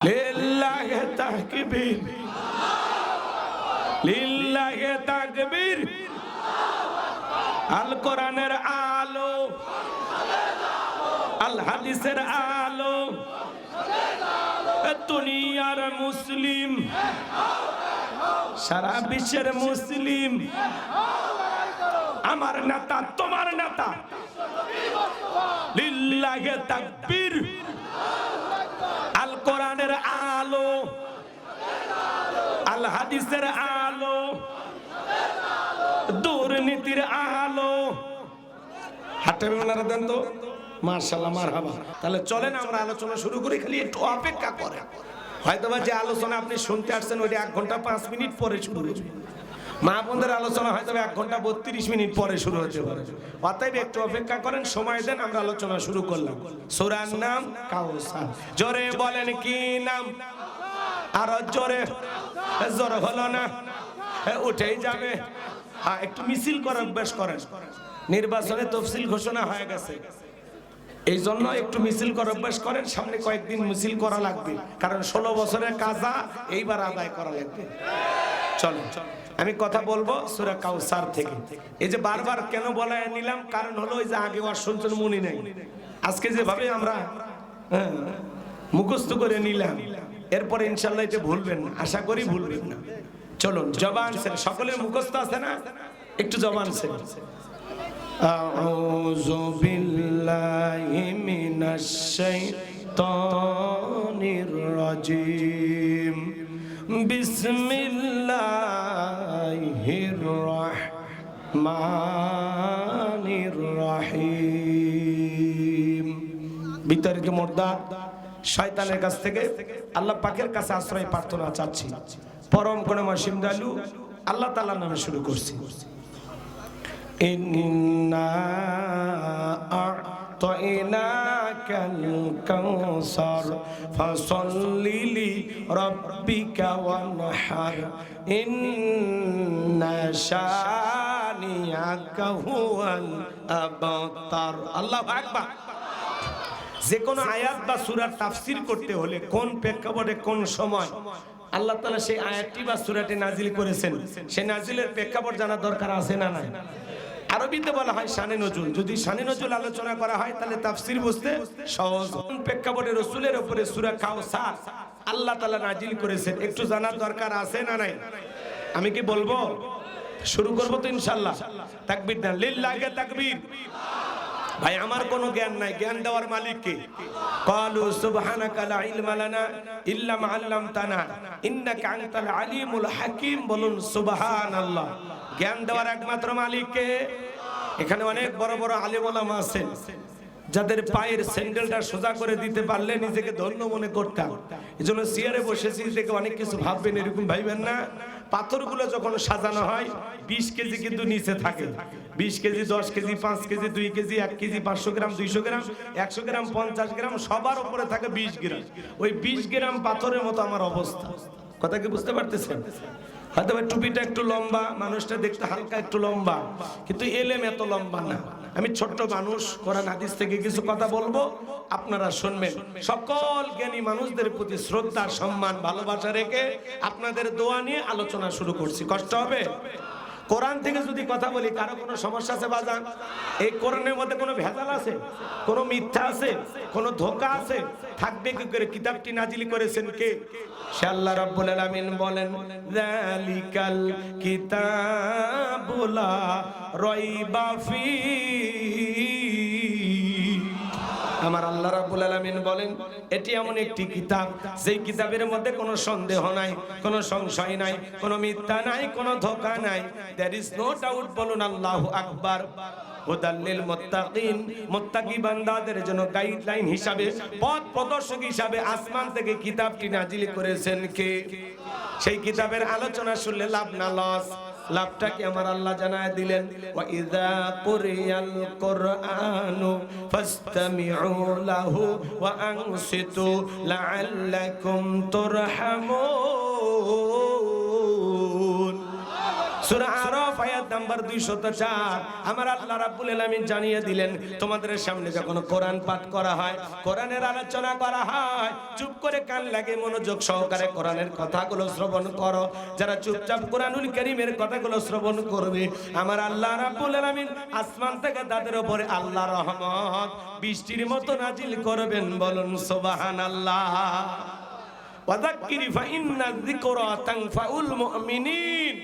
লিল্লাহি তাকবীর, লিল্লাহি তাকবীর। আল কোরআনের আলো, আল হাদিসের আলো, দুনিয়ার মুসলিম, সারা বিশ্বের মুসলিম, আমার নেতা তোমার নেতা, লিল্লাহি তাকবীর। আল কোরআনের আলো, আল হাদিসের আলো, দুর্নীতির আলো। হাতে ওনারা দেন তো, মাশাআল্লাহ, মারহাবা। তাহলে চলেন আমরা আলোচনা শুরু করি, খালি একটু অপেক্ষা করেন। হয়তোবা যে আলোচনা আপনি শুনতে আসছেন ওইটা 1 ঘন্টা 5 মিনিট পরে শুরু হবে। মা বোনদের আলোচনা হয়তো 1 ঘন্টা 32 মিনিট পরে শুরু হতে পারে। অতএব একটু অপেক্ষা করেন, সময় দেন, আমরা আলোচনা শুরু করলাম। সূরার নাম কাউসার। জোরে বলেন কি নাম? আর জোরে, জোর হলো না, উঠেই যাবে। হ্যাঁ, একটু মিছিল করার অভ্যাস করেন। নির্বাচনে তফসিল ঘোষণা হয়ে গেছে, এই জন্য একটু মিছিল করার অভ্যাস করেন। সামনে কয়েকদিন মিছিল করা লাগবে, কারণ 16 বছরের কাজা এইবার আদায় করা লাগবে। চলো আমি কথা বলবো সূরা কাউসার থেকে। এই যে বারবার কেন বলায় নিলাম, কারণ হলো ওই যে আগে ওয়াজ শুনছেন মনে নেই। আজকে যেভাবে আমরা মুখস্থ করে নিলাম, এরপরে ইনশাআল্লাহ এটা ভুলবেন না, আশা করি ভুলবেন না। চলুন জবান সে, সকলের মুখস্থ আছে না? একটু জবান সে। আউযু বিল্লাহি মিনাশ শাইতানির রাজিম। বিসমিল্লাহির রহমানির রহিম। বিতাড়িত মুর্দা শয়তানের কাছ থেকে আল্লাহ পাকের কাছে আশ্রয় প্রার্থনা চাচ্ছি। পরম করুণাময় দয়ালু আল্লাহ তাআলার নামে শুরু করছি। ইন্না আ'তাইনাকাল কাউসার ফাসাল্লি লিরাব্বিকা ওয়ানহার ইন্না শানিয়াকা হুয়াল আবতার। আল্লাহু আকবার। যে কোনো আয়াত বা সূরার তাফসীর করতে হলে কোন প্রেক্ষাপটে কোন সময় আল্লাহ তাআলা সেই আয়াতটি বা সূরাটি নাজিল করেছেন, সেই নাজিলের প্রেক্ষাপট জানা দরকার আছে না নাই? আরবিতে বলা হয় শানে নজুল। যদি শানে নজুল আলোচনা করা হয় তাহলে তাফসীর বুঝতে সহজ। কোন প্রেক্ষাপটে রাসূলের উপরে সূরা কাউসার আল্লাহ তাআলা নাজিল করেছেন একটু জানার দরকার আছে না নাই? আমি কি বলবো? শুরু করব তো ইনশাআল্লাহ। তাকবীর দেন, লিল্লাহি তাকবীর। ভাই আমার কোনো জ্ঞান নাই, জ্ঞান দেওয়ার মালিক কে? ক্বালু সুবহানাকা লা ইলমা লানা ইল্লা মা আল্লামতানা ইন্নাকা আনতাল আলিমুল হাকীম। বলুন সুবহানাল্লাহ। জ্ঞান দেওয়ার একমাত্র মালিক কে? এখানে অনেক বড় বড় আলেম ওলামা আছেন যাদের পায়ের স্যান্ডেলটা সোজা করে দিতে পারলে নিজেকে ধন্য মনে করতাম। এজন্য চেয়ারে বসেছি দেখে অনেক কিছু ভাববেন, এরকম ভাইবেন না। পাথরগুলো যখন সাজানো হয় 20 কেজি কিন্তু নিচে থাকে। 20 KG, 10 KG, 5 KG, 2 KG, 1 KG, 500 গ্রাম, 200 গ্রাম, 100 গ্রাম, 50 গ্রাম, সবার উপরে থাকে 20 গ্রাম। ওই 20 গ্রাম পাথরের মতো আমার অবস্থা। কথা কি বুঝতে পারতেছেন? হয়তো টুপিটা একটু লম্বা, মানুষটা দেখতে হালকা একটু লম্বা, কিন্তু এলেম এত লম্বা না। আমি ছোট্ট মানুষ, কোরআন হাদিস থেকে কিছু কথা বলবো, আপনারা শুনবেন। সকল জ্ঞানী মানুষদের প্রতি শ্রদ্ধা, সম্মান, ভালোবাসা রেখে আপনাদের দোয়া নিয়ে আলোচনা শুরু করছি। কষ্ট হবে? কোরআন থেকে যদি কথা বলি কারো কোনো সমস্যা আছে বাজান? এই কোরআনের মধ্যে কোনো ভেজাল আছে? কোনো মিথ্যা আছে? কোনো ধোঁকা আছে? থাকবে কি করে? কিতাবটি নাজিল করেছেন কে? সে আল্লাহ রাব্বুল আলামিন বলেন, যালিকাল কিতাবু লা রাইবা ফি। আমার আল্লাহ রাব্বুল আলামিন বলেন, এটি এমন একটি কিতাব যেই কিতাবের মধ্যে কোনো সন্দেহ নাই, কোনো সংশয় নাই, কোনো মিথ্যা নাই, কোনো ধোঁকা নাই। There is no doubt. বলুন আল্লাহু আকবার। হুদাল্লিল মুত্তাকিন, মুত্তাকি বান্দাদের জন্য গাইডলাইন হিসাবে, পথ প্রদর্শক হিসাবে আসমান থেকে কিতাবটি নাজিল করেছেন কে? সেই কিতাবের আলোচনা শুনলে লাভ না লস? লাভটা কি আমার আল্লাহ জানায় দিলেন, ওয়া ইযা কুরিয়াল কুরআনু ফাসতামিউ লাহু ওয়া আনসিতু লাআল্লাকুম তুরহামুন। সূরা আরাফ আয়াত নাম্বার 204 আমার আল্লাহ রাব্বুল আলামিন জানিয়ে দিলেন তোমাদের সামনে যখন কোরআন পাঠ করা হয়, কোরআনের আলোচনা করা হয়, চুপ করে কান লাগে মনোযোগ সহকারে কোরআনের কথাগুলো শ্রবণ করো। যারা চুপচাপ কোরআনুল কারীমের কথাগুলো শ্রবণ করবে, আমার আল্লাহ রাব্বুল আলামিন আসমান থেকে তাদের উপরে আল্লাহর রহমত বৃষ্টির মতো নাজিল করবেন। বলুন সুবহানাল্লাহ। ওয়াযাক্কির ফাইন্না যিকরা তানফাউল মুমিনিন,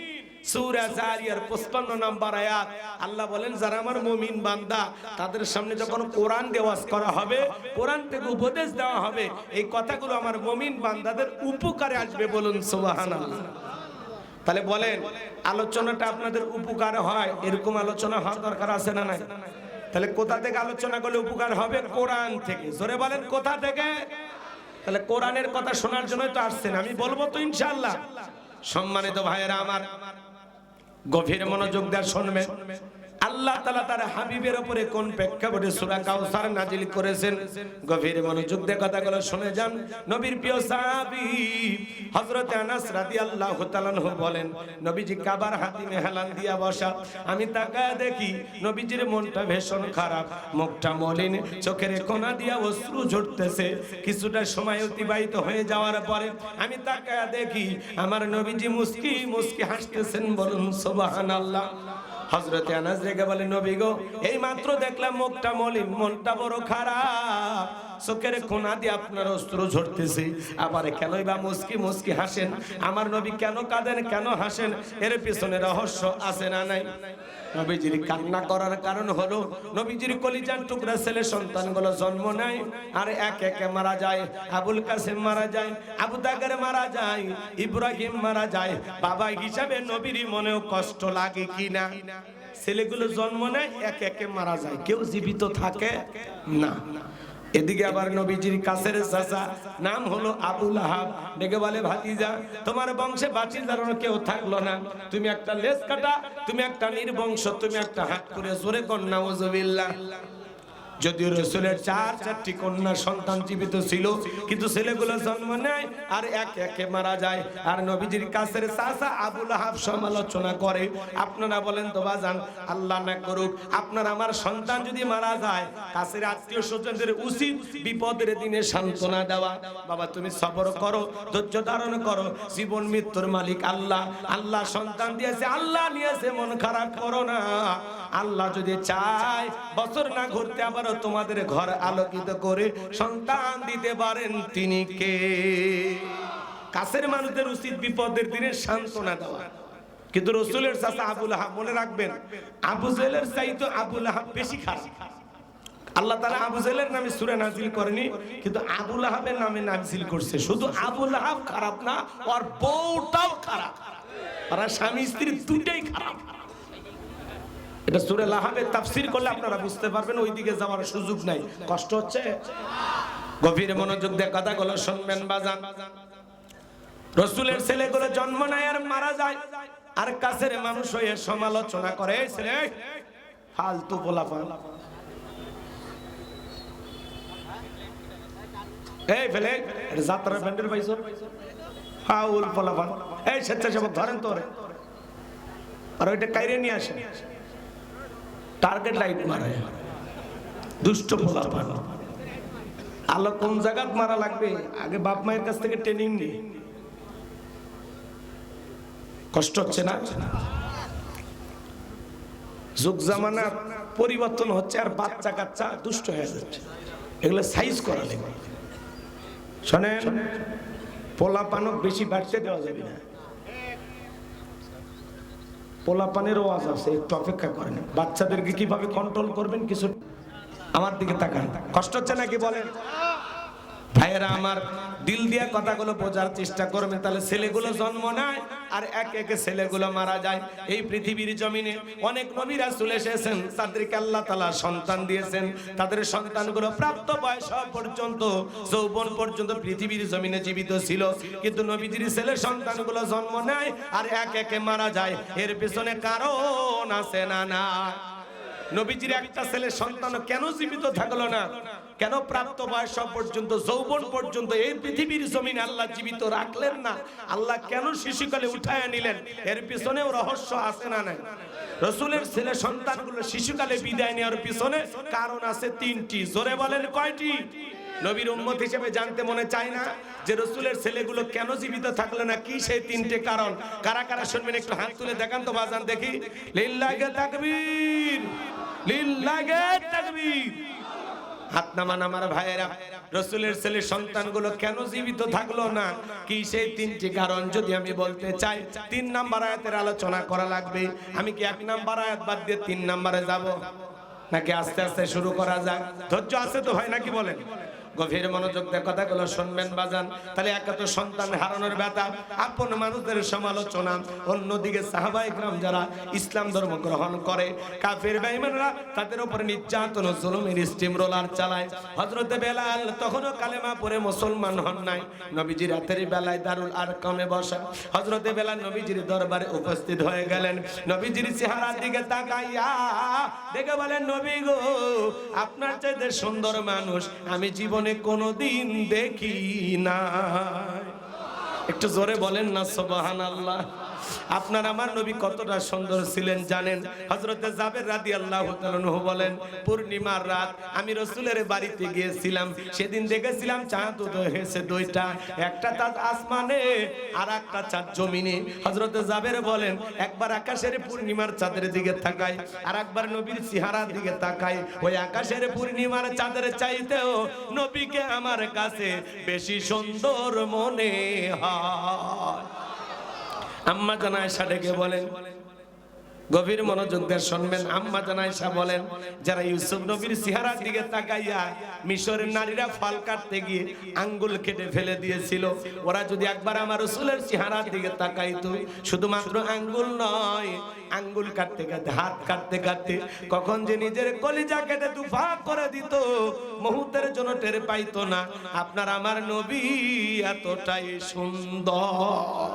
সূরা জারিয়ার 55 নম্বর আয়াত। আল্লাহ বলেন যারা আমার মুমিন বান্দা তাদের সামনে যখন কোরআন দেওয়াজ করা হবে, কোরআন থেকে উপদেশ দেওয়া হবে, এই কথাগুলো আমার মুমিন বান্দাদের উপকারে আসবে। বলুন সুবহানাল্লাহ। তাহলে বলেন আলোচনাটা আপনাদের উপকার হয়, এরকম আলোচনা হওয়ার দরকার আছে না নাই? তাহলে কোথা থেকে আলোচনা করলে উপকার হবে? কোরআন থেকে। জোরে বলেন কোথা থেকে? তাহলে কোরআনের কথা শোনার জন্যই তো আসছেন, আমি বলবো তো ইনশাআল্লাহ। সম্মানিত ভাইয়েরা আমার, গভীর মনোযোগ দিয়ে শুনবেন। আল্লাহ তাআলা তার হাবিবের উপরে কোন প্রেক্ষাপটে সূরা কাউসার নাজিল করেছেন, গভীর মনোযোগ দিয়ে কথাগুলো শুনে যান। নবীর প্রিয় সাহাবী হযরত আনাস রাদিয়াল্লাহু তাআলা আনহু বলেন, নবীজি কাবার হাতিমে হেলান দিয়া বসা, আমি তাকায় দেখি নবীজির মনটা ভীষণ খারাপ, মুখটা মলিন, চোখের কোণা দিয়া অশ্রু ঝরতেছে। কিছুটা সময় অতিবাহিত হয়ে যাওয়ার পরে আমি তাকায় দেখি আমার নবীজি মুস্কি মুস্কি হাসতেছেন। বলুন সুবহানাল্লাহ। হযরত আনাস রেগে বলে, নবী গো, এই মাত্র দেখলাম মুখটা মলিন, মনটা বড় খারাপ, চোখের কোণা দিয়ে আপনার অশ্রু ঝরতেছে, আবার কেনই বা মুস্কি মুস্কি হাসেন? আমার নবী কেন কাঁদেন, কেন হাসেন? এর পিছনে রহস্য আছে না নাই? নবীজির কান্না করার কারণ হলো নবীজির কলিজার টুকরা ছেলে সন্তানগুলো জন্ম নেয় আর এক একে মারা যায়। আবুল কাসেম মারা যায়, আবু তাকের মারা যায়, ইব্রাহিম মারা যায়। বাবা হিসাবে নবীর মনেও কষ্ট লাগে কিনা? ছেলেগুলো জন্ম নেয়, এক একে মারা যায়, কেউ জীবিত থাকে না। এদিকে আবার নবীজির কাছের চাচা নাম হলো আবু লাহাব, ডেকে বলে, ভাতিজা তোমার বংশে বাঁচিয়ে কেউ থাকলো না, তুমি একটা লেজ কাটা, তুমি একটা নির্বংশ, তুমি একটা হাত করে জোরে কর নাউজুবিল্লাহ। যদিও রাসূলের চারটি কন্যা সন্তান জীবিত ছিল, কিন্তু ছেলেগুলো জন্ম নেয় আর এক একে মারা যায়। আর নবীজির কাছের চাচা আবু লাহাব সমালোচনা করে। আপনারা বলেন তো বাজান, আল্লাহ না করুক আপনার আমার সন্তান যদি মারা যায়, কাছের আত্মীয় স্বজনদের উচিত বিপদের দিনে সান্ত্বনা দেওয়া। বাবা তুমি সবর করো, ধৈর্য ধারণ করো, জীবন মৃত্যুর মালিক আল্লাহ। আল্লাহ সন্তান দিয়েছে, আল্লাহ নিয়েছে, মন খারাপ করো না। আল্লাহ যদি চায় বছর না ঘুরতে আবার তোমাদের ঘর আলোকিত করে সন্তান দিতে পারেন। তিনি কে? কাছের মানুষদের উচিত বিপদের দিনে সান্ত্বনা দেওয়া। কিন্তু রাসূলের চাচা আবু লাহাব, মনে রাখবেন, আবু জেহেলের চাইতে আবু লাহাব বেশি খারাপ। আল্লাহ তাআলা আবু জেহেলের নামে সূরা নাজিল করেনি, কিন্তু আবু লাহাবের নামে নাজিল করছে। শুধু আবু লাহাব খারাপ না, ওর বউটাও খারাপ। আর স্বামী স্ত্রী দুইটাই খারাপ। এটা সূরা লাহাবের তাফসীর করলে আপনারা বুঝতে পারবেন, ওইদিকে যাওয়ার সুযোগ নাই। কষ্ট হচ্ছে? গভীর মনোযোগ দিয়ে কথাগুলো শুনবেন বাজান। রাসূলের ছেলেগুলো জন্ম নেয় আর মারা যায়, আর কাছের মানুষ হয়ে সমালোচনা করে, ছেলে ফালতু পোলাপান, এই ফেলে যাত্রা ব্যান্ডের পাইছো, ফাউল পোলাপান, এই স্বেচ্ছাসেবক ধরেন তোরে, আর ওইটা কাইরে নিয়ে আসে, টার্গেট লাইট মারা, দুষ্ট পোলাপান। আলো কোন জায়গায় মারা লাগবে আগে বাপ মায়ের কাছ থেকে ট্রেনিং নিয়ে। কষ্ট হচ্ছে না? যুগ জামানা পরিবর্তন হচ্ছে, আর বাচ্চা কাচ্চা দুষ্ট হয়ে যাচ্ছে, এগুলো সাইজ করা লাগবে। শোনেন, পোলাপানও বেশি বাড়তে দেওয়া যাবে না। পোলাপানের ওয়াজ আছে, একটু অপেক্ষা করেন। বাচ্চাদেরকে কিভাবে কন্ট্রোল করবেন কিছু আমার দিকে তাকান। কষ্ট হচ্ছে নাকি বলেন? ভাইয়েরা আমার, দিল দিয়া কথাগুলো বোঝার চেষ্টা করবেন। তাহলে ছেলেগুলো জন্ম নেয় আর এক একে ছেলেগুলো মারা যায়। এই পৃথিবীর জমিনে অনেক নবী রাসূল এসেছেন, তাদেরকে আল্লাহ তাআলা সন্তান দিয়েছেন। তাদের সন্তানগুলো প্রাপ্ত বয়স পর্যন্ত, যৌবন পর্যন্ত পৃথিবীর জমিনে জীবিত ছিল। কিন্তু নবীজির ছেলে সন্তানগুলো জন্ম নেয় আর এক একে মারা যায়। এর পিছনে কারণ আছে না? না। নবীজির একটা ছেলে সন্তান কেন জীবিত থাকলো না? কেন প্রাপ্ত বয়স পর্যন্ত, যৌবন পর্যন্ত এই পৃথিবীর জমিনে আল্লাহ জীবিত রাখলেন না? আল্লাহ কেন শিশুকালে উঠায় নিলেন? এর পিছনেও রহস্য আছে না নাই? রাসূলের ছেলে সন্তানগুলো শিশুকালে বিদায় নেওয়ার পিছনে কারণ আছে তিনটি। জোরে বলেন কয়টি? নবীর উম্মত হিসেবে জানতে মনে চায় না যে রাসূলের ছেলেগুলো কেন জীবিত থাকলো না? কি সেই তিনটে কারণ? কারা কারা শুনবেন একটু হাত তুলে দেখান তো বাজান দেখি। লিল্লাহি তাকবীর, লিল্লাহি তাকবীর। হাত নামান আমার ভাইয়েরা। রাসূলের ছেলে সন্তানগুলো কেন জীবিত থাকলো না? কি সেই তিনটি কারণ? যদি আমি বলতে চাই 3 নাম্বার আয়াতের আলোচনা করা লাগবে। আমি কি 1 নাম্বার আয়াত বাদ দিয়ে 3 নাম্বারে যাব, নাকি আস্তে আস্তে শুরু করা যাক? ধৈর্য আছে তো ভাই, নাকি বলেন? গভীর মনোযোগ দিয়ে কথাগুলো শুনবেন বাজান। তাহলে একা তো সন্তান হারানোর ব্যথা, আপন মানুষদের সমালোচনা, অন্যদিকে সাহাবায়ে কেরাম যারা ইসলাম ধর্ম গ্রহণ করে, কাফের বেঈমানরা তাদের উপর নির্যাতন ও জুলুমের স্টিম রোলার চালায়। হযরত বেলাল তখনও কালেমা পড়ে মুসলমান হন নাই। নবীজির রাতের বেলায় দারুল আরকামে বসা হযরত বেলাল নবীজির দরবারে উপস্থিত হয়ে গেলেন। নবীজির চেহারার দিকে তাকাইয়া দেখে বলেন, নবী গো, আপনার চাইতে সুন্দর মানুষ আমি জীবন কোনদিন দেখি না। একটু জোরে বলেন না সুবহানাল্লাহ। আপনার আমার নবী কতটা সুন্দর ছিলেন জানেন? হযরতে জাবের রাদিয়াল্লাহু তাআলা আনহু বলেন, পূর্ণিমার রাত আমি রাসূলের বাড়িতে গিয়েছিলাম। সেদিন দেখেছিলাম চাঁদ উদয় হয়েছে দুইটা, একটা চাঁদ আসমানে আর একটা চাঁদ জমিনে। হযরতে জাবের বলেন, একবার আকাশের পূর্ণিমার চাঁদের দিকে তাকাই, আর একবার নবীর চেহারার দিকে তাকাই। ওই আকাশের পূর্ণিমার চাঁদের চাইতেও নবীকে আমার কাছে বেশি সুন্দর মনে হয়। আম্মা জান আয়েশা ডেকে বলেন, গভীর মনোযোগ দিয়ে শুনবেন। আম্মা জান আয়েশা বলেন, যারা ইউসুফ নবীর চেহারার দিকে তাকাইয়া মিশরের নারীরা ফল কাটতে গিয়ে আঙ্গুল কেটে ফেলে দিয়েছিল, ওরা যদি একবার আমার রাসূলের চেহারার দিকে তাকাইতো, শুধুমাত্র আঙ্গুল নয়, আঙ্গুল কাটতে কাটতে, হাত কাটতে কাটতে কখন যে নিজের কলিজা কেটে দুফা করে দিত, মুহূর্তের জন্য টের পাইতো না। আপনার আমার নবী এতটাই সুন্দর।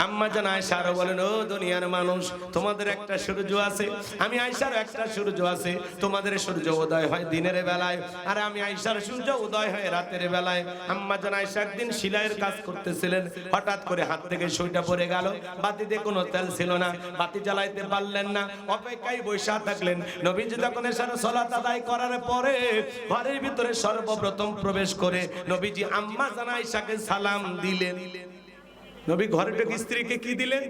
আম্মা জান আয়েশা আরো বলেন, ও দুনিয়ার মানুষ, তোমাদের একটা সূর্য আছে, আমি আয়েশার একটা সূর্য আছে। তোমাদের সূর্য উদয় হয় দিনের বেলায়, আর আমি আয়েশার সূর্য উদয় হয় রাতের বেলায়। আম্মা জান আয়েশা একদিন সেলাইয়ের কাজ করতেছিলেন, হঠাৎ করে হাত থেকে সুইটা পড়ে গেল। বাতিতে কোনো তেল ছিল না, বাতি জ্বালাইতে পারলেন না, অপেক্ষায় বসে থাকলেন। নবীজি যখন এশার সালাত আদায় করার পরে ঘরের ভিতরে সর্বপ্রথম প্রবেশ করে নবীজি আম্মা জান আয়েশাকে সালাম দিলেন। নবী ঘরে ঢুকে স্ত্রীকে কি দিলেন?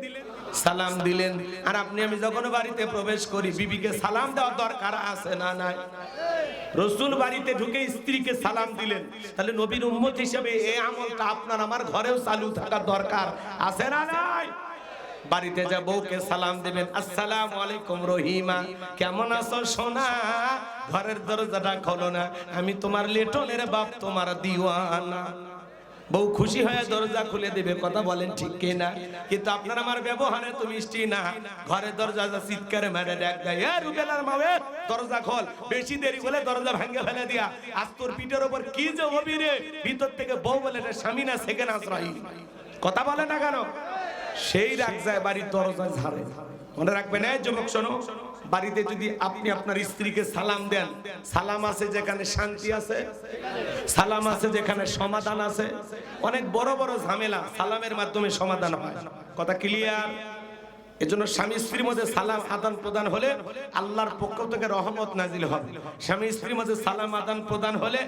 সালাম দিলেন। আর আপনি আমি যখন বাড়িতে প্রবেশ করি, বিবিকে সালাম দেওয়ার দরকার আছে না নাই? রাসূল বাড়িতে ঢুকে স্ত্রীকে সালাম দিলেন, তাহলে নবীর উম্মত হিসেবে এই আমলটা আপনার আমার ঘরেও চালু থাকার দরকার আছে না নাই? বাড়িতে যা বউকে সালাম দিবেন, আসসালামু আলাইকুম রহিমা, কেমন আছো সোনা? ঘরের দরজাটা খোলো না, আমি তোমার লেটনের বাপ, তোমার দিওয়ানা। বউ খুশি হয়ে দরজা খুলে দেবে, কথা বলেন ঠিক কিনা? কিন্তু আপনার আমার ব্যবহারে তো মিষ্টি না। ঘরের দরজা চিৎকারে মেরে ডাক দেয়, এ রুবেলার মা, দরজা খোল। বেশি দেরি হলে দরজা ভেঙে ফেলে দিয়া, আজ তোর পিঠের উপর কি যে হবি রে। ভিতর থেকে বউ বলে, এটা স্বামী না সেকেন্ড আশ্রয়, কথা বলে না কেন? সেই রাগ যায় বাড়ির দরজা ঝাড়ে। মনে রাখবেন, এই যুবক শোনো, বাড়িতে যদি আপনি আপনার স্ত্রীকে সালাম দেন, সালাম আছে যেখানে শান্তি আছে, সালাম আছে যেখানে সমাধান আছে। অনেক বড় বড় ঝামেলা সালামের মাধ্যমে সমাধান হয়, কথা ক্লিয়ার? এজন্য স্বামী স্ত্রীর মধ্যে সালাম আদান প্রদান হলে আল্লাহর পক্ষ থেকে রহমত নাজিল হবে। স্বামী স্ত্রীর মধ্যে সালাম আদান প্রদান হলে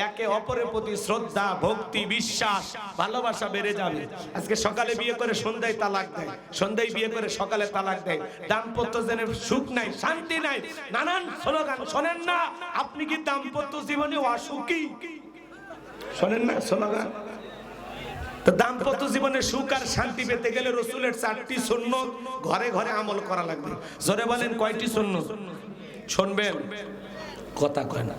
একে অপরের প্রতি শ্রদ্ধা, ভক্তি, বিশ্বাস, ভালোবাসা বেড়ে যাবে। আজকে সকালে বিয়ে করে সন্ধ্যায় তালাক দেয়, সন্ধ্যায় বিয়ে করে সকালে তালাক দেয়। দাম্পত্য জীবনে সুখ নাই, শান্তি নাই, নানান স্লোগান শোনেন না? আপনি কি দাম্পত্য জীবনে অসুখী? শোনেন না স্লোগান? তো দাম্পত্য জীবনে সুখ আর শান্তি পেতে গেলে রাসূলের 4টি সুন্নাত ঘরে ঘরে আমল করা লাগবে। জোরে বলেন, কয়টি সুন্নাত? শুনবেন, কথা কয় না।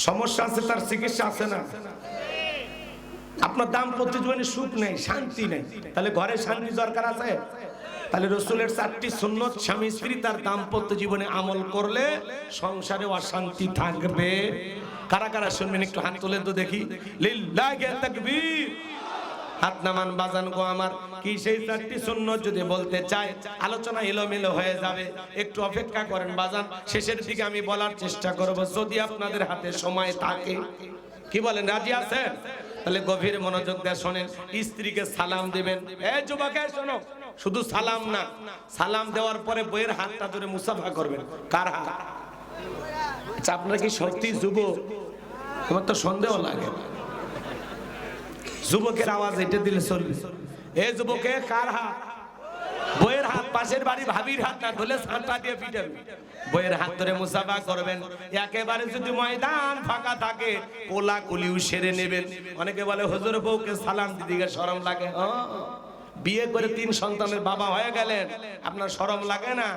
সমস্যা আছে, তার চিকিৎসা আছে না? আপনার দাম্পত্য জীবনে সুখ নেই, শান্তি নেই, তাহলে ঘরে শান্তি দরকার আছে। তাহলে রাসূলের 4টি সুন্নাত স্বামী স্ত্রী তার দাম্পত্য জীবনে আমল করলে সংসারে অশান্তি থাকবে। কারা কারা শুনবেন একটু হাত তুলেন তো দেখি। লিল্লাহি তাকবীর, হাত নামান বাজান গো আমার। কি সেই 4টি সুন্নত যদি বলতে চাই আলোচনা এলোমেলো হয়ে যাবে, একটু অপেক্ষা করেন বাজান, শেষের দিকে আমি বলার চেষ্টা করব যদি আপনাদের হাতে সময় থাকে। কি বলেন, রাজি আছেন? তাহলে গভীর মনোযোগ দিয়ে শোনেন। স্ত্রীকে সালাম দিবেন। এই যুবক শোনো, শুধু সালাম না, সালাম দেওয়ার পরে বইয়ের হাতটা ধরে মুসাফা করবেন। কার হাত? আচ্ছা আপনারা কি সত্যি যুবক? আমার তো সন্দেহ লাগে। যুবকের আওয়াজ এটা দিলে চলবে। এই যুবকে কার হাত? বইয়ের হাত। পাশের বাড়ি ভাবির হাত না ধরলে ছাঁটা দিয়ে পিটাবে। বইয়ের হাত ধরে মুসাফা করবেন। একেবারে যদি ময়দান ফাঁকা থাকে কোলাকুলিও সেরে নেবেন। অনেকে বলে হুজুর বউকে সালাম দিদিকে শরম লাগে। বিয়ে করে 3 সন্তানের বাবা হয়ে গেলেন, আপনার শরম লাগে না?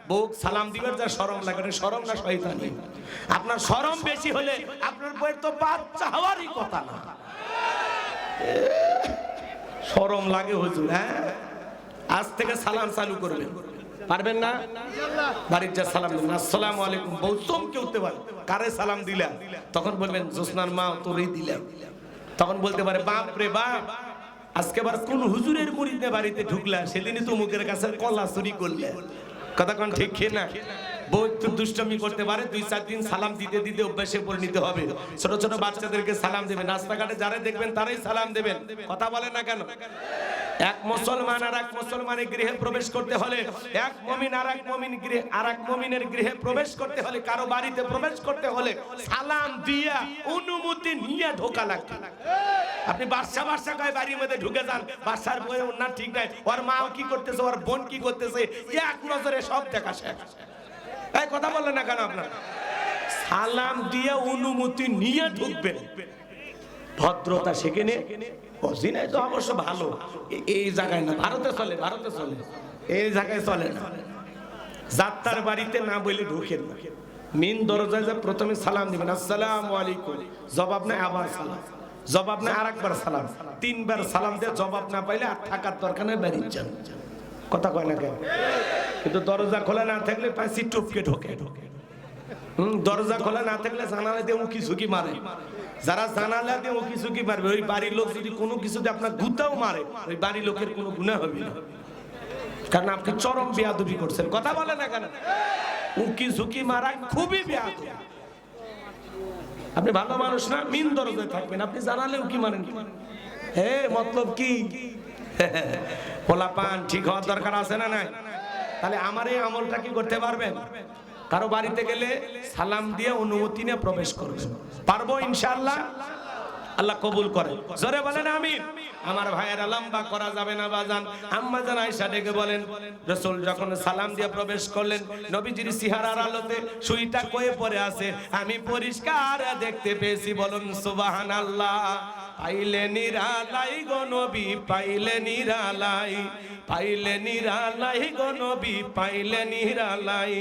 বউ সালাম দিবেন যা শরম লাগে, শরম না শয়তানি? আপনার শরম বেশি হলে আপনার বউয়ের তো বাচ্চা হওয়ারই কথা না। শরম লাগে হুজুর? হ্যাঁ, আজ থেকে সালাম চালু করবেন। পারবেন না? বাড়ির যা সালাম দিবেন, আসসালামু আলাইকুম। বউ চমকে উঠতে পারে, কারে সালাম দিলাম? তখন বলবেন জোসনার মা তোরই দিলাম। তখন বলতে পারে বাপ রে বাপ, আজকে আবার কোন হুজুরের মুরিদ বাড়িতে ঢুকলা, সেদিনই তো মুখের কাছে কলা চুরি করলে। কথা কোন ঠিক খেয়ে না? বউ একটু দুষ্টমি করতে পারে, 2-4 দিন সালাম দিতে দিতে অভ্যাসে পরিণত হবে। ছোট ছোট বাচ্চাদেরকে সালাম দেবেন, রাস্তাঘাটে যারা দেখবেন তারাই সালাম দেবেন। কথা বলেন না কেন? এক মুসলমান আর এক মুসলমানের গৃহে প্রবেশ করতে হলে, এক মুমিন আর এক মুমিন গৃহে আর এক মুমিনের গৃহে প্রবেশ করতে হলে, কারো বাড়িতে প্রবেশ করতে হলে সালাম দিয়া অনুমতি নিয়ে ঢোকা লাগবে। আপনি বাদশা বাদশা কয় বাড়ির মধ্যে ঢুকে যান, বাদশার বই ওর না ঠিক নাই, ওর মা কি করতেছে, ওর বোন কি করতেছে, এক নজরে সব দেখা শেষ। এই কথা বললেন না কেন? আপনার সালাম দিয়ে অনুমতি নিয়ে ঢুকবেন। ভদ্রতা সেখানে অজিনায় তো অবশ্য ভালো, এই জায়গায় না। ভারতে চলে, ভারতে চলে, এই জায়গায় চলে না। যাত্রার বাড়িতে না বলে ঢুকেন না। মেন দরজায় যে প্রথমে সালাম দিবেন, আসসালামু আলাইকুম, জবাব নাই আবার সালাম, জবাব নাই আরেকবার সালাম, 3 বার সালাম দিয়ে জবাব না পাইলে আর থাকার দরকার নেই, বাড়ি যান। কথা কয় না কেন? কিন্তু দরজা খোলা না থাকলে পাশি টপকে ঢোকে। দরজা খোলা না থাকলে জানালা দিয়ে উকি ঝুঁকি মারে। যারা জানালা দিয়ে উকি ঝুঁকি মারবে, ওই বাড়ির লোক যদি কোনো কিছুতে আপনার গুতাও মারে, ওই বাড়ির লোকের কোনো গুনাহ হবে না, কারণ আপনি চরম বেয়াদবি করছেন। কথা বলে না কেন? উকি ঝুঁকি মারা খুবই বেয়াদবি। আপনি ভালো মানুষ না, মিন দরজায় থাকবেন, আপনি জানালে উকি মারেন। হে মতলব কি? পোলাপান ঠিক হওয়ার দরকার আছে না নাই? তাহলে আমার এই আমলটা কি করতে পারবেন? কারো বাড়িতে গেলে সালাম দিয়ে অনুমতি নিয়ে প্রবেশ করবেন। পারবো ইনশাআল্লাহ? আল্লাহ কবুল করে। জোরে বলেন আমিন। আমার ভাইয়েরা লম্বা করা যাবে না বাজান। আম্মা জান আয়েশা ডেকে বলেন, রাসূল যখন সালাম দিয়ে প্রবেশ করলেন, নবীজির চেহারার আলোতে সুইটা কয়ে পড়ে আছে, আমি পরিষ্কার দেখতে পেয়েছি। বলুন সুবহানাল্লাহ। পাইলে নিরালাই গো নবী, পাইলে নিরালাই, পাইলে নিরালাই গো নবী, পাইলে নিরালাই।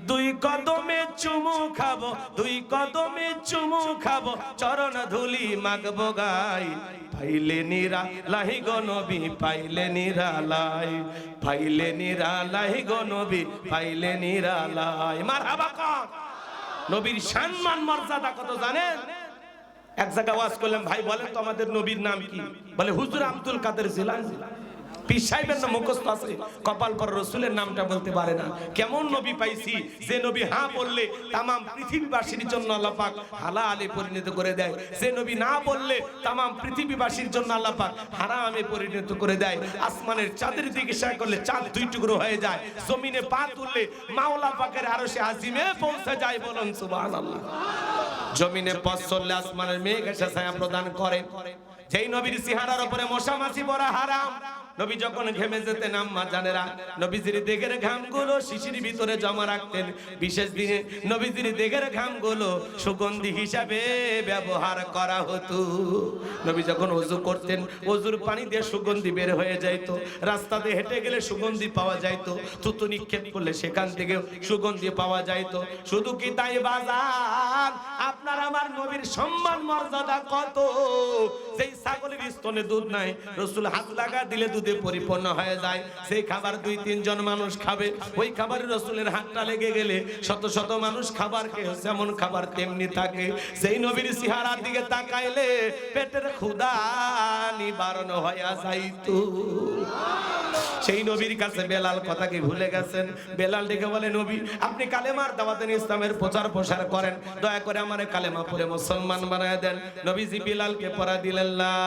2 কদমে চুমু খাবো, 2 কদমে চুমু খাবো, চরণ ধুলি মাগবো গাই। পাইলে নিরালাই গো নবী, পাইলে নিরালাই, পাইলে নিরালাই গো নবী, পাইলে নিরালাই। মারহাবা কর। নবীর সম্মান মর্যাদা কত জানেন? এক জায়গায় ওয়াজ করলাম, ভাই বলেন তো আমাদের নবীর নাম কি? বলে হুজুর আব্দুল কাদের জিলানী। পীর সাহেবের নাম মুখস্থ আছে, কপাল পর রসুলের নামটা বলতে পারে না। কেমন নবী পাইছি যে নবী হ্যাঁ বললে তামাম পৃথিবীবাসীর জন্য আল্লাহ পাক হালালে পরিণত করে দেয়, যে নবী না বললে তামাম পৃথিবীবাসীর জন্য আল্লাহ পাক হারামে পরিণত করে দেয়। আসমানের চাঁদের দিকে ইশারা করলে চাঁদ 2 টুকরো হয়ে যায়, জমিনে পা তুললে মাওলা পাকের আরশে আজিমে পৌঁছে যায়। বলুন সুবহানাল্লাহ। জমিনে পথ চললে আসমানের মেঘ এসে ছায়া প্রদান করে। যেই নবীর চেহারার উপরে মশা মাছি পড়া হারাম। নবী যখন ঘেমে যেতেন আম্মা জানেরা নবীজির দেহের ঘামগুলো শিশির ভিতরে জমা রাখতেন। বিশেষ দিনে নবীজির দেহের ঘামগুলো সুগন্ধি হিসাবে ব্যবহার করা হতো। নবী যখন ওযু করতেন, ওযুর পানি দিয়ে সুগন্ধি বের হয়ে যাইত। রাস্তাতে হেঁটে গেলে সুগন্ধি পাওয়া যাইত, থুতু নিক্ষেপ করলে সেখান থেকে সুগন্ধি পাওয়া যাইত। শুধু কি তাই বাজার, আপনার আমার নবীর সম্মান মর্যাদা কত! যেই ছাগল নবীর স্তনে দুধ নাই, রাসূল হাত লাগা দিলে দুধে পরিপূর্ণ হয়ে যায়। সেই খাবার 2-3 জন মানুষ খাবে, ওই খাবারে রাসূলের হাতটা লেগে গেলে শত শত মানুষ খাবার খেয়ে যেমন খাবার তেমনি থাকে। সেই নবীর চেহারার দিকে তাকাইলে পেটের ক্ষুধা নিবারণ হয়ে যাইতো। সেই নবীর কাছে বেলাল কথা কি ভুলে গেছেন? বেলাল ডেকে বলে, নবী আপনি কালেমার দাওয়াত দেন, ইসলামের প্রচার প্রসার করেন, দয়া করে আমারে কালেমা পড়ে মুসলমান বানায় দেন। নবীজি বেলালকে পড়া দিলেন, লা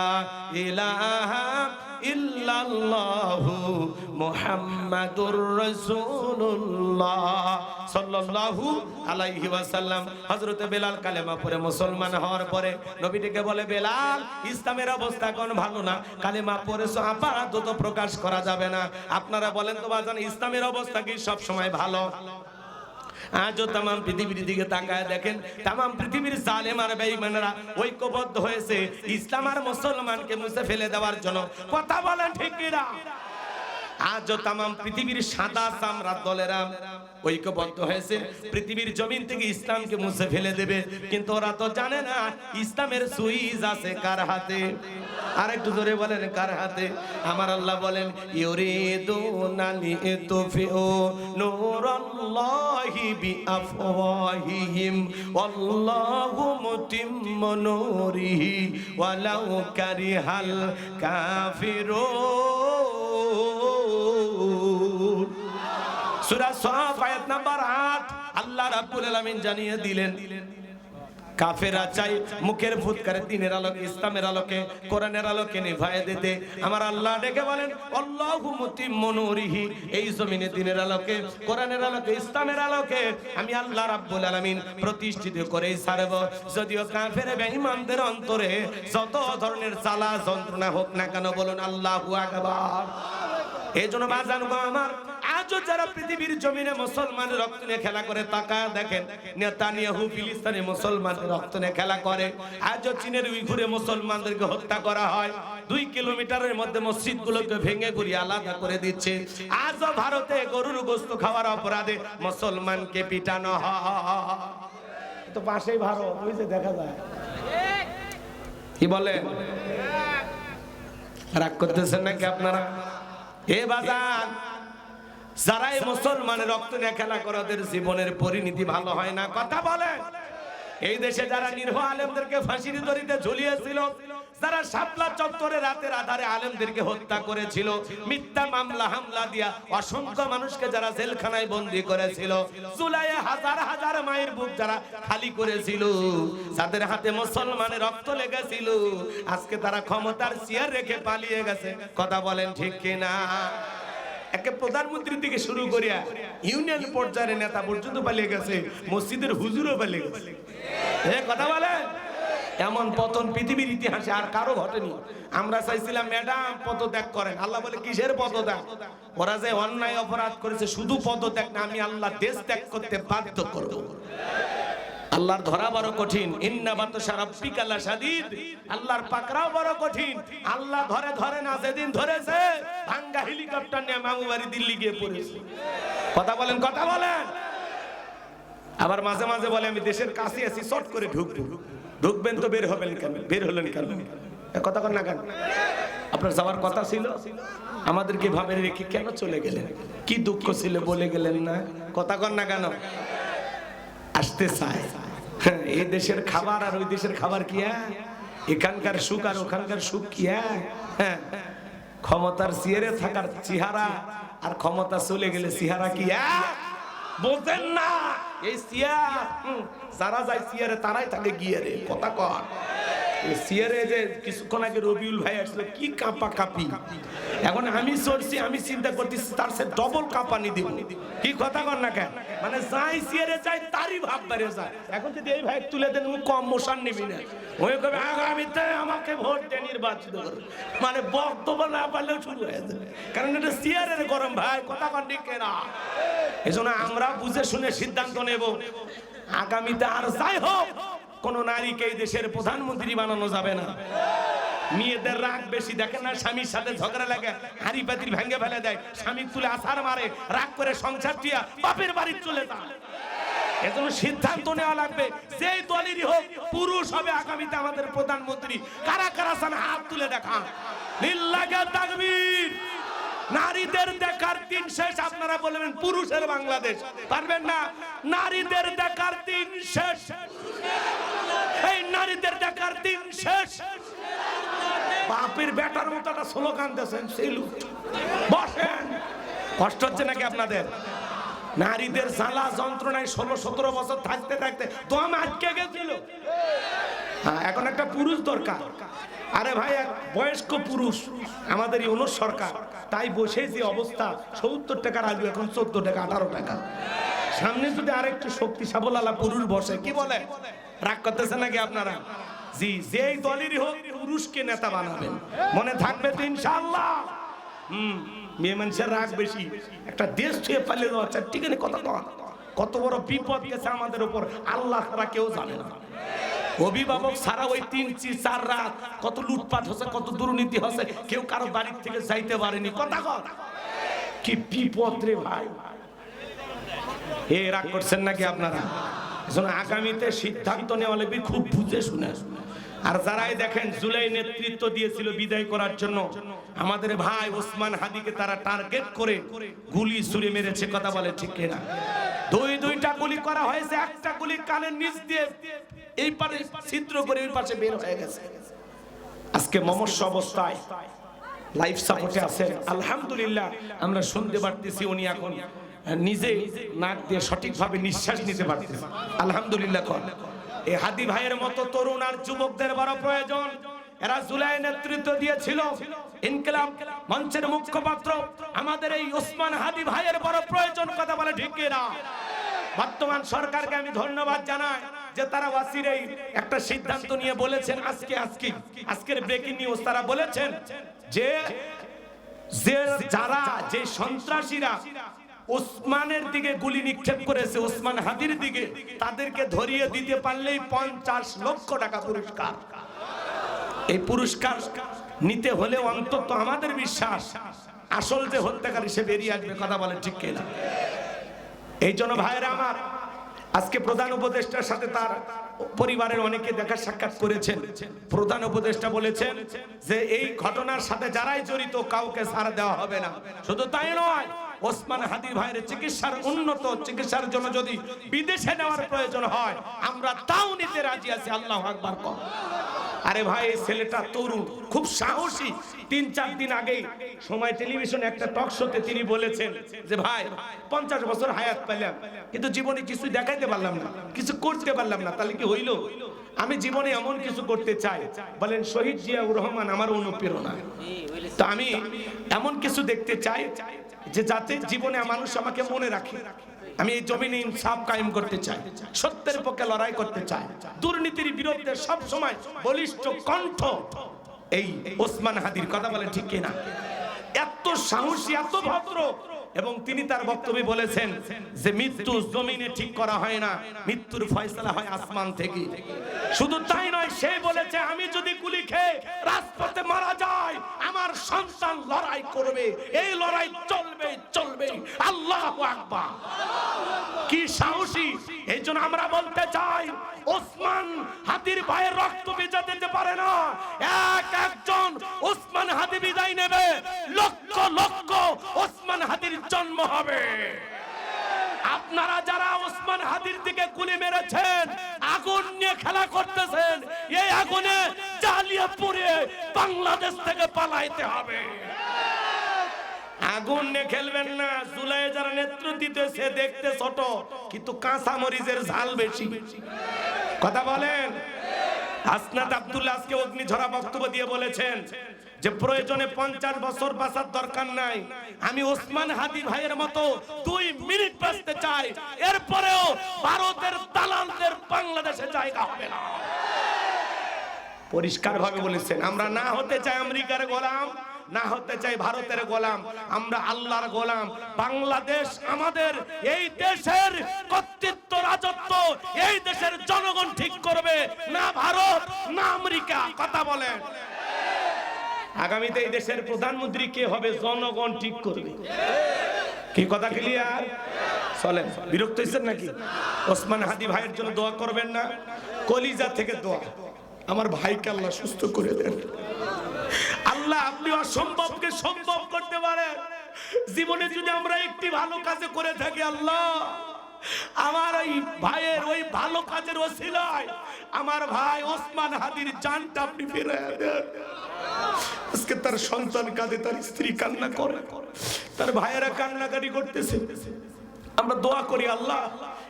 ইলাহা ইল্লাল্লাহু মুহাম্মাদুর রাসূলুল্লাহ সাল্লাল্লাহু আলাইহি ওয়াসাল্লাম। হযরতে বেলাল কালেমা পড়ে মুসলমান হওয়ার পরে নবীটিকে বলে, বেলাল ইসলামের অবস্থা কোন ভালো না, কালেমা পড়েছো আপাতত প্রকাশ করা যাবে না। আপনারা বলেন তো বাজান, ইসলামের অবস্থা কি সব সময় ভালো? আজও তাম পৃথিবীর দিকে তাকায় দেখেন, তাম পৃথিবীর জালেম আর বেঈমানরা ঐক্যবদ্ধ হয়েছে ইসলাম আর মুসলমানকে মুছে ফেলে দেওয়ার জন্য। কথা বলেন ঠিক কি না? আজও তাম পৃথিবীর সাদা চামড়ার দলেরা ঐক্যবদ্ধ হয়েছে পৃথিবীর জমিন থেকে ইসলামকে মুছে ফেলে দেবে, কিন্তু ওরা তো জানে না ইসলামের সুইচ আছে কার হাতে। আর একটু জোরে বলেন, কার হাতে? আমার আল্লাহ বলেন, ইউরিদুনা লিতুফিউ নূরাল্লাহি বিআফওয়াহিহিম ওয়াল্লাহু মুতিম্মু নূরিহি ওয়ালাউ কারিহাল কাফিরুন। সূরা সাফ আয়াত নাম্বার 8 আল্লাহ রাব্বুল আলামিন জানিয়ে দিলেন, কাফেররা চাই মুখের ফুৎকারে দিনের আলোকে, ইসলামের আলোকে, কোরআনের আলোকে নিভায়ে দিতে। আমার আল্লাহ ডেকে বলেন, আল্লাহু মুতিম্মু নূরিহি, এই জমিনে দিনের আলোকে, কোরআনের আলোকে, ইসলামের আলোকে আমি আল্লাহ রাব্বুল আলামিন প্রতিষ্ঠিত করেই ছাড়ব। যদিও কাফের বেঈমানদের অন্তরে যত ধরনের জ্বালা যন্ত্রণা হোক না কেন, বলুন আল্লাহু আকবার। এই জন্য বাজান গো আমার, আজও যারা পৃথিবীর জমিনে মুসলমানের রক্ত নিয়ে খেলা করে, তাকায় দেখেন নেতানিয়াহু ফিলিস্তিনে মুসলমানদের রক্ত নিয়ে খেলা করে। আজও চীনের উইঘুরে মুসলমানদেরকে হত্যা করা হয়, 2 কিলোমিটারের মধ্যে মসজিদগুলোকে ভেঙে গুড়িয়ে আলাদা করে দিচ্ছে। আজও ভারতে গরুর গোশত খাওয়ার অপরাধে মুসলমানকে পিটানো হয়। তো পাশেই ভারত, ওই যে দেখা যায়। কি বলে, রাগ করতেছেন নাকি আপনারা? এ বাজান, যারা এই মুসলমানের রক্ত নিয়ে খেলা করে ওদের জীবনের পরিণতি ভালো হয় না। কথা বলেন। এই দেশে যারা নির্ভয় আলেমদেরকে ফাঁসির দড়িতে ঝুলিয়েছিল, যারা শাপলা চত্বরে রাতের আধারে আলেমদেরকে হত্যা করেছিল, মিথ্যা মামলা হামলা দিয়া অসংখ্য মানুষকে যারা জেলখানায় বন্দী করেছিল, জুলাইয়ে হাজার হাজার মায়ের বুক যারা খালি করেছিল, যাদের হাতে মুসলমানের রক্ত লেগেছিল, আজকে তারা ক্ষমতার চেয়ার রেখে পালিয়ে গেছে। কথা বলেন ঠিক কিনা? একে প্রধানমন্ত্রী থেকে শুরু করিয়া ইউনিয়ন পর্যায়ের নেতা পর্যন্ত পালিয়ে গেছে, মসজিদের হুজুরও পালিয়ে গেছে। কথা বলেন, এমন পতন পৃথিবীর ইতিহাসে আর কারো ঘটেনি। আমরা চাইছিলাম ম্যাডাম পদত্যাগ করেন, আল্লাহ বলে কিসের পদত্যাগ? ওরা যে অন্যায় অপরাধ করেছে শুধু পদত্যাগ না, আমি আল্লাহ দেশ ত্যাগ করতে বাধ্য করব। আল্লাহর ধরা বড় কঠিন, ইন্না বাতশা রাব্বিকা লাশাদীদ, আল্লাহর পাকড়াও বড় কঠিন। আল্লাহ ধরে ধরে না, যেদিন ধরেছে ভাঙ্গা হেলিকপ্টার নিয়ে মামুবাড়ি দিল্লি গিয়ে পড়েছে। কথা বলেন, কথা বলেন। আবার মাঝে মাঝে বলে আমি দেশের কাছে আছি, শর্ট করে ঢুকবো। ঢুকবেন তো বের হবেন কেন? বের হলেন কেন? কথা কর না কেন? আপনার যাওয়ার কথা ছিল, আমাদেরকে ভাবে রেখে কেন চলে গেলেন? কি দুঃখ ছিল বলে গেলেন না? কথা কর না কেন? আসতে চায় এই দেশের খাবার আর ওই দেশের খাবার কি? এখানকার সুখ আর ওখানকার সুখ কি? ক্ষমতার চেয়ারে থাকার চেহারা আর ক্ষমতা চলে গেলে চেহারা কি? বোঝেন না? এই চেয়ার যারা যায় চেয়ারে তারাই থাকে গিয়ে রে। কথা কর। চেয়ারে যে কিছুক্ষণ আগে রবিউল ভাই আসলো, কি কাঁপা কাঁপি। এখন আমি চলছি, আমি চিন্তা করতেছি তার সে ডবল কাঁপানি দিব। কি কথা কর না কেন? মানে যাই চেয়ারে যাই তারই ভাব বেড়ে যায়। এখন যদি এই ভাই তুলে দেন, কম মোশন নিবি না, ওই কবে আগামীতে আমাকে ভোট দিয়ে নির্বাচিত করবে, মানে বক্তব্য না পারলেও শুরু হয়ে যাবে। কারণ এটা চেয়ারের গরম ভাই। কথা কর ঠিক না? এই জন্য আমরা বুঝে শুনে সিদ্ধান্ত নেব, আগামীতে আর যাই হোক কোন নারীকে এই দেশের প্রধানমন্ত্রী বানানো যাবে না। মেয়েদের রাগ বেশি, দেখেন না স্বামীর সাথে ঝগড়া লাগে, হাড়ি পাতিল ভেঙে ফেলে দেয়, স্বামী তুলে আছাড় মারে, রাগ করে সংসার টিয়া বাপের বাড়ি চলে যায়। এজন্য সিদ্ধান্ত নেওয়া লাগবে, যেই দলেরই হোক পুরুষ হবে আগামীতে আমাদের প্রধানমন্ত্রী। কারা কারা চান হাত তুলে দেখান। লিল্লাহি তাকবীর। নারীদের দেখার দিন শেষ। আপনারা বলবেন পুরুষের বাংলাদেশ, পারবেন না। নারীদের দেখার দিন শেষ, এই নারীদের দেখার দিন শেষ। বাপের বেটার মতো একটা স্লোগান দিয়েছেন, সেলুট। বসেন, কষ্ট হচ্ছে নাকি আপনাদের? নারীদের জ্বালা যন্ত্রণায় 16-17 বছর থাকতে থাকতে দম আটকে গেছিল। এখন একটা পুরুষ দরকার। আরে ভাই, এক বয়স্ক পুরুষ আমাদের ইউনুস সরকার, তাই বসে যে অবস্থা, 70 টাকার আলু এখন 14 টাকা 18 টাকা। সামনে যদি আরেকটু শক্তি সাবলালা পুরুষ বসে, কি বলে, রাগ করতেছে নাকি আপনারা? জি, যেই দলেরই হোক পুরুষকে নেতা বানাবেন, মনে থাকবে তো ইনশাআল্লাহ। মেয়ে মানুষের রাগ বেশি, একটা দেশ ছুঁয়ে পালিয়ে দেওয়া চাই, ঠিক আছে? কত বড় বিপদ গেছে আমাদের উপর, আল্লাহ ছাড়া কেউ জানে না। অভিভাবক ছাড়া ওই 3-4 রাত কত লুটপাট হচ্ছে, কত দুর্নীতি হচ্ছে, কেউ কারো বাড়ির থেকে যাইতে পারেনি। কথা কি বিপদ রে ভাই! এ রাগ করছেন নাকি আপনারা? আগামীতে সিদ্ধান্ত নেওয়া লাগবে খুব বুঝে শুনে। আর যারাই দেখেন জুলাই নেতৃত্ব দিয়েছিল বিদায় করার জন্য, আমাদের ভাই ওসমান হাদিকে তারা টার্গেট করে গুলি ছুড়ে মেরেছে। কথা বলে ঠিক কিনা? দুইটা গুলি করা হয়েছে, একটা গুলি কানের নিচ দিয়ে এই পারে ছিদ্র করে ওই পাশে বের হয়ে গেছে। আজকে মমস্য অবস্থায় লাইফ সাপোর্টে আছেন, আলহামদুলিল্লাহ। আমরা শুনতে পারতেছি উনি এখন নিজে নাক দিয়ে সঠিকভাবে নিঃশ্বাস নিতে পারতেছে, আলহামদুলিল্লাহ। এই হাদি ভাইয়ের মতো তরুণ আর যুবকদের বড় প্রয়োজন। এরা জুলাই নেতৃত্ব দিয়েছিল, ইনকিলাব মঞ্চের মুখপাত্র আমাদের এই ওসমান হাদি ভাইয়ের বড় প্রয়োজন। কথা বলে ঠিক কিনা? বর্তমান সরকারকে আমি ধন্যবাদ জানাই যে তারা ওয়াসির এই একটা সিদ্ধান্ত নিয়ে বলেছেন। আজকের ব্রেকিং নিউজ, তারা বলেছেন যে যারা যে সন্ত্রাসীরা ওসমানের দিকে গুলি নিক্ষেপ করেছে, ওসমান হাদির দিকে, তাদেরকে ধরিয়ে দিতে পারলেই 50 লক্ষ টাকা পুরস্কার। এই পুরস্কার নিতে হলে অন্তত আমাদের বিশ্বাস আসল যে হত্যাকারী সে বেরিয়ে আসবে। কথা বলে ঠিক কিনা? এই জন্য ভাইয়েরা আমার, আজকে প্রধান উপদেষ্টার সাথে তার পরিবারের অনেকে দেখা সাক্ষাৎ করেছেন। প্রধান উপদেষ্টা বলেছেন যে এই ঘটনার সাথে যারাই জড়িত কাউকে ছাড় দেওয়া হবে না। শুধু তাই নয়, ওসমান হাদি ভাইয়ের চিকিৎসার উন্নত চিকিৎসার জন্য যদি বিদেশে নেওয়ার প্রয়োজন হয়, আমরা তাও নিতে রাজি আছি। আল্লাহু আকবার কর। আরে ভাই, এই ছেলেটা তরুণ, খুব সাহসী। 3-4 দিন আগে সময় টেলিভিশনে একটা টক শোতে তিনি বলেছেন যে ভাই 50 বছর হায়াত পেলাম, কিন্তু জীবনে কিছু দেখাইতে পারলাম না, কিছু করতে পারলাম না। তাহলে কি হইল? আমি জীবনে এমন কিছু করতে চাই। বলেন শহীদ জিয়াউর রহমান আমার অনুপ্রেরণা। তো আমি এমন কিছু দেখতে চাই যে যাতে জীবনে মানুষ আমাকে মনে রাখে। আমি এই জমিনে ইনসাফ কায়েম করতে চাই, সত্যের পক্ষে লড়াই করতে চাই, দুর্নীতির বিরুদ্ধে সব সময় বলিষ্ঠ কণ্ঠ। এই ওসমান হাদির কথা বলে ঠিক কিনা? এত সাহসী, এত ভদ্র। এবং তিনি তার বক্তব্যে বলেছেন যে মৃত্যু জমিনে ঠিক করা হয় না, মৃত্যুর ফয়সালা হয় আসমান থেকে। শুধু তাই নয়, সে বলেছে আমি যদি গুলি খেয়ে রাজপথে মারা যাই, আমার সন্তান লড়াই করবে, এই লড়াই চলবে চলবে। আল্লাহু আকবার! কি সাহসী! এই জন্য আমরা বলতে চাই, ওসমান হাদির ভাইয়ের রক্ত ভিজা দিতে পারে না। একজন ওসমান হাদি বিদায় নেবে, লক্ষ লক্ষ ওসমান হাদির জন্ম হবে। আপনারা যারা ওসমান হাদির দিকে গুলি মেরেছেন, আগুন নিয়ে খেলা করতেছেন, এই আগুনে জ্বালিয়ে পুড়ে বাংলাদেশ থেকে পালাইতে হবে। আগুন নিয়ে খেলবেন না। জুলাই যারা নেতৃত্ব দিতেছে দেখতে ছোট, কিন্তু কাঁচা মরিচের ঝাল বেশি। কথা বলেন। হাসনাত আব্দুল্লাহ আজকে অগ্নিঝরা বক্তব্য দিয়ে বলেছেন যে প্রয়োজনে 50 বছর বাঁচার দরকার নাই, আমি ওসমান হাদি ভাইয়ের মতো 2 মিনিট বাঁচতে চাই, এরপরেও ভারতের দালালদের বাংলাদেশে জায়গা হবে না। পরিষ্কার ভাবে বলেছেন, আমরা না হতে চাই আমেরিকার গোলাম, না হতে চাই ভারতের গোলাম, আমরা আল্লাহর গোলাম। বাংলাদেশ আমাদের, এই দেশের কর্তৃত্ব রাজত্ব এই দেশের জনগণ ঠিক করবে, না ভারত না আমেরিকা। কথা বলেন। আগামীতে এই দেশের প্রধানমন্ত্রী কে হবে জনগণ ঠিক করবে। কি কথা ক্লিয়ার? চলেন, বিরক্ত হয়েছেন নাকি? ওসমান হাদি ভাইয়ের জন্য দোয়া করবেন না? কলিজা থেকে দোয়া, আমার ভাইকে আল্লাহ সুস্থ করে দেন। অসম্ভবকে সম্ভব করতে পারে। জীবনে যদি আমরা একটি ভালো কাজে করে থাকি, আল্লাহ আমার ওই ভাইয়ের ওই ভালো কাজের ওসিলায় আমার ভাই ওসমান হাদির জানটা আপনি ফিরিয়ে দেন। আজকে তার সন্তান কাঁদে, তার স্ত্রী কান্না করে, তার ভাইয়েরা কান্নাকাটি করতেছে। আমরা দোয়া করি আল্লাহ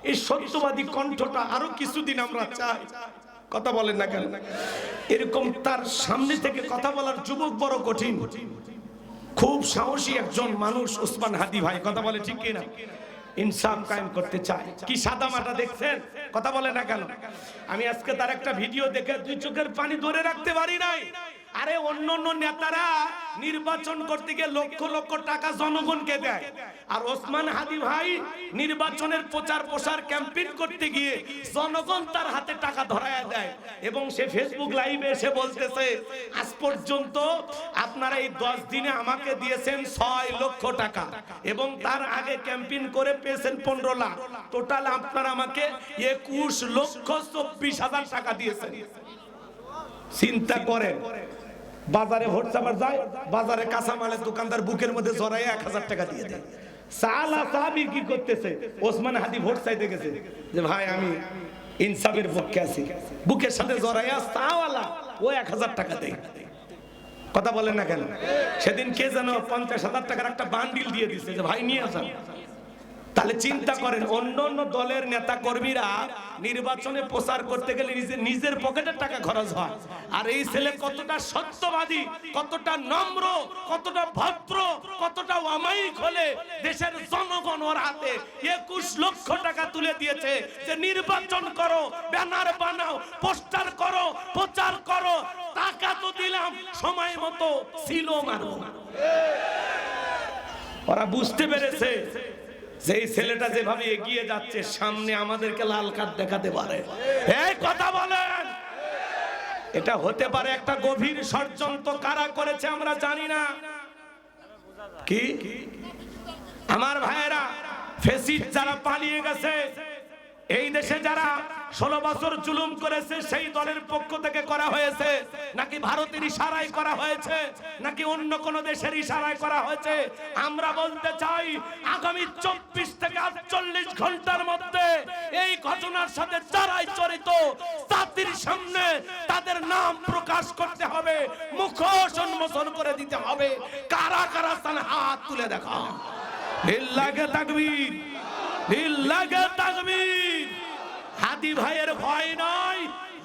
এই সত্যবাদী কণ্ঠটা আরো কিছুদিন আমরা চাই। কথা বলেন না কেন? এরকম তার সামনে থেকে কথা বলার যুবক বড় কঠিন। খুব সাহসী একজন মানুষ ওসমান হাদি ভাই, কথা বলে ঠিক কিনা? ইনসাফ কায়েম করতে চায়। কি সাদা মাটা দেখছেন? কথা বলে না কেন? আমি আজকে তার একটা ভিডিও দেখে দুই চোখের পানি ধরে রাখতে পারি নাই। আরে অন্য অন্য নেতারা নির্বাচন করতে গিয়ে লক্ষ লক্ষ টাকা জনগণকে দেয়, আর ওসমান হাদি ভাই নির্বাচনের প্রচার প্রসার ক্যাম্পেইন করতে গিয়ে জনগণ তার হাতে টাকা ধরায়া দেয়। এবং সে ফেসবুক লাইভে এসে বলতেছে, আজ পর্যন্ত আপনারা এই 10 দিনে আমাকে দিয়েছেন 6 লক্ষ টাকা এবং তার আগে ক্যাম্পেইন করে পেয়েছেন 15 লাখ, টোটাল আপনারা আমাকে 21,24,000 টাকা দিয়েছেন। চিন্তা করেন, বাজারে ভোট চাবার যায়, বাজারে কাঁচামালের দোকানদার বুকের মধ্যে জড়াইয়া 1000 টাকা দিয়ে দেয়। সালা সাহাবীর কি করতেছে? ওসমান হাদি ভোট চাইতে গেছে যে ভাই আমি ইনসাফের পক্ষে আছি, বুকের সাথে জড়াইয়া সাওয়ালা ও 1000 টাকা দেয়। কথা বলেন না কেন? সেদিন কে যেন 50,000 টাকার একটা বান্ডিল দিয়ে দিচ্ছে যে ভাই নিয়ে আসেন। তাহলে চিন্তা করেন, অন্য অন্য দলের নেতা কর্মীরা নির্বাচনে প্রচার করতে গেলে নিজের পকেটের টাকা খরচ হয়, আর এই ছেলে কতটা সত্যবাদী, কতটা নম্র, কতটা ভদ্র, কতটা অমায়িক হলে দেশের জনগণ ওর হাতে 21 লক্ষ টাকা তুলে দিয়েছে যে নির্বাচন করো, ব্যানার বানাও, পোস্টার করো, প্রচার করো। টাকা তো দিলাম, সময় মতো ছিল মারো। ওরা বুঝতে পেরেছে যে এই ছেলেটা যেভাবে এগিয়ে যাচ্ছে সামনে আমাদেরকে লাল কার্ড দেখাতে পারে। এই কথা বলেন, এটা হতে পারে একটা গভীর ষড়যন্ত্র। কারা করেছে আমরা জানি না। কি আমার ভাইয়েরা, ফ্যাসিস্ট যারা পালিয়ে গেছে, এই দেশে যারা 16 বছর জুলুম করেছে, সেই দলের পক্ষ থেকে করা হয়েছে নাকি ভারতের ইশারায় করা হয়েছে নাকি অন্য কোন দেশের ইশারায় করা হয়েছে? আমরা বলতে চাই আগামী 24 থেকে 48 ঘন্টার মধ্যে এই ঘটনার সাথে যারাই জড়িত জাতির সামনে তাদের নাম প্রকাশ করতে হবে, মুখোশ উন্মোচন করে দিতে হবে। কারা কারা তার হাত তুলে দেখা। লিল্লাহি তাকবীর, লিল্লাহি তাকবীর। হাদি ভাইয়ের ভয় নাই,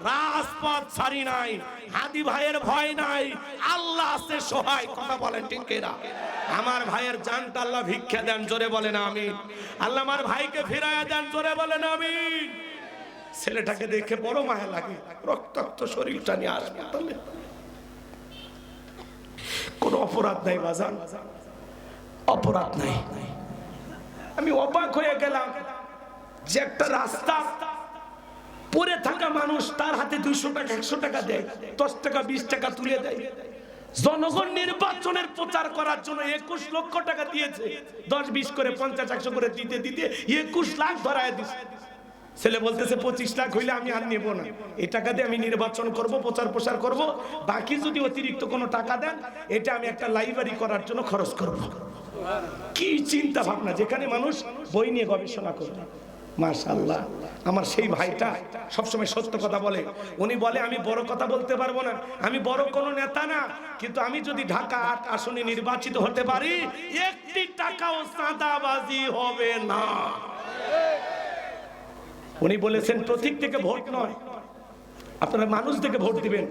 রাজপথ ছাড়ি নাই। হাদি ভাইয়ের ভয় নাই, আল্লাহ আছে সহায়। কথা বলেন ঠিক কিনা? আমার ভাইয়ের জানটা আল্লাহ ভিক্ষা দেন, জোরে বলেন আমিন। আল্লাহ আমার ভাইকে ফিরায়া দেন, জোরে বলেন আমিন। ছেলেটাকে দেখে বড় মায়া লাগে, রক্তাক্ত শরীরটা নিয়ে হাসপাতালে। কোন অপরাধ নাই বাজান, অপরাধ নাই। আমি অবাক হয়ে গেলাম যে একটা রাস্তা পড়ে থাকা মানুষ তার হাতে 200 টাকা 100 টাকা দেয়, 10 টাকা 20 টাকা তুলে দেয়। জনগণ নির্বাচনের প্রচার করার জন্য 21 লক্ষ টাকা দিয়েছে, 10-20 করে 50-100 করে দিতে দিতে 21 লাখ ধরায় দিচ্ছে। ছেলে বলতেছে 25 লাখ হইলে আমি আর নেব না, এই টাকা দিয়ে আমি নির্বাচন করব, প্রচার প্রসার করব, বাকি যদি অতিরিক্ত কোনো টাকা দেন এটা আমি একটা লাইব্রেরি করার জন্য খরচ করব। কি চিন্তা ভাবনা! যেখানে মানুষ বই নিয়ে গবেষণা করবে। মাশাআল্লাহ, আমার সেই ভাইটা সবসময় সত্য কথা বলে। উনি বলে আমি বড় কথা বলতে পারবো না, আমি বড় কোনো নেতা না, কিন্তু আমি যদি ঢাকা 8 আসনে নির্বাচিত হতে পারি, একটি টাকাও চাঁদাবাজি হবে না। উনি বলেছেন প্রতীক থেকে ভোট নয়, আপনারা মানুষ থেকে ভোট দিবেন।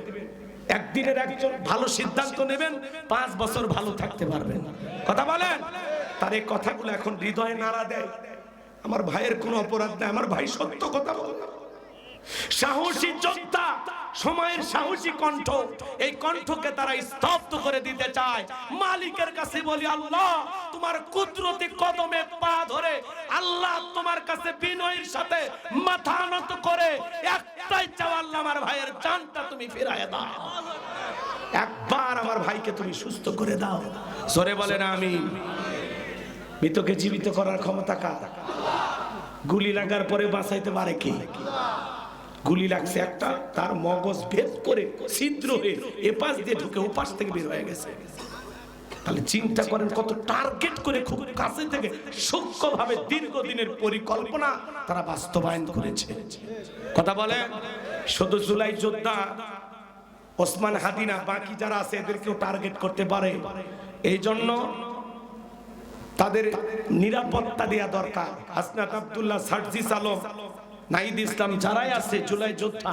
একদিনের একজন ভালো সিদ্ধান্ত নেবেন, 5 বছর ভালো থাকতে পারবেন। কথা বলেন। তার এই কথাগুলো এখন হৃদয়ে নাড়া দেয়। আমার ভাইয়ের কোনো অপরাধ নাই, আমার ভাই সত্য কথা বলে। সাহসী যোদ্ধা, সময়ের সাহসী কণ্ঠ, এই কণ্ঠকে তারা স্তব্ধ করে দিতে চায়। মালিকের কাছে বলি, আল্লাহ তোমার কুদরতি কদমে পা ধরে, আল্লাহ তোমার কাছে বিনয়ের সাথে মাথা নত করে একটাই চাও, আল্লাহ আমার ভাইয়ের জানটা তুমি ফিরায় দাও। একবার আমার ভাইকে তুমি সুস্থ করে দাও। জোরে বলেন আমিন। মৃতকে জীবিত করার ক্ষমতা কার? গুলি লাগার পরে বাঁচাইতে পারে কি? গুলি লাগছে একটা, তার মগজ ভেদ করে ছিদ্র হয়ে এপাশ দিয়ে ঢুকে ওপাশ থেকে বের হয়ে গেছে। তাহলে চিন্তা করেন কত টার্গেট করে খুব কাছে থেকে সূক্ষ্মভাবে দীর্ঘদিনের পরিকল্পনা তারা বাস্তবায়ন করেছে। কথা বলে শুধু জুলাই যোদ্ধা ওসমান হাদি না, বাকি যারা আছে এদেরকেও টার্গেট করতে পারে। এই জন্য তাদের নিরাপত্তা দেওয়া দরকার। হাসনাত আব্দুল্লাহ, সার্জিস আলম, নাহিদ ইসলাম যারাই আছে জুলাই যোদ্ধা,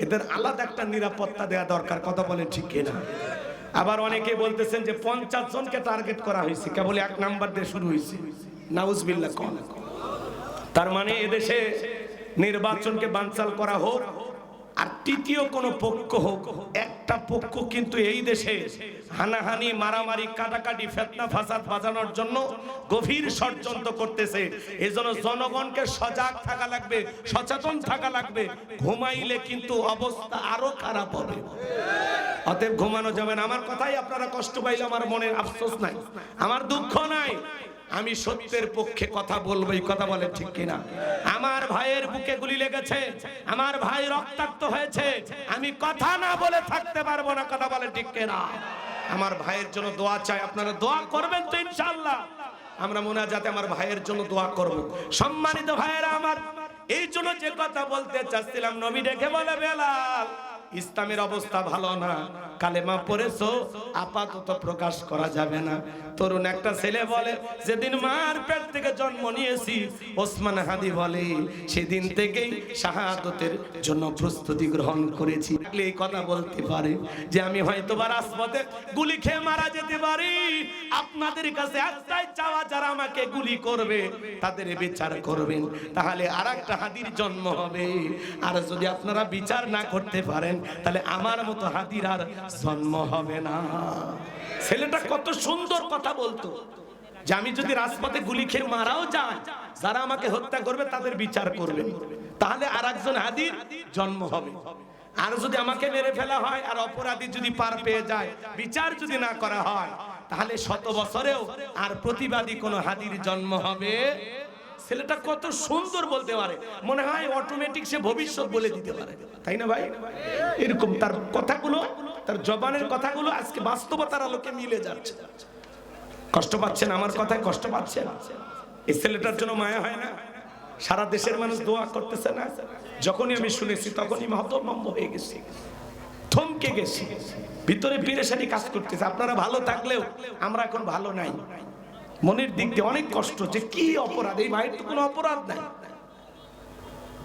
এদের আলাদা একটা নিরাপত্তা দেওয়া দরকার। কথা বলেন ঠিক কিনা? আবার অনেকে বলতেছেন যে 50 জনকে টার্গেট করা হয়েছে, কেবল 1 নাম্বার দিয়ে শুরু হয়েছে। নাউজুবিল্লাহ। তার মানে এদেশে নির্বাচনকে বানচাল করা হোক আর তৃতীয় কোন পক্ষ হোক, একটা পক্ষ কিন্তু এই দেশে হানাহানি, মারামারি, কাটাকাটি, ফিতনা ফাসাদ বাজানোর জন্য গভীর ষড়যন্ত্র করতেছে। এজন্য জনগণকে সজাগ থাকা লাগবে, সচেতন থাকা লাগবে। ঘুমাইলে কিন্তু অবস্থা আরো খারাপ হবে। অতএব ঘুমানো যাবে না। আমার কথাই আপনারা কষ্ট পাইলে আমার মনে আফসোস নাই, আমার দুঃখ নাই। আমি সত্যের পক্ষে কথা বলবোই। কথা বলে ঠিক কিনা? আমার ভাইয়ের বুকে গুলি লেগেছে, আমার ভাই রক্তাক্ত হয়েছে, আমি কথা না বলে থাকতে পারবো না। কথা বলে ঠিক কিনা? আমার ভাইয়ের জন্য দোয়া চাই, আপনারা দোয়া করবেন তো ইনশাআল্লাহ। আমরা মুনাজাতে আমার ভাইয়ের জন্য দোয়া করব। সম্মানিত ভাইয়েরা আমার, এই জন্য যে কথা বলতে চাচ্ছিলাম, নবী ডেকে বলে, বেলাল ইসলামের অবস্থা ভালো না, কালেমা পড়েছো, আপাতত প্রকাশ করা যাবে না। তরুণ একটা ছেলে বলে, যেদিন মার পেট থেকে জন্ম নিয়েছি, ওসমান হাদি বলে, সেদিন থেকেই শাহাদাতের জন্য প্রস্তুতি গ্রহণ করেছি। এই কথা বলতে পারে যে আমি হয়তো বা রাজপথে গুলি খেয়ে মারা যেতে পারি। আপনাদের কাছে একটাই চাওয়া, যারা আমাকে গুলি করবে তাদের বিচার করবেন, তাহলে আরেকটা হাদির জন্ম হবে। আর যদি আপনারা বিচার না করতে পারেন, তাহলে আমার মতো হাদির আর জন্ম হবে না। ছেলেটা কত সুন্দর কথা বলতো যে আমি যদি রাজপথে গুলি খেয়ে মারাও যায়, যারা আমাকে হত্যা করবে তাদের বিচার করবেন, তাহলে আরেকজন হাদির জন্ম হবে। আর যদি আমাকে মেরে ফেলা হয় আর অপরাধী যদি পার পেয়ে যায়, বিচার যদি না করা হয়, তাহলে 100 বছরেও আর প্রতিবাদী কোন হাদির জন্ম হবে। ছেলেটা কত সুন্দর বলতে পারে, মনে হয় অটোমেটিক সে ভবিষ্যৎ বলে দিতে পারে, তাই না ভাই? এরকম তার কথাগুলো, তার জবানের কথাগুলো আজকে বাস্তবতার আলোকে মিলে যাচ্ছে। কষ্ট পাচ্ছেন আমার কথায়? কষ্ট পাচ্ছেন? এই ছেলেটার জন্য মায়া হয় না? সারা দেশের মানুষ দোয়া করতেছে না? যখনই আমি শুনেছি তখনই হতভম্ব হয়ে গেছি, থমকে গেছি, ভিতরে পেরেশানি কাজ করতেছে। আপনারা ভালো থাকলেও আমরা এখন ভালো নাই, মনের দিক দিয়ে অনেক কষ্ট, যে কি অপরাধ, এই ভাইয়ের তো কোনো অপরাধ নাই।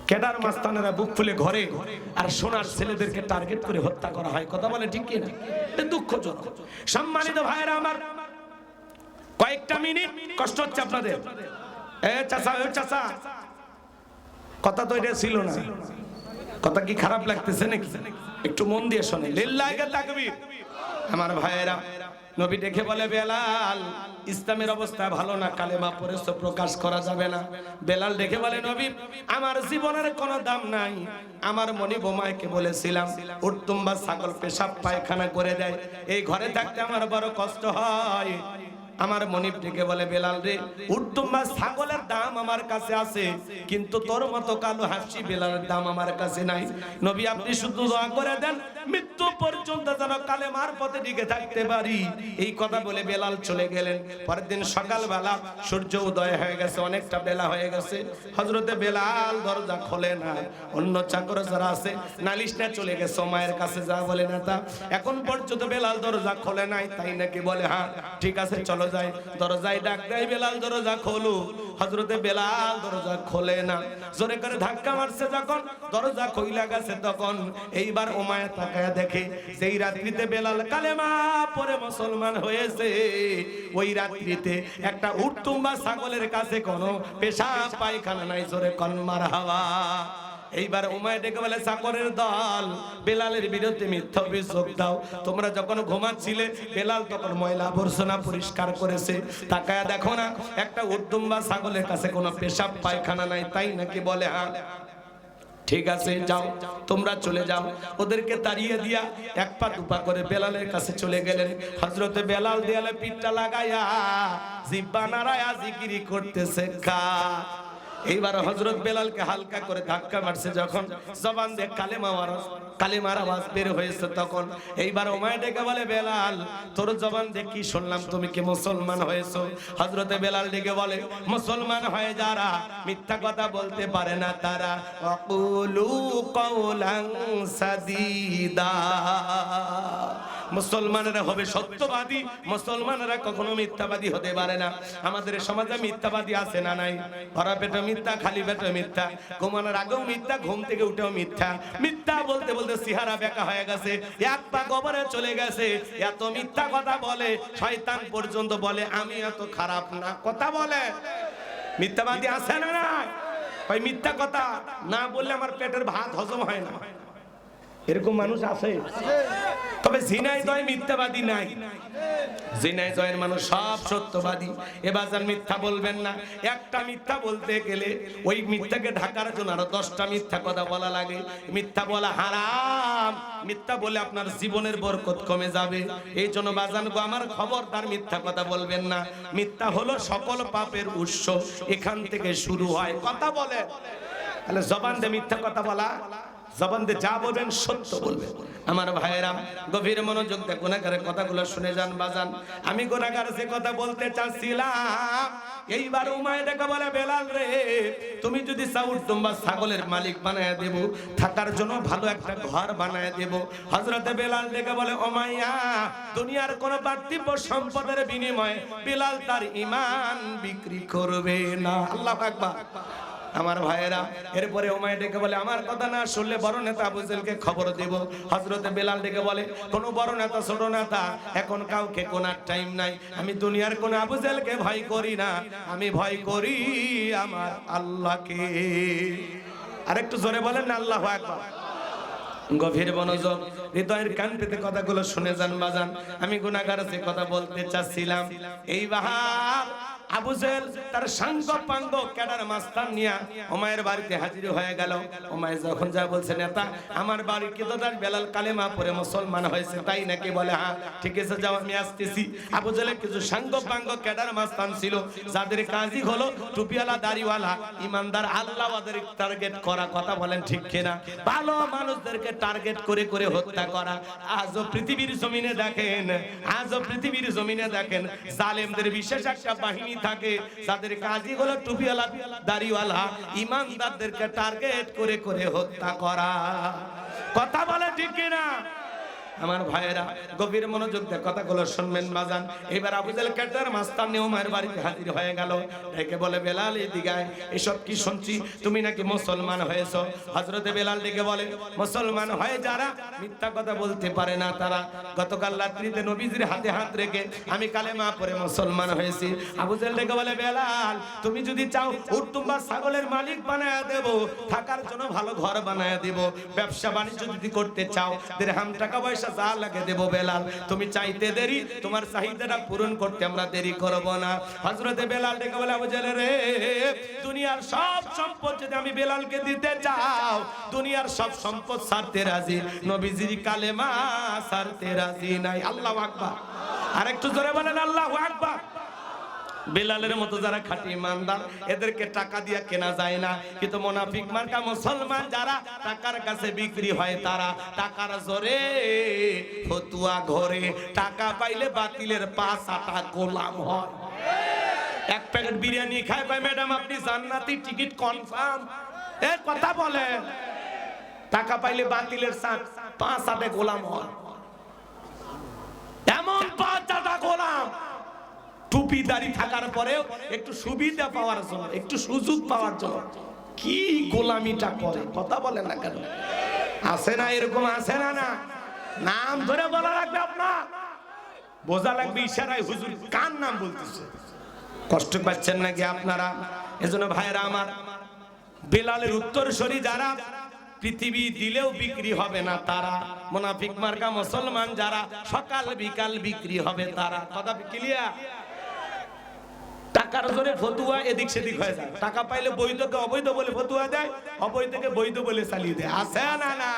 কেডার মাস্তানেরা বুক ফুলে ঘরে আর সোনার ছেলেদেরকে টার্গেট করে হত্যা করা হয়। কথা বলে ঠিক কিনা? এটা দুঃখজনক। সম্মানিত ভাইয়েরা আমার, কয়েকটা মিনিট কষ্ট হচ্ছে আপনাদের। চাচা কথা তো এটা ছিল না, কথা কি খারাপ লাগতেছে নাকি? একটু মন দিয়ে শোনে। লিল্লাহি তাকবীর। আমার ভাইয়েরা, নবী দেখে বলে, বেলাল ইসলামের অবস্থা ভালো না, কালেমা পড়েছো, প্রকাশ করা যাবে না। বেলাল দেখে বলে, নবী আমার জীবনের কোনো দাম নাই। আমার মনি বোমাইকে বলেছিলাম, উট্টুম্বা ছাগল পেশাব পায়খানা করে দেয়, এই ঘরে থাকতে আমার বড় কষ্ট হয়। আমার মনিব ডেকে বলে, বেলাল রে, উট্টুম্বা ছাগলের দাম আমার কাছে আছে, কিন্তু তোর মতো কালো হাসি বেলালের দাম আমার কাছে নাই। নবী আপনি শুধু দোয়া করে দেন, মৃত্যু পর্যন্ত যেন কালেমার পথে টিকে থাকতে পারি। এই কথা বলে বেলাল চলে গেলেন। পরের দিন সকালবেলা সূর্য উদয় হয়ে গেছে, অনেকটা বেলা হয়ে গেছে। হযরতে বেলাল দরজা খোলে না। অন্য চাকর যারা আছে নালিশ নিয়ে চলে গেছে মায়ের কাছে, যা বলে না তা। এখন পর্যন্ত বেলাল দরজা খোলে নাই, তাই নাকি? বলে হ্যাঁ ঠিক আছে চলো যাই। দরজায় ডাক দেয়, বেলাল দরজা খোলো। হযরতে বেলাল দরজা খোলে না, জোরে করে ধাক্কা মারছে যখন দরজা খুইলা গেছে, তখন এইবার উমাইয়া তাকায়া দেখে সেই রাত্রিতে বেলাল কালেমা পড়ে মুসলমান হয়েছে। ওই রাত্রিতে একটা উট্টুম্বা ছাগলের কাছে কোনো পেশাব পায়খানা নাই, জোরে কোন মারহাবা। এইবার উমাইয়া ডেকে বলে, চাকরের দল, বেলালের বিরুদ্ধে মিথ্যা অভিযোগ দাও। তোমরা যখন ঘুমাচ্ছিলে বেলাল তখন ময়লা আবর্জনা পরিষ্কার করেছে, তাকায়া দেখো না একটা উট্টুম্বা ছাগলের কাছে কোনো পেশাব পায়খানা নাই, তাই নাকি? বলে হ্যাঁ ঠিক আছে যাও, তোমরা চলে যাও। ওদেরকে তাড়িয়ে দিয়া এক পা দুপা করে বেলালের কাছে চলে গেলেন। হযরতে বেলাল দেয়ালে পিঠটা লাগায়া জিহ্বা নাড়ায়া জিকিরি করতেছে। এইবার হযরত বেলালকে হালকা করে ধাক্কা মারছে, যখন জবান দিয়ে কালেমা ওয়ারা কালিমার আওয়াজ বের হয়েছে তখন এইবার উমাইয়া ডেকে বলে বেলাল তোর জবান দিয়ে কি শুনলাম তুমি কি মুসলমান হয়েছো হযরতে বেলাল ডেকে বলে মুসলমান হয়ে যারা মিথ্যা কথা বলতে পারে না তারা ওয়াকুলু কাওলান সাদীদা মুসলমানেরা হবে সত্যবাদী মুসলমানেরা কখনো মিথ্যাবাদী হতে পারে না আমাদের সমাজে মিথ্যাবাদী আছে না নাই ভরা পেটে মিথ্যা খালি পেটে মিথ্যা ঘুমানোর আগেও মিথ্যা ঘুম থেকে উঠেও মিথ্যা মিথ্যা বলতে বলতে চেহারা বেঁকা হয়ে গেছে এক পা কবরে চলে গেছে এত মিথ্যা কথা বলে শয়তান পর্যন্ত বলে আমি এত খারাপ না কথা বলে মিথ্যাবাদী আছে না না ওই মিথ্যা কথা না বললে আমার পেটের ভাত হজম হয় না এরকম মানুষ আছে তবে ঝিনাইদহে মিথ্যাবাদী নাই ঝিনাইদহের মানুষ সব সত্যবাদী এ বাজার মিথ্যা বলবেন না একটা মিথ্যা বলতে গেলে ওই মিথ্যাকে ঢাকার জন্য আরো 10টা মিথ্যা কথা বলা লাগে মিথ্যা বলা হারাম মিথ্যা বলে আপনার জীবনের বরকত কমে যাবে এই জন্য বাজান গো আমার খবরদার মিথ্যা কথা বলবেন না মিথ্যা হলো সকল পাপের উৎস এখান থেকে শুরু হয় কথা বলে তাহলে জবান দিয়ে মিথ্যা কথা বলা জবান দিয়ে যা বলবেন সত্য বলবেন আমার ভাইয়েরা গভীর মনোযোগ দিয়ে গুনাহগারের কথাগুলো শুনে যান বাজান আমি গুনাহগার যে কথা বলতে চাচ্ছিলাম এইবার উমাইয়া ডেকে বলে বেলাল রে তুমি যদি চাও তোমরা ছাগলের মালিক বানায় দেব থাকার জন্য ভালো একটা ঘর বানায় দেব হযরতে বেলাল ডেকে বলে উমাইয়া দুনিয়ার কোন পার্থিব সম্পদের বিনিময়ে বেলাল তার ঈমান বিক্রি করবে না আল্লাহু আকবার আমার ভাইয়েরা এরপরে উমাইয়া ডেকে বলে আমার কথা না শুনলে বড় নেতা আবু জেহেলকে খবর দেব হযরতে বেলাল ডেকে বলে কোন বড় নেতা ছোট নেতা এখন কাউকে কোনার টাইম নাই আমি দুনিয়ার কোন আবু জেহেলকে ভয় করি না আমি ভয় করি আমার আল্লাহকে আরেকটু জোরে বলেন না আল্লাহু আকবার গভীর মনোযোগ হৃদয়ের কান পেতে কথাগুলো শুনে যান বাজান আমি গুনাহগার যে কথা বলতে চাচ্ছিলাম এইবার আবু জেহেল তার সাঙ্গ পাঙ্গ ক্যাডার মাস্তান নিয়া উমাইয়ার বাড়িতে হাজির হয়ে গেল উমাইয়া যখন যা বলছে নেতা আমার বাড়ির কিদার বেলাল কালেমা পড়ে মুসলমান হয়েছে তাই নাকি বলে হ্যাঁ ঠিক আছে যাও আমি আসতেছি আবু জেহেলের কিছু সাঙ্গ পাঙ্গ ক্যাডার মাস্তান ছিল যাদের কাজই হলো টুপিওয়ালা দাড়িওয়ালা ইমানদার আল্লাহওয়াদের টার্গেট করা কথা বলেন ঠিক কিনা ভালো মানুষদেরকে টার্গেট করে করে হত্যা করা আজও পৃথিবীর জমিনে দেখেন জালেমদের বিশেষ একটা বাহিনী থাকে যাদের কাজই হলো টুপিওয়ালা দাড়িওয়ালা ইমানদারদেরকে টার্গেট করে করে হত্যা করা কথা বলে ঠিক কিনা আমার ভাইয়েরা গভীর মনোযোগ দিয়ে কথাগুলো শুনবেন বাজান এবার আবু জেহেল ক্যাডার মাস্তান নিয়ে উমাইয়ার বাড়িতে হাজির হয়ে গেল ডেকে বলে বেলাল এদিকে আয় এসব কি শুনছি তুমি নাকি মুসলমান হয়েছো হযরতে বেলাল ডেকে বলে মুসলমান হয়ে যারা মিথ্যা কথা বলতে পারে না তারা গতকাল রাত্রিতে নবীজির হাতে হাত রেখে আমি কালেমা পড়ে মুসলমান হয়েছি আবু জেহেল ডেকে বলে বেলাল তুমি যদি চাও উট্টুম্বা ছাগলের মালিক বানায়া দেব থাকার জন্য ভালো ঘর বানায়া দেব ব্যবসা বাণিজ্য যদি করতে চাও দিরহাম টাকা পয়সা যা লাগে দেব বেলাল তুমি চাইতে দেরি তোমার চাহিদাটা পূরণ করতে আমরা দেরি করব না হযরতে বেলাল ডেকে বলে আবু জেহেল রে দুনিয়ার সব সম্পদ যদি আমি বেলালকে দিতে চাও দুনিয়ার সব সম্পদ ছাড়তে রাজি নবীজির কালেমা ছাড়তে রাজি নাই আল্লাহু আকবার আরেকটু জোরে বলেন আল্লাহু আকবার বেলালের মতো যারা খাঁটি ইমানদার এদেরকে টাকা দিয়ে কেনা যায় না কিন্তু মুনাফিক মার্কা মুসলমান যারা টাকার কাছে বিক্রি হয় তারা টাকার জোরে ফতুয়া ঘরে টাকা পাইলে বাতিলের পাঁচ আটা গোলাম হয় এক প্যাকেট বিরিয়ানি খায় ভাই ম্যাডাম আপনি জান্নাতি টিকিট কনফার্ম এ কথা বলে টাকা পাইলে বাতিলের পাঁচ আটা গোলাম হয় এমন পাঁচ আটা গোলাম টুপি দাড়ি থাকার পরেও একটু সুবিধা পাওয়ার জন্য একটু সুযোগ পাওয়ার জন্য কি গোলামিটা করে কথা বলেন না কেন আছে না এরকম আছে না না নাম ধরে বলা লাগবে আপনার বোঝা লাগবে ইশারায় হুজুর কার নাম বলতেছে কষ্ট পাচ্ছেন নাকি আপনারা এজন্য ভাইরা আমার বেলালের উত্তরসূরি যারা পৃথিবী দিলেও বিক্রি হবে না তারা মুনাফিক মার্কা মুসলমান যারা সকাল বিকাল বিক্রি হবে তারা কথা ক্লিয়ার টাকার জোরে ফতুয়া এদিক সেদিক হয়ে যায় টাকা পাইলে বৈধকে অবৈধ বলে ফতুয়া দেয় অবৈধকে বৈধ বলে চালিয়ে দেয় আছে না না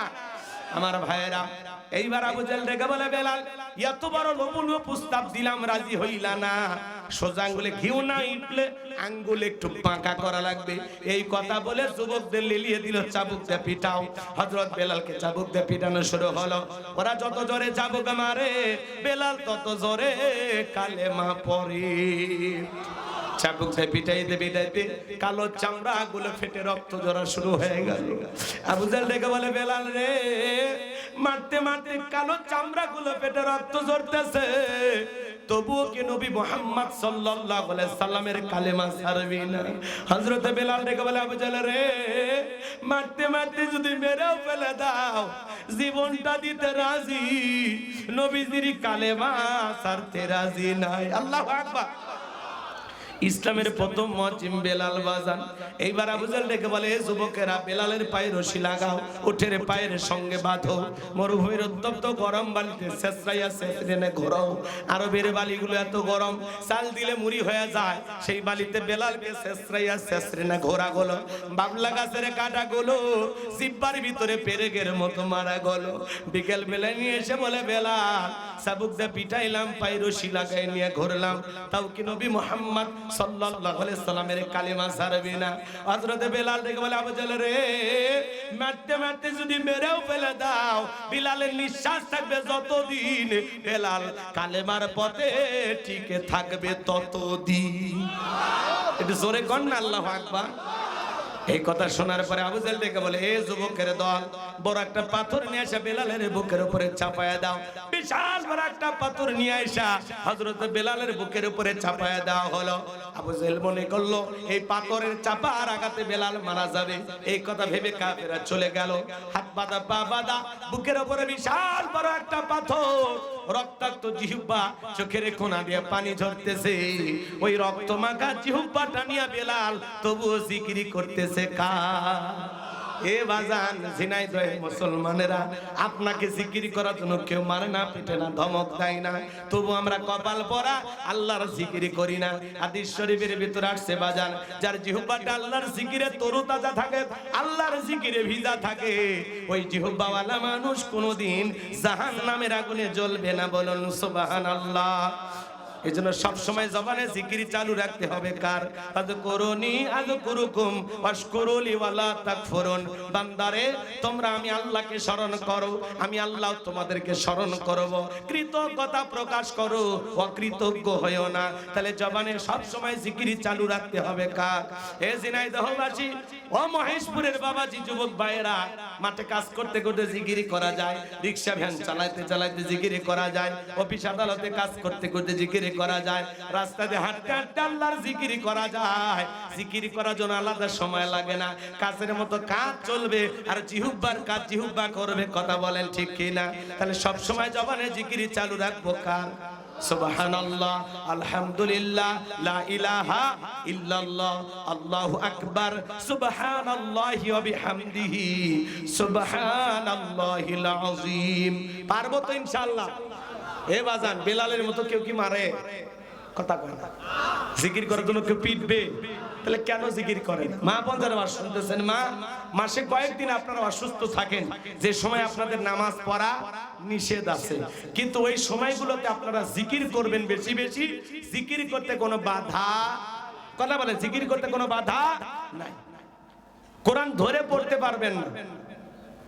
আমার ভাইয়েরা এইবার আবু জেহেল ডেকে বলে বেলাল এত বড় লোভনীয় প্রস্তাব দিলাম রাজি হইলা না সোজা আঙ্গুলে ঘিউ না উঠলে আঙ্গুলে একটু বাঁকা করা লাগবে। এই কথা বলে যুবকদের লিলিয়ে দিল, চাবুক দিয়ে পিটাও। হযরত বেলালকে চাবুক দিয়ে পিটানো শুরু হলো। ওরা যত জোরে চাবুক মারে বেলাল তত জোরে কালেমা পড়ে। চাবুক দিয়ে পিটাইতে পিটাইতে কালো চামড়া গুলো ফেটে রক্ত ঝরা শুরু হয়ে গেল। আবু জাহেল ডেকে বলে, বেলাল রে, মারতে মারতে কালো চামড়া গুলো ফেটে রক্ত ঝরতেছে, তবুও কি নবী মুহাম্মদ সাল্লাল্লাহু আলাইহি সাল্লামের কালেমা ছাড়বি না? হযরত বেলাল ডেকে বলে, আবু জাহেল রে, মারতে মারতে যদি মেরেও ফেলে দাও, জীবনটা দিতে রাজি, নবীজির কালেমা ছাড়তে রাজি নাই। আল্লাহু আকবার। ইসলামের প্রথম মুয়াজ্জিন বেলাল বাজান। এইবার আবু জাহেল ডেকে বলে, যুবকেরা, বেলালের পায়ে রশি লাগাও, উঠের পায়ের সঙ্গে বাঁধো, মরুভূমির উত্তপ্ত গরম বালিতে ছেঁচড়াইয়া ছেঁচড়ে ঘোরাও। আরবের বালিগুলো এত গরম, চাল দিলে মুড়ি হয়ে যায়, সেই বালিতে বেলালকে ছেঁচড়াইয়া ছেঁচড়ে ঘোরা গেল। বাবলা গাছের কাটা গুলো জিব্বার ভিতরে পেরেকের মতো মারা গেল। বিকেল বেলা নিয়ে এসে বলে, বেলাল, চাবুক দিয়ে পিটাইলাম, পায়ে রশি লাগাই নিয়ে ঘুরলাম, তাও কি নবী মুহাম্মদ সাল্লাল্লাহু আলাইহি সাল্লামের কালেমা ছাড়বি না? হযরত বেলাল দেখে বলে, আবু জাহেল রে, মারতে মারতে যদি মেরেও ফেলে দাও, বিলালের নিঃশ্বাস থাকবে যতদিন, বেলাল কালেমার পথে টিকে থাকবে ততদিন। একটু জোরে কর না আল্লাহু আকবার। এই কথা শোনার পরে আবু জাহেল ডেকে বলে, এ যুবকের দল, বড় একটা পাথর নিয়ে এসে বেলালের বুকের উপরে চাপায়া দাও। বিশাল বড় একটা পাথর নিয়ে এসে হযরত বেলালের বুকের উপরে চাপায়া দেওয়া হলো। আবু জাহেল মনে করলো এই পাথরের চাপা আর আঘাতে বেলাল মারা যাবে। এই কথা ভেবে কাফেররা চলে গেল। হাত বাঁধা, পা বাঁধা, বুকের উপরে বিশাল বড় একটা পাথর, রক্তাক্ত জিহ্বা, চোখের কোনা দিয়ে পানি ঝরতেছে। ওই রক্ত মাখা জিহ্বাটা নিয়ে বেলাল তবুও জিকিরি করতেছে। এ বাজান, ঝিনাইদহের মুসলমানেরা, আপনাকে জিকির করার জন্য কেউ মারে না, পিটে না, ধমক দেয় না, তবু আমরা কপাল পরা আল্লাহর জিকির করি না। হাদিস শরীফের ভিতরে আসছে বাজান, যার জিহ্বাটা আল্লাহর জিকিরে তরুতাজা থাকে, আল্লাহর জিকিরে ভিজা থাকে, ওই জিহ্বাওয়ালা মানুষ কোনোদিন জাহান্নামের আগুনে জ্বলবে না। বলুন সুবহানাল্লাহ। এই জন্য সবসময় জবানে জিকির চালু রাখতে হবে। কার? আযকুরুনি আযকুরুকুম ওয়াশকুরুলি ওয়ালা তাকফুরুন। বান্দারে, তোমরা আমি আল্লাহকে স্মরণ করো, আমি আল্লাহ তোমাদেরকে স্মরণ করব। কৃতজ্ঞতা প্রকাশ করো, অকৃতজ্ঞ হইও না। তাহলে জবানে সবসময় জিকির চালু রাখতে হবে। কার? এ ঝিনাইদহবাসী, ও মহেশপুরের বাবাজি, যুবক ভাইয়েরা, মাঠে কাজ করতে করতে জিকির করা যায়, রিকশা ভ্যান চালাইতে চালাইতে জিকির করা যায়, অফিস আদালতে কাজ করতে করতে জিকির করা যায়, রাস্তাতে হাঁটতে হাঁটতে আল্লাহর জিকির করা যায়। জিকির করার জন্য আলাদা সময় লাগে না, কাজের মতো কাজ চলবে, আর জিহ্বার কাজ জিহ্বা করবে। কথা বলেন ঠিক কিনা? তাহলে সব সময় জবানে জিকির চালু রাখবো। কার? সুবহানাল্লাহ, আলহামদুলিল্লাহ, লা ইলাহা ইল্লাল্লাহ, আল্লাহু আকবার, সুবহানাল্লাহি ওয়া বিহামদিহি, সুবহানাল্লাহিল আযীম। পারবো তো ইনশাআল্লাহ? এ বাজান, বেলালের মতো কেউ কি মারে? কথা কয় না। জিকির করার জন্য কেউ পিটবে? তাহলে কেন জিকির করেন? মা বোনদের আওয়াজ শুনতেছেন, মা, মাসে কয়েকদিন আপনারা অসুস্থ থাকেন, যে সময় আপনাদের নামাজ পড়া নিষেধ আছে, কিন্তু ওই সময়গুলোতে আপনারা জিকির করবেন বেশি বেশি। জিকির করতে কোনো বাধা, কথা বলেন, জিকির করতে কোনো বাধা নাই। কোরআন ধরে পড়তে পারবেন না,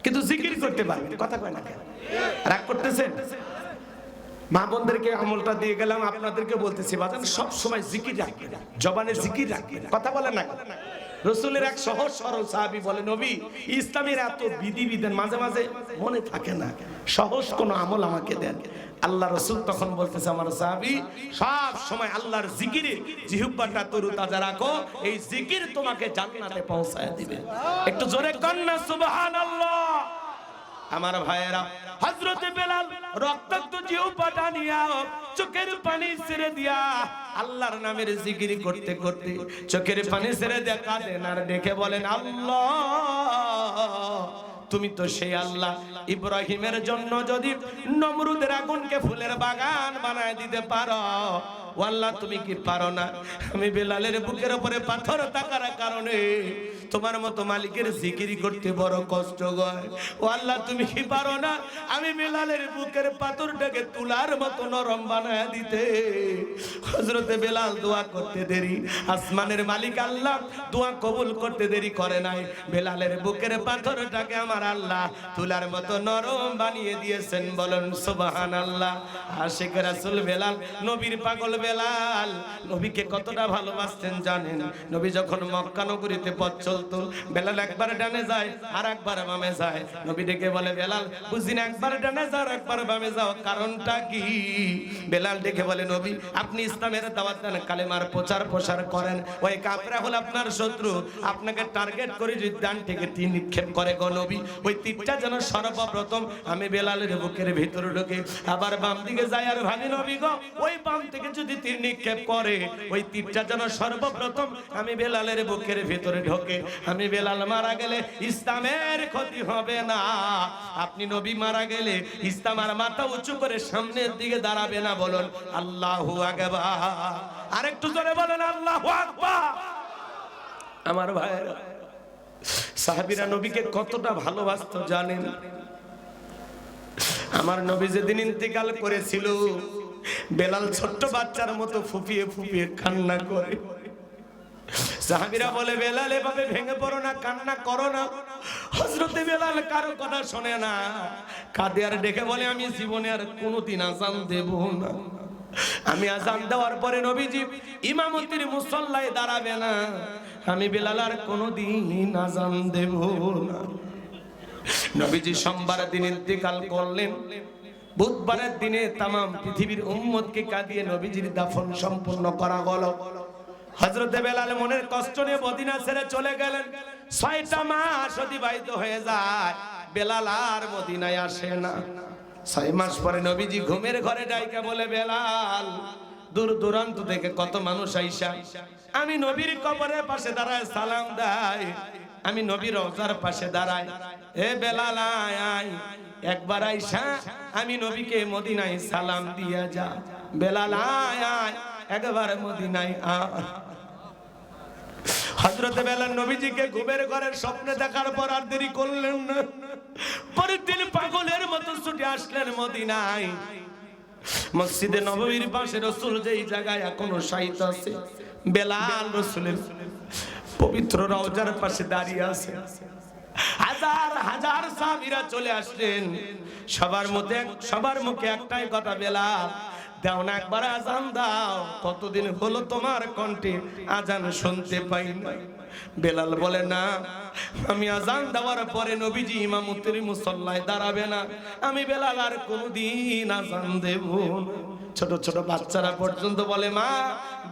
কিন্তু জিকির করতে পারবেন। কথা কয় না কেন? রাগ করতেছেন? মা বোনদেরকে আমলটা দিয়ে গেলাম, আপনাদেরকে বলতেছি বাজান, সব সময় জিকির রাখবেন, জবানে জিকির রাখবেন। কথা বলেন না? রাসূলের এক সহজ সরল সাহাবী বলে, নবী, ইসলামের এত বিধিবিধান মাঝে মাঝে মনে থাকে না, সহজ কোন আমল আমাকে দেন। আল্লাহ রাসূল তখন বলতেছে, আমার সাহাবী, সব সময় আল্লাহর জিকিরে জিহ্বাটা তরুতাজা রাখো, এই জিকির তোমাকে জান্নাতে পৌঁছায় দিবে। একটু জোরে কর না সুবহানাল্লাহ। আমার ভাইয়েরা, হযরতে বেলাল রক্তাক্ত জিহ্বাটা নিয়া চোখের পানি ছেড়ে দিয়া আল্লাহর নামের জিকির করতে করতে চোখের পানি ছেড়ে দিয়া কাঁদেন আর ডেকে বলেন, আল্লাহ, তুমি তো সেই আল্লাহ ইব্রাহিমের জন্য যদি নমরুদের আগুনকে ফুলের বাগান বানায় দিতে পারো, ও আল্লাহ তুমি কি পারো না আমি বেলালের বুকের উপরে পাথর থাকার কারণে তোমার মতো মালিকের জিকিরি করতে বড় কষ্ট হয়, ও আল্লাহ তুমি কি পারো না আমি বেলালের বুকের পাথরটাকে তুলার মতো নরম বানায় দিতে। হযরতে বেলাল দোয়া করতে দেরি, আসমানের মালিক আল্লাহ দোয়া কবুল করতে দেরি করে নাই। বেলালের বুকের পাথরটাকে আমার আল্লাহ তুলার মতো নরম বানিয়ে দিয়েছেন, বলেন সুবহানাল্লাহ। আশিক রাসূল বেলাল, নবীর পাগল বেলাল, নবীকে কতটা ভালোবাসতেন জানেন? নবী যখন মক্কা নগরীতে পথ চলতো, বেলাল একবার ডানে যায় আর একবার বামে যায়। নবী ডেকে বলে, বেলাল বুঝিনা একবার ডানে যাও একবার বামে যাও, কারণটা কি? বেলাল ডেকে বলে, নবী আপনি ইসলামের দাওয়াত দেন, কালেমার প্রচার প্রসার করেন, ওই কাফেররা হলো আপনার শত্রু, আপনাকে টার্গেট করে যদি ডান থেকে তীর নিক্ষেপ করে গো নবী, ওই তীরটা যেন সর্বপ্রথম আমি বেলালের বুকের ভিতরে ঢোকে। আবার বাম দিকে যায় আর ভাবি নবী গো, ওই বাম থেকে যদি তীর নিক্ষেপ করে ওই তীরটা যেন সর্বপ্রথম আমি বেলালের বুকের ভিতরে ঢোকে। আমি বেলাল মারা গেলে ইসলামের ক্ষতি হবে না, আপনি নবী মারা গেলে ইসলাম আর মাথা উঁচু করে সামনের দিকে দাঁড়াবে না, বলুন আল্লাহু আকবার। আরেকটু জোরে বলেন আল্লাহু আকবার। আমার ভাইরা, সাহাবীরা নবীকে কতটা ভালোবাসতো জানেন? আমার নবী যেদিন ইন্তেকাল করেছিল, বেলাল ছোট্ট বাচ্চার মতো ফুপিয়ে ফুপিয়ে কান্না করে। সাহাবীরা বলে, বেলাল এভাবে ভেঙে পড়ো না, কান্না করো না। হযরতে বেলাল কারো কথা শোনে না, কাঁদে আর ডেকে বলে, আমি জীবনে আর কোনোদিন আযান দেব না। আমি আযান দেওয়ার পরে নবীজি ইমামতির মুসল্লায় দাঁড়াবে না, আমি বেলাল আর কোনোদিন আযান দেব না। নবীজি সোমবার দিন ইন্তেকাল করলেন, বুধবারের দিনে তামাম পৃথিবীর উম্মতকে কাঁদিয়ে নবীজির দাফন সম্পূর্ণ করা হলো। হযরতে বেলাল মনের কষ্ট নিয়ে মদিনা ছেড়ে চলে গেলেন। 6টা মাস অতিবাহিত হয়ে যায়, বেলাল আর মদিনায় আসে না। 6 মাস পরে নবীজি ঘুমের ঘরে ডাইকা বলে, বেলাল দূর দূরান্ত থেকে কত মানুষ আইসা আমি নবীর কবরের পাশে দাঁড়ায় সালাম দেয়, আমি নবীর রওজার পাশে দাঁড়াই, এ বেলাল আয় আয় একবার আইসা আমি নবীকে মদিনায় সালাম দিয়া যা। বেলাল আয় আয় একবার মদিনায় আয়। হযরতে বেলাল নবীজিকে ঘুমের ঘরের স্বপ্নে দেখার পর আর দেরি করলেন না, পরের দিন পাগলের মতো ছুটে আসলেন মদিনায়। মসজিদে নববীর পাশে রাসূল যেই জায়গায় এখনো শায়িত আছে, বেলাল রাসূলের পবিত্র রওজার পাশে দাঁড়িয়ে আছে। হাজার হাজার সাহাবীরা চলে আসলেন, সবার মুখে একটাই কথা, বেলাল দাও না একবার আযান দাও, কতদিন হলো তোমার কণ্ঠে আযান শুনতে পাই না। বেলাল বলে, না আমি আযান দেওয়ার পরে নবীজি ইমামতির মুসল্লায় দাঁড়াবে না, আমি বেলাল আর কোনদিন আযান দেব না। ছোট ছোট বাচ্চারা পর্যন্ত বলে, মা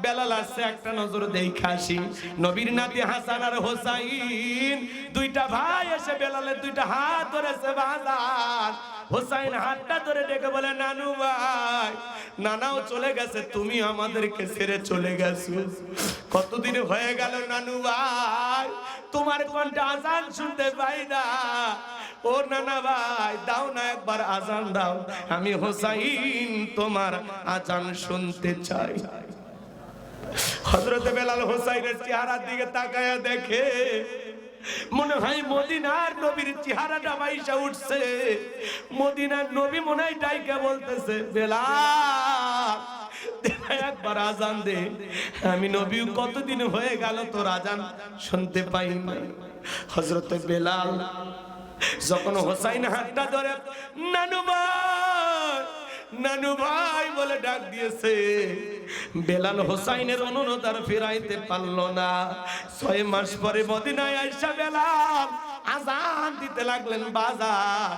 বেলাল আসছে একটা নজর দেখে আসি। নবীর নাতি হাসান আর হোসাইন দুইটা ভাই এসে বেলালের দুইটা হাত ধরেছে বাজার। হোসাইন হাতটা ধরে ডেকে বলে, নানু ভাই, নানাও চলে গেছে, তুমি আমাদেরকে ছেড়ে চলে গেছো, কতদিন হয়ে গেল নানু ভাই, তোমার কণ্ঠে আযান শুনতে পাই না। ও নানা ভাই দাও না একবার আযান দাও, আমি হোসাইন তোমার আযান শুনতে চাই। হযরতে বেলাল হোসাইনের চেহারার দিকে তাকায়া দেখে, মনে হয় মদিনার নবীর চেহারাটা বাইসা উঠছে। মদিনার নবী মনে হয় ডাইকা বলতেছে, বেলাল একবার আযান দে, আমি নবী কতদিন হয়ে গেল তোর আযান শুনতে পাই না। হযরতে বেলাল যখন হোসাইন হাতটা ধরে নানু ভাই বলে ডাক দিয়েছে, বেলাল হোসাইনের অনুরোধ আর ফিরাইতে পারলো না। 6 মাস পরে মদিনায় আইসা বেলাল আযান দিতে লাগলেন বাজার।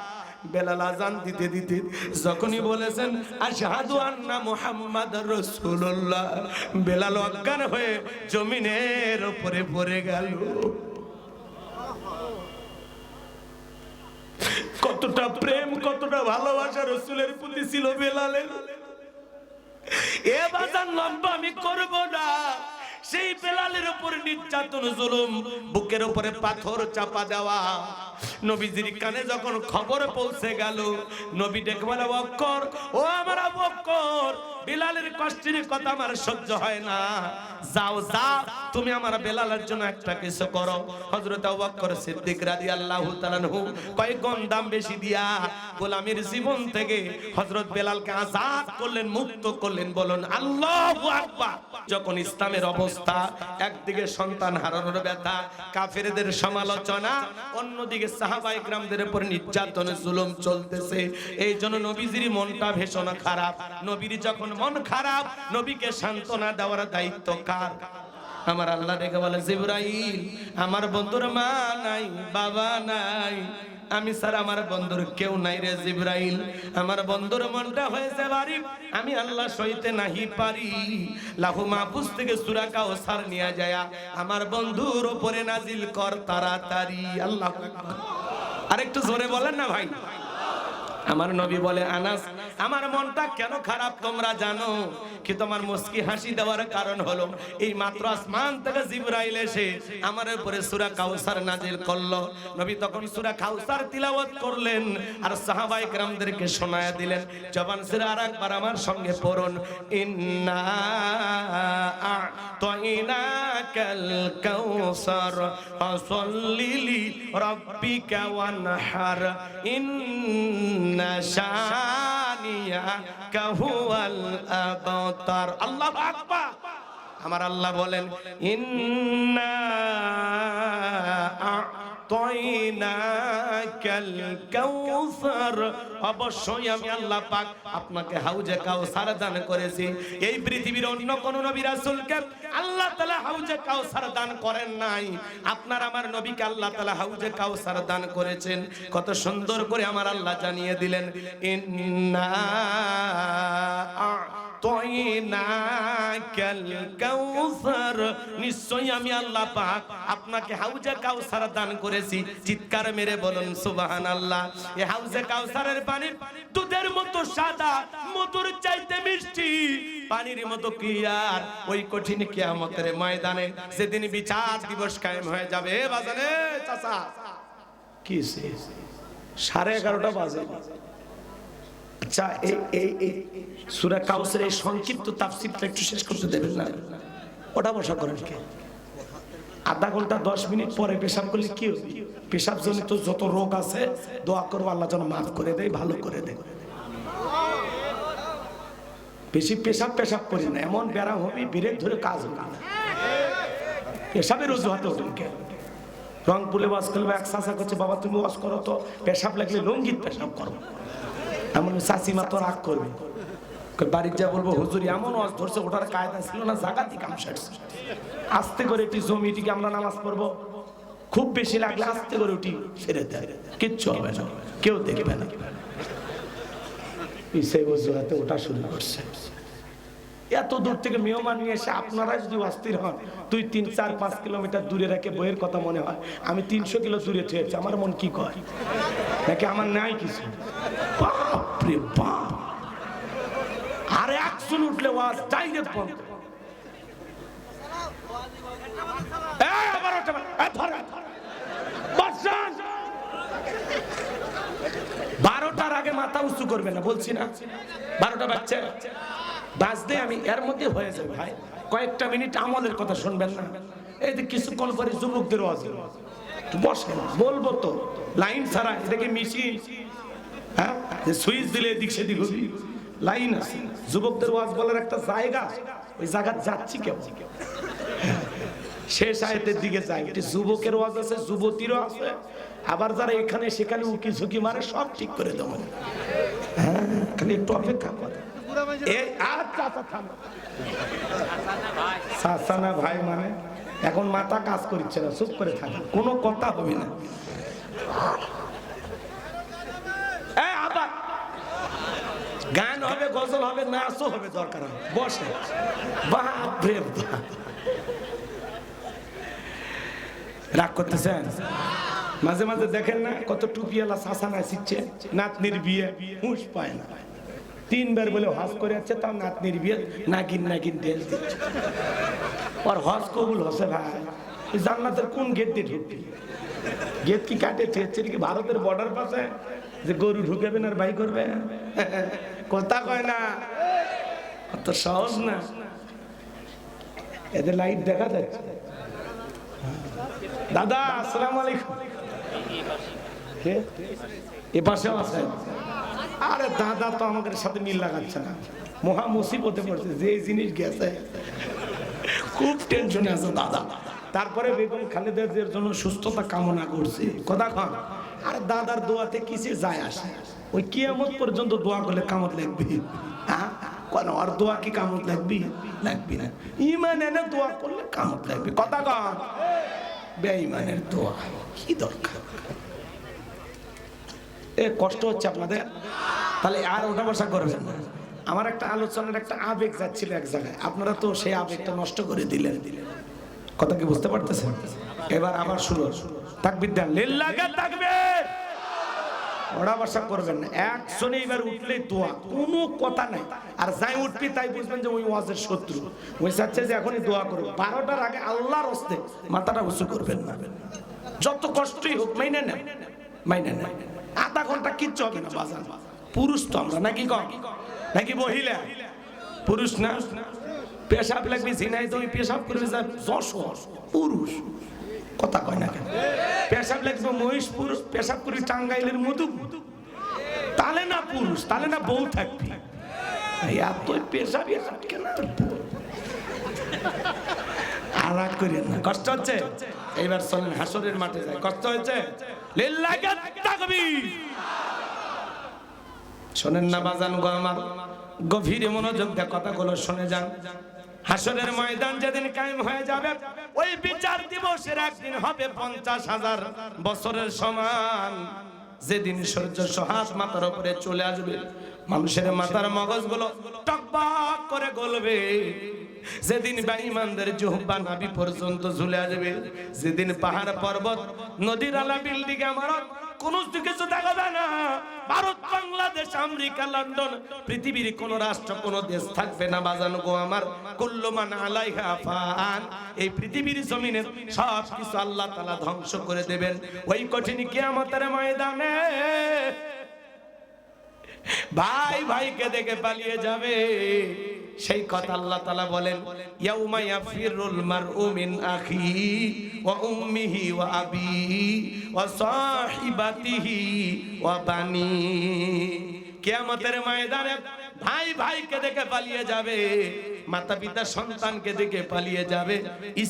বেলাল আযান দিতে দিতে যখনই বলেছেন আশহাদু আন্না মুহাম্মাদুর রাসূলুল্লাহ, বেলাল অজ্ঞান হয়ে জমিনের উপরে পড়ে গেল। কতটা প্রেম কতটা ভালোবাসা রাসূলের প্রতি ছিল বেলালের। এ বাজার লম্বা আমি করব না, সেই বেলালের উপর নির্যাতন জুলুম, বুকের উপরে পাথর চাপা দেওয়া। নবীজির কানে যখন খবর পৌঁছে গেল, নবী ডেকে বলে, আবু বকর, ও আমার আবু বকর, বেলালের কষ্টের কথা আমার সহ্য হয় না, যাও যাও তুমি আমার বেলালের জন্য একটা কিছু করো। হযরত আবু বকর সিদ্দিক রাদিয়াল্লাহু তাআলা আনহু কয়েক গুণ দাম বেশি দিয়া গোলামের জীবন থেকে হযরত বেলালকে আজাদ করলেন, মুক্ত করলেন। বলুন আল্লাহু আকবার। যখন ইসলামের অবস্থা, একদিকে সন্তান হারানোর ব্যথা, কাফেরদের সমালোচনা, অন্যদিকে সাহাবায়ে কেরামদের উপর নির্যাতন জুলুম চলতেছে, এই জন্য নবীজির মনটা ভীষণ খারাপ। নবীর যখন মন খারাপ, নবীকে সান্ত্বনা দেওয়ার দায়িত্ব কার? আমার আল্লাহ ডেকে বলে, জিবরাইল, আমার বন্ধুর মা নাই, বাবা নাই, আমি স্যার আমার বন্ধুর কেউ নাই রে জিবরাইল। আমার বন্ধুর মনটা হয়েছে ভারী, আমি আল্লাহ সইতে নাহি পারি। লাহু মাহফুজ থেকে সূরা কাউসার নিয়ে যায় আমার বন্ধুর উপরে নাজিল কর তাড়াতাড়ি। আল্লাহু আকবার। আরেকটু জোরে বলেন না ভাই। আমার নবী বলে, আনাস, আমার মনটা কেন খারাপ তোমরা জানো কি? তোমার মুস্কি হাসি দেওয়ার কারণ হলো এই মাত্র আসমান থেকে জিবরাইল এসে আমার উপরে সূরা কাউসার নাজিল করলো। নবী তখন সূরা কাউসার তিলাওয়াত করলেন আর সাহাবায়ে কেরামদেরকে শোনায়া দিলেন। জবান ছেড়ে আরেকবার আমার সঙ্গে পড়ুন, ইন্না আ'তাইনাকাল কাউসার ফাসাল্লি লিরাব্বিকা ওয়ানহার ইন্না শানিয়াকা হুয়াল আবতার। আল্লাহু আকবার। আমার আল্লাহ বলেন, ইন্না আ'তাইনাকাল কাউসার, অবশ্যই আমি আল্লাহ পাক আপনাকে হাউজে কাউসার দান করেছি। এই পৃথিবীর অন্য কোন নবী রাসূলকে আল্লাহ তাআলা হাউজে কাউসার দান করেন নাই। আপনার আমার নবীকে আল্লাহ তাআলা হাউজে কাউসার দান করেছেন। কত সুন্দর করে আমার আল্লাহ জানিয়ে দিলেন, ইন্না আ'তাইনাকাল কাউসার, নিশ্চয়ই আমি আল্লাহ পাক আপনাকে হাউজে কাউসার দান করেছি। চিৎকার মেরে বলুন সুবহানাল্লাহ। এই হাউজে কাউসারের পানি দুধের মতো সাদা, মধুর চাইতে মিষ্টি, পানির মতো ক্লিয়ার। ওই কঠিন কিয়ামতের ময়দানে যেদিন বিচার দিবস কায়েম হয়ে যাবে, বাজারে চাচা কি 11:30 বাজে। আচ্ছা, এই সূরা কাউসারের সংক্ষিপ্ত তাফসীরটা একটু শেষ করতে দেবেন না? ওটা বসা করেন কে? আধা ঘন্টা 10 মিনিট পরে পেশাব করলে কি হবে? পেশাব জনিত যত রোগ আছে দোয়া করবো আল্লাহ যেন মাফ করে দেয়, ভালো করে দেয়। বেশি পেশাব করি না, এমন ব্যারাম হবে ব্রেক ধরে কাজ হবে না। পেশাবের অজুহাতে ওঠেন কে? রংপুরে ওয়াজ করবে, এক চাচা করছে, বাবা তুমি ওয়াজ করো তো, পেশাব লাগলে লঙ্গিত পেশাব করো। এমন চাচিমা তো রাগ করবে, বাড়ির যা বলবো, হুজুর এমন ওয়াজ ধরছে, ওটার কায়দা ছিল না, জাগাতি কাম সারছে। আস্তে করে একটি জমিটিকে আমরা নামাজ পড়বো, খুব বেশি লাগলে আস্তে করে উঠি ছেড়ে দেয়, কিচ্ছু হবে না, কেউ দেখবে না। সেই অজুহাতে ওটা শুরু করছে। এত দূর থেকে মেহমান নিয়ে এসে আপনারা যদি অস্থির হন, 2, 3, 4, 5 কিলোমিটার দূরে রেখে বইয়ের কথা মনে হয় আমি 300 কিলো দূরে থেয়েছি, আমার মন কি কয় নাকি আমার নাই কিছু? বাপরে বাপ! আর অ্যাকশন উঠলে ওয়াজ ডাইরেক্ট বন্ধ। বারোটার আগে মাথা উঁচু করবে না, বলছি না? 12টা বাচ্চা বাজতে আমি এর মধ্যে হয়ে যাবে ভাই। কয়েকটা মিনিট আমলের কথা শুনবেন না? এই যে কিছুক্ষণ পরে যুবকদের ওয়াজ বসে, বলবো তো লাইন ছাড়া, এটাকে মেশিন, হ্যাঁ, যে সুইচ দিলে এদিক সেদিক হবে, লাইন আছে। যুবকদের ওয়াজ বলার একটা জায়গা, ওই জায়গা যাচ্ছি কেমন? শেষ আয়াতের দিকে যাই, এটি যুবকের ওয়াজ আছে, যুবতীরও আছে, আবার যারা এখানে সেখানে উকি ঝুঁকি মারে সব ঠিক করে দেবো। হ্যাঁ, খালি একটু অপেক্ষা করে। ভাই মানে এখন মাথা কাজ করছে না, চুপ করে থাকে, কোনো কথা হবে না। গান হবে, গজল হবে, নাচও হবে, দরকার হবে, বসে। বাপরে বাপ! রাগ করতেছেন? মাঝে মাঝে দেখেন না কত টুপিওয়ালা চাচা নাচিচ্ছে, নাতনির বিয়ে হুঁশ পায় না। 3 বার বলে হজ করে যাচ্ছে, তার নাতনির বিয়ে নাগিন নাগিন ড্রেস দিচ্ছে। আর হজ কবুল হসে ভাই, জান্নাতের কোন গেট দিয়ে ঢুকবি? গেট কি কাটে চেয়েছে কি ভারতের বর্ডার পাশে যে গরু ঢুকেবেন আর বাই করবে? কথা কয় না, অত সহজ না। এদের লাইট দেখা যাচ্ছে। দাদা আসসালামু আলাইকুম। এ পাশেও আছে। আরে দাদা তো আমাদের সাথে মিল লাগাচ্ছে না, মহা মুসিবতে পড়ছে, যে জিনিস গেছে খুব টেনশনে আছে দাদা। তারপরে বেগম খালেদার জন্য সুস্থতা কামনা করছে। কথা কন। আর দাদার দোয়াতে কিছু যায় আসে? ওই কিয়ামত পর্যন্ত দোয়া করলে কামত লাগবে? হ্যাঁ, কোন আর দোয়া কি কামত লাগবে? লাগবে না। ইমান এনে দোয়া করলে কামত লাগবে। কথা কন। বেঈমানের দোয়া কি দরকার? এ কষ্ট হচ্ছে আপনাদের? তাহলে আর ওটা বসা করবেন না। আমার একটা আলোচনার একটা আবেগ যাচ্ছিল এক জায়গায়, আপনারা তো সেই আবেগটা নষ্ট করে দিলেন। কথা কি বুঝতে পারতেছেন? এবার আবার শুরু। তাকবীর দেন, লিল্লাহি তাকবীর। ওটা বসা করবেন না। একশনে এবার উঠলেই দোয়া, কোনো কথা নাই। আর যাই উঠবি তাই বুঝবেন যে ওই ওয়াজের শত্রু। ওই চাচ্ছে যে এখনই দোয়া করবে। 12টার আগে আল্লাহর হস্তে মাথাটা উঁচু করবেন না, যত কষ্টই হোক মাইনে নেন, মাইনে নেন। আধা ঘন্টা কিচ্ছু হবে না বাজান। পুরুষ তো আমরা নাকি, কম নাকি মহিলা? পুরুষ না? পেশাব লাগবে ঝিনাই, তুমি পেশাব করবে যশোর, পুরুষ। কথা কয় না কেন? পেশাব লাগবে মহিষপুর, পেশাব করবি টাঙ্গাইলের মধু, তাহলে না পুরুষ, তাহলে না বউ থাকবি। এত পেশাব কেন? আর রাগ করিয়েন না, কষ্ট হচ্ছে? এইবার চলেন হাসরের মাঠে যাই। কষ্ট হয়েছে? লিল্লাহি তাকবীর। শোনেন না বাজান গো আমার, গভীরে মনোযোগ দিয়ে কথাগুলো শুনে যান। হাসরের ময়দান যেদিন কায়েম হয়ে যাবে, ওই বিচার দিবসের একদিন হবে 50,000 বছরের সমান। যেদিন সূর্য সোহাগ মাথার উপরে চলে আসবে, মানুষের মাথার মগজগুলো টকবক করে গলবে। যেদিন বেঈমানদের জিহ্বা নাভি পর্যন্ত ঝুলে আসবে, যেদিন পাহাড় পর্বত নদীর আলা বিল্ডিং ইমারত কোন কিছু দেখা যায় না। ভারত, বাংলাদেশ, আমেরিকা, লন্ডন, পৃথিবীর কোন রাষ্ট্র, কোন দেশ থাকবে না বাজান গো আমার। কুল্লু মান আলাইহা ফান। এই পৃথিবীর জমিনে সব কিছু আল্লাহ তাআলা ধ্বংস করে দেবেন ওই কঠিন কিয়ামতের ময়দানে। ভাই ভাইকে দেখে পালিয়ে যাবে। সেই কথা আল্লাহ তাআলা বলেন, ইয়াউমা ইয়াফিরুল মারউ মিন আখিহি ওয়া উম্মিহি ওয়া আবিহি ওয়া সাহিবাতিহি ওয়া বানি। কিয়ামতের ময়দানে ভাই ভাইকে দেখে পালিয়ে যাবে, মাতা পিতা সন্তানকে দেখে পালিয়ে যাবে,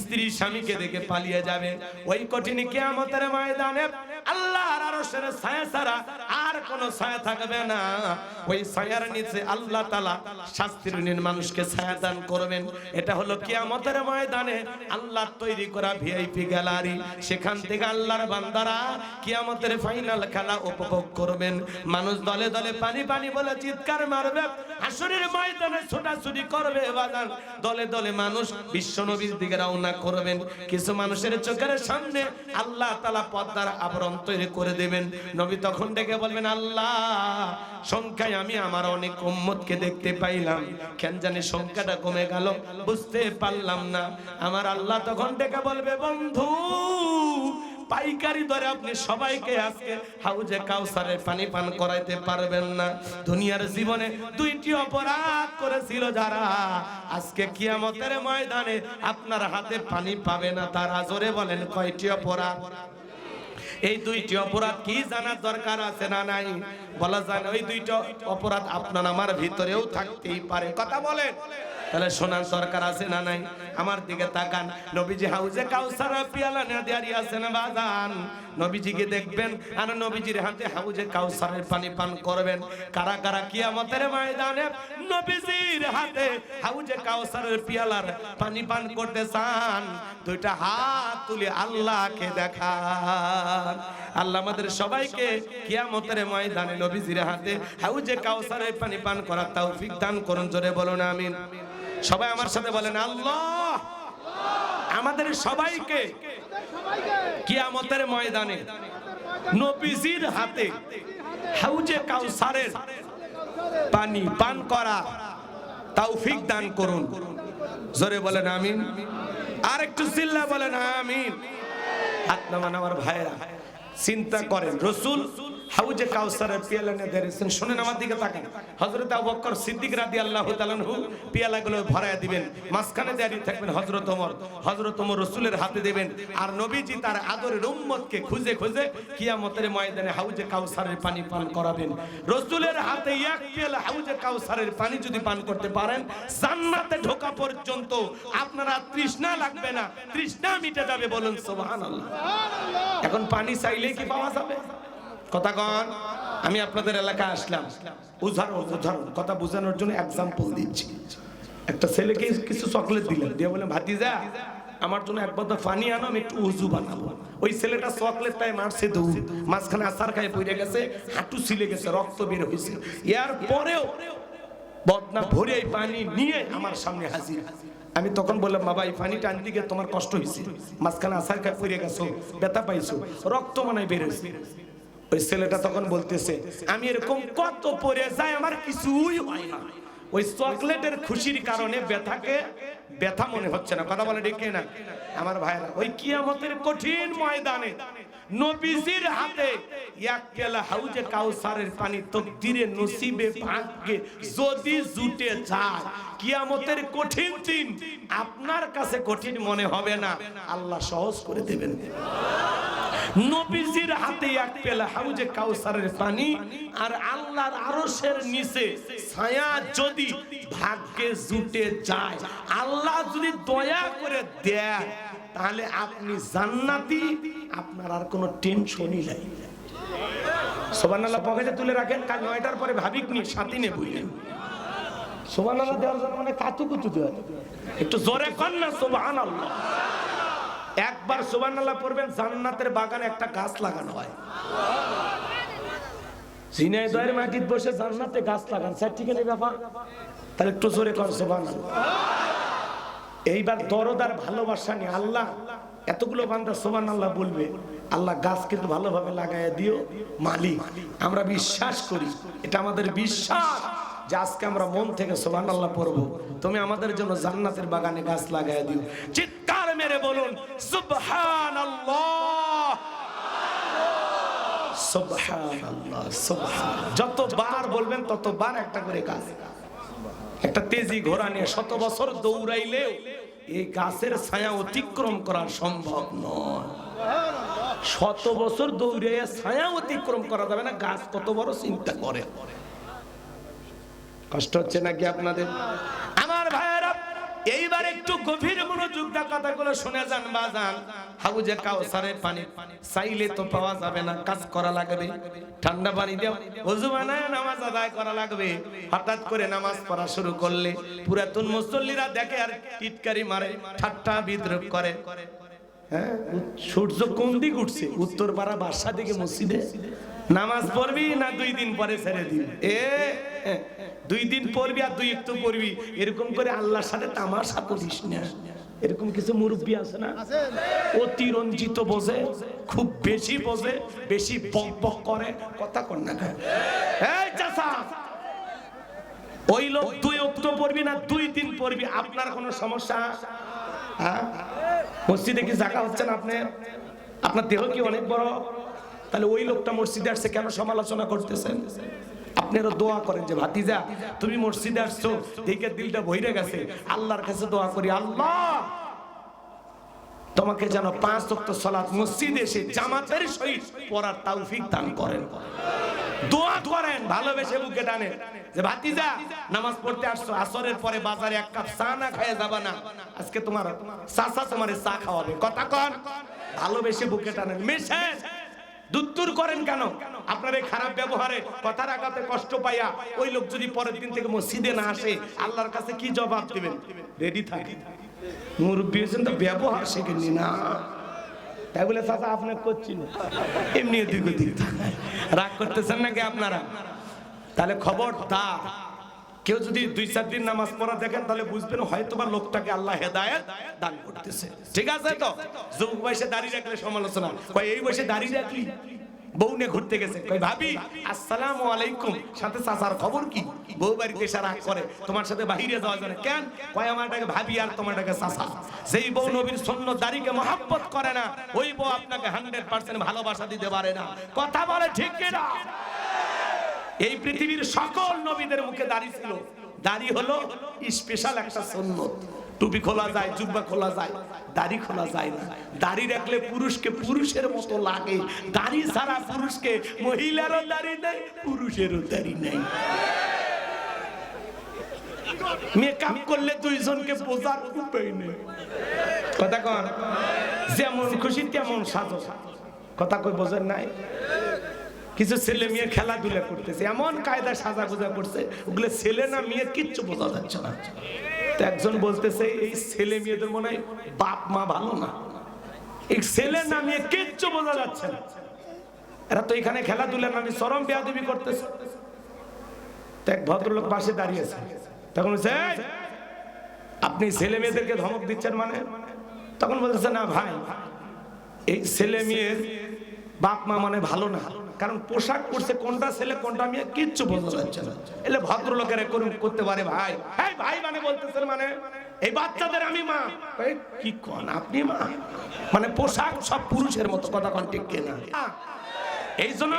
স্ত্রী স্বামীকে দেখে পালিয়ে যাবে। ওই কঠিন কিয়ামতের ময়দানে আল্লাহর আরশের ছায়া ছাড়া আর কোনো ছায়া থাকবে না। ওই ছায়ার নিচে আল্লাহ তাআলা শাস্তিহীন মানুষকে ছায়া দান করবেন। এটা হলো কিয়ামতের ময়দানে আল্লাহ তৈরি করা ভিআইপি গ্যালারি। সেখান থেকে আল্লাহর বান্দারা কিয়ামতের ফাইনাল খেলা উপভোগ করবেন। মানুষ দলে দলে পানি পানি বলে চিৎকার মারবে, হাসরের ময়দানে ছোটাছুটি করবে বাজান। দলে দলে মানুষ বিশ্ব নবীর দিকে রওনা করবেন। কিছু মানুষের চোখের সামনে আল্লাহ তাআলা পর্দার আবরণ তৈরি করে দেবেন। নবী তখন ডেকে বলবেন, আল্লাহ সংখ্যায় আমি আমার অনেক উম্মতকে দেখতে পাইলাম, কেন জানি সংখ্যাটা কমে গেল, বুঝতে পারলাম না। আমার আল্লাহ তখন ডেকে বলবে, বন্ধু পাইকারি দরে আপনি সবাইকে আজকে হাউজে কাউসারের পানি পান করাইতে পারবেন না। দুনিয়ার জীবনে দুইটি অপরাধ করেছিল যারা, আজকে কিয়ামতের ময়দানে আপনার হাতে পানি পাবে না তারা। জোরে বলেন কয়টি অপরাধ? এই দুইটি অপরাধ কি জানার দরকার আছে না নাই? বলা যায় না। ওই দুইটা অপরাধ আপনার আমার ভিতরেও থাকতেই পারে। কথা বলেন। তাহলে শোনার দরকার আছে না নাই? আমার দিকে তাকান। নবীজি হাউজে কাউসার পিয়ালা না দাঁড়িয়ে আছেন বাজান। নবীজিকে দেখবেন আর নবীজির হাতে হাউজে কাউসারের পানি পান করবেন। কারা কারা কিয়ামতের ময়দানে নবীজির হাতে হাউজে কাউসারের পিয়ালার পানি পান করতে চান? দুইটা হাত তুলে আল্লাহকে দেখান। আল্লাহ আমাদের সবাইকে কিয়ামতের ময়দানে নবীজির হাতে হাউজে কাউসারের পানি পান করার তৌফিক দান করুন। জোরে বলুন আমিন। সবাই আমার সাথে বলেন, আল্লাহ আমাদের সবাইকে কিয়ামতের ময়দানে নবীজির হাতে হাউজে কাউসারের পানি পান করা তৌফিক দান করুন। জোরে বলেন আমিন। আর একটু চিল্লা বলেন আমিন। হাত নামান আমার ভাইরা। চিন্তা করেন রাসূল হাউজে কাউসারের পেয়ালা নিয়ে দাঁড়িয়েছেন। শুনেন আমার দিকে তাকান। হযরত আবু বকর সিদ্দিক রাদিয়াল্লাহু তাআলা আনহু পেয়ালাগুলো ভরায়া দিবেন, মাঝখানে দাঁড়িয়ে থাকবেন হযরত ওমর রাসূলের হাতে দেবেন। আর নবীজি তার আদরের উম্মতকে খুঁজে খুঁজে কিয়ামতের ময়দানে হাউজে কাউসারের পানি পান করাবেন। রাসূলের হাতে এক পেয়ালা হাউজে কাউসারের পানি যদি পান করতে পারেন, জান্নাতে ঢোকা পর্যন্ত আপনারা তৃষ্ণা লাগবে না, তৃষ্ণা মিটে যাবে। বলুন সুবহানাল্লাহ। এখন পানি চাইলে কি পাওয়া যাবে? কথা কন। আমি আপনাদের এলাকায় আসলাম, উদাহরণ কথা বোঝানোর জন্য এক্সাম্পল দিচ্ছি। একটা ছেলেকে কিছু চকলেট দিলেন, দিয়ে বলেন ভাতিজা আমার জন্য এক বোতল পানি আনো, আমি একটু ওযু বানাবো। ওই ছেলেটা চকলেট তাই মারছে দৌড়, মাঝখানে আছার খায় পড়ে গেছে, হাঁটু ছিলে গেছে, রক্ত বের হয়েছে। এর পরেও বদনা ভরে এই পানি নিয়ে আমার সামনে হাজির। আমি তখন বললাম বাবা এই পানিটা আনতে গিয়ে তোমার কষ্ট হয়েছে, মাঝখানে আছার খায় পড়ে গেছো, ব্যথা পাইছো, রক্ত মনে বের হয়েছে। ওই ছেলেটা তখন বলতেছে আমি এরকম কত পড়ে যাই আমার কিছুই হয় না, ওই চকলেটের খুশির কারণে ব্যথাকে ব্যথা মনে হচ্ছে না। কথা বলে ডেকে না আমার ভাইরা। ওই কিয়ামতের কঠিন ময়দানে নবীজির হাতে এক পেয়ালা হাউজে কাউসারের পানি তকদিরে নসিবে ভাগ্যে যদি জুটে যায়, কিয়ামতের কঠিন দিন আপনার কাছে কঠিন মনে হবে না, আল্লাহ সহজ করে দেবেন। নবীজির হাতে এক পেয়ালা হাউজে কাউসারের পানি আর আল্লাহর আরশের নিচে ছায়া যদি ভাগ্যে জুটে যায়, আল্লাহ যদি দয়া করে দেয়, তাহলে আপনি জান্নাতি, আপনার আর কোনো টেনশনই নাই। সুবহানাল্লাহ পকেটে তুলে রাখেন, কাল 9টার পরে ভাবিক নিয়ে সাথী নে বুঝলেন। সুবহানাল্লাহ দেওয়ার জন্য মানে কাতুকুতু দেওয়া, একটু জোরে কর না সুবহানাল্লাহ। একবার সুবহানাল্লাহ পড়বেন, জান্নাতের বাগানে একটা গাছ লাগানো হয়। ঝিনাইদহের মাটিতে বসে জান্নাতে গাছ লাগান, স্যার ঠিক আছে ব্যাপার? তাহলে একটু জোরে কর সুবহানাল্লাহ। এইবার দরদার ভালোবাসা নিয়ে আল্লাহ এতগুলো বান্দা সুবহানাল্লাহ বলবে, আল্লাহ গাছ কিন্তু ভালোভাবে লাগাইয়া দিও মালিক। আমরা বিশ্বাস করি, এটা আমাদের বিশ্বাস যে আজকে আমরা মন থেকে সুবহানাল্লাহ পড়বো, তুমি আমাদের জন্য জান্নাতের বাগানে গাছ লাগাইয়া দিও। চিৎকার মেরে বলুন সুবহানাল্লাহ, সুবহানাল্লাহ, সুবহানাল্লাহ। যতবার বলবেন ততবার একটা করে গাছ। একটা তেজি ঘোড়া নিয়ে 100 বছর দৌড়াইলেও এই গাছের ছায়া অতিক্রম করা সম্ভব নয়। 100 বছর দৌড়াইয়া ছায়া অতিক্রম করা যাবে না, গাছ কত বড় চিন্তা করে। কষ্ট হচ্ছে নাকি আপনাদের? আমার ভাইয়েরা এইবার একটু গভীর মনোযোগ দিয়ে কথাগুলো শুনে যান বাজান। হাউজে কাউসারের পানি চাইলে তো পাওয়া যাবে না, কাজ করা লাগবে। ঠান্ডা পানি দিয়ে ওযু বানায় নামাজ আদায় করা লাগবে। হঠাৎ করে নামাজ পড়া শুরু করলে পুরাতন মুসল্লিরা দেখে আর টিটকারি মারে, ঠাট্টা বিদ্রুপ করে। হ্যাঁ, সূর্য কোন দিক উঠছে? উত্তর পাড়া বাসা দিকে মসজিদে নামাজ পড়বি না 2 দিন পরে ছেড়ে দিবি? 2 দিন পড়বি আর 2 একটু পড়বি, এরকম করে আল্লাহর সাথে তামাশা করিস না। এরকম কিছু মুরব্বি আছে না, অতিরঞ্জিত বোঝে, খুব বেশি বোঝে, বেশি বক বক করে, কথা কর না। এই চাচা, ওই লোক 2 ওয়াক্ত পড়বি না 2 দিন পড়বি, আপনার কোনো সমস্যা? হ্যাঁ, মসজিদে কি জায়গা হচ্ছে না আপনার? আপনার দেহ কি অনেক বড়? তাহলে ওই লোকটা মসজিদে আসছে কেন সমালোচনা করতেছেন? আপনারা দোয়া করেন যে ভাতিজা তুমি মসজিদে আসছো দেখে দিলটা ভরে গেছে, আল্লাহর কাছে দোয়া করি আল্লাহ তোমাকে যেন 5 ওয়াক্ত সালাত মসজিদে এসে জামাতের সহিত পড়ার তৌফিক দান করেন। দোয়া করেন, ভালোবেসে বুকে টানেন যে ভাতিজা নামাজ পড়তে আসছো, আসরের পরে বাজারে 1 কাপ চা না খেয়ে যাবা না, আজকে তোমার চাচা তোমারে চা খাওয়াবে। কথা কন, ভালোবেসে বুকে টানেন। মেশেন দুত্তুর করেন কেন? আপনার এই খারাপ ব্যবহারে কথার আঘাতে কষ্ট পাইয়া ওই লোক যদি পরের দিন থেকে মসজিদে না আসে, আল্লাহর কাছে কি জবাব দিবেন? রেডি থাকি। মুরব্বী হয়েছেন তো ব্যবহার শেখেননি না, তাই বলে চাচা আপনার করছি না, এমনি এদিক ওদিক রাগ করতেছেন নাকি আপনারা? তাহলে খবরদার, কেউ যদি 2-4 দিন নামাজ পড়া দেখেন তাহলে বুঝবেন হয়তো বা লোকটাকে আল্লাহ হেদায়েত দান করতেছে। ঠিক আছে তো? যুবক বয়সে দাড়ি রাখলে সমালোচনা, কয় এই বয়সে দাড়ি রাখলি, বউ নিয়ে ঘুরতে গেছে, কই ভাবি আসসালামু আলাইকুম, সাথে চাচার খবর কি? বউ বাড়িতে এসে রাগ করে, তোমার সাথে বাহিরে যাওয়া যাবে কেন? কয় আমারটাকে ভাবি আর তোমারটাকে চাচা। যেই বউ নবীর সুন্নত দাড়িকে মহব্বত করে না, ওই বউ আপনাকে 100% ভালোবাসা দিতে পারে না। কথা বলে ঠিক কিনা? এই পৃথিবীর সকল নবীদের মুখে দাড়ি ছিল। দাড়ি হলো স্পেশাল একটা সুন্নত। টুপি খোলা যায়, জুব্বা খোলা যায়, দাড়ি খোলা যায় না। দাড়ি রাখলে পুরুষকে পুরুষের মতো লাগে। দাড়ি ছাড়া পুরুষকে, মহিলারও দাড়ি নেই, পুরুষেরও দাড়ি নেই। মেকআপ করলে দুইজনকে বোঝার উপায় নেই। কথা কন, যেমন খুশি তেমন সাজো। কথা কই বোঝেন নাই? কিছু ছেলে মেয়ে খেলাধুলা করতেছে, এমন কায়দা সাজা গোজা করছে, ওগুলো ছেলে না মেয়ে কিচ্ছু বোঝা যাচ্ছে না। তো একজন বলতেছে এই ছেলে মেয়েদের মনে হয় বাপ মা ভালো না, এই ছেলে না মেয়ে কিচ্ছু বোঝা যাচ্ছে না। এরা তো এখানে খেলাধুলার নামে চরম বেয়াদবি করতেছে। তো এক ভদ্রলোক পাশে দাঁড়িয়েছে, তখন বলছে আপনি ছেলে মেয়েদেরকে ধমক দিচ্ছেন মানে? তখন বলতেছে না ভাই, এই ছেলে মেয়ের বাপ মা মানে ভালো না, কারণ পোশাক পরছে কোনটা ছেলে কোনটা মেয়ে কিচ্ছু বোঝা যাচ্ছে না। এলে ভদ্রলোকেরা করতে পারে ভাই, এই ভাই মানে বলতেছেন মানে এই বাচ্চাদের আমি মা। কি কোন আপনি মা? মানে পোশাক সব পুরুষের মতো। কথা কোন ঠিক কিনা? এই জন্য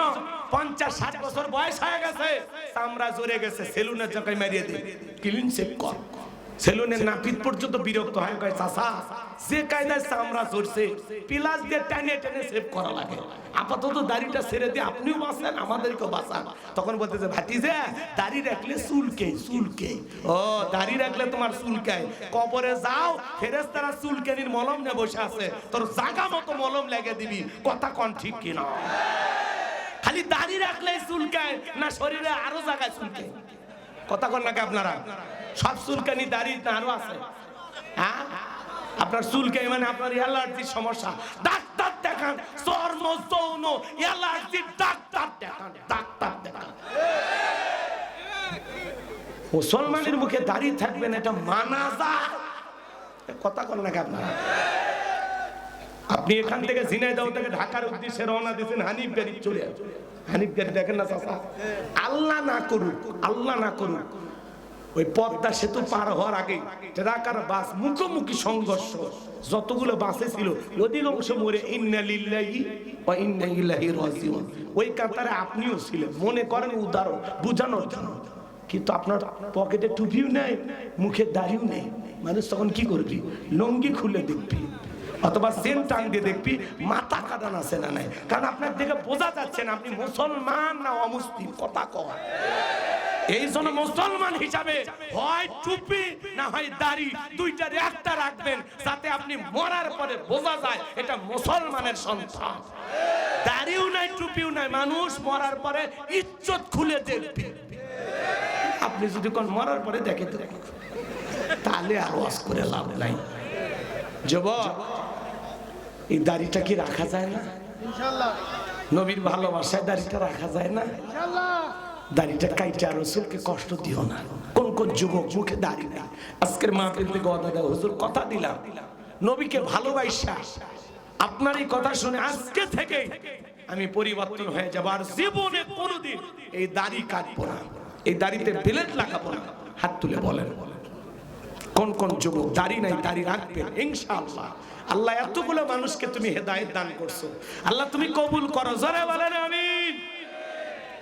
50-60 বছর বয়স হয়ে গেছে, চামড়া জড়ে গেছে, সেলুনের চাকায় মারিয়ে দিই, ক্লিন শেভ কর। সেলুনের নাপিত পর্যন্ত বিরক্ত হয়, কয় চাচা যে কায়দায় চামড়া চড়ছে পিলাস দিয়ে টানে টানে সেভ করা লাগে, আপাতত দাড়িটা ছেড়ে দিয়ে আপনিও বাঁচান আমাদেরকেও বাঁচান। তখন বলতেছে ভাতিজা দাড়ি রাখলে চুলকে চুলকে। ও দাড়ি রাখলে তোমার চুলকায়, কবরে যাও ফেরেশতারা চুলকানির মলম নিয়ে বসে আছে, তোর জায়গা মতো মলম লাগিয়ে দিবি। কথা কোন ঠিক কিনা? খালি দাড়ি রাখলে চুলকায় না শরীরে আরো জায়গায় চুলকায়? কথা কোন নাকি আপনারা? সব চুলকানি দাড়ি না আরো আছে? হ্যাঁ, আপনার চুলকানি মানে আপনার অ্যালার্জির সমস্যা, ডাক্তার দেখান। চর্ম যৌন অ্যালার্জির ডাক্তার দেখান, ডাক্তার দেখান। মুসলমানের মুখে দাড়ি থাকবেন এটা মানা যায়? কথা কোন নাকি আপনারা? আপনি এখান থেকে ঝিনাইদহ থেকে ঢাকার উদ্দেশ্যে রওনা দিয়েছেন, হানিফ গাড়ি চলে আসবে। হানিফ গাড়ি দেখেন না চাচা? আল্লাহ না করুক, আল্লাহ না করুক, ওই পদ্মা সেতু পার হওয়ার আগে ট্রাক আর বাস মুখোমুখি সংঘর্ষ। যতগুলো বাসে ছিল অধিকাংশ মরে ইন্না লিল্লাহি ওয়া ইন্না ইলাইহি রাজিউন। ওই কাতারে আপনিও ছিলেন। মনে করেন উদাহরণ বুঝানোর জন্য, কিন্তু আপনার পকেটে টুপিও নেই, মুখে দাড়িও নেই। মানুষ তখন কি করবি? লুঙ্গি খুলে দেখবি, অথবা সেন টান দিয়ে দেখবি মাথা কাটান আছে না নাই। কারণ আপনার দেখে বোঝা যাচ্ছে না আপনি মুসলমান না অমুসলিম। কথা কয় এই জন্য মুসলমান হিসাবে হয় টুপি না হয় দাড়ি, দুইটার একটা রাখবেন যাতে আপনি মরার পরে বোঝা যায় এটা মুসলমানের সন্তান। দাড়িও নাই টুপিও নাই, মানুষ মরার পরে ইজ্জত খুলে দেখবে। আপনি যদি কোন মরার পরে দেখে তাহলে আর ওয়াজ করে লাভ নাই। যুবক, এই দাড়িটা কি রাখা যায় না? ইনশাআল্লাহ। নবীর ভালোবাসায় দাড়িটা রাখা যায় না? ইনশাআল্লাহ। দাড়িটা কাইটা রাসূলকে কষ্ট দিও না। কোন কোন যুবক মুখে দাড়ি নেই, আজকের মাহফিল থেকে ওয়াদা হুজুর কথা দিলাম, নবীকে ভালোবাসা আপনার এই কথা শুনে আজকে থেকে আমি পরিবর্তন হয়ে যাব, আর জীবনে কোনোদিন এই দাড়ি কাটবো না, এই দাড়িতে বেলেট লাগাবো না। হাত তুলে বলেন কোন কোন যুবক দাড়ি নাই দাড়ি রাখবেন ইনশাআল্লাহ। আল্লাহ এতগুলো মানুষকে তুমি হেদায়েত দান করছো, আল্লাহ তুমি কবুল করো। জোরে বলেন আমিন।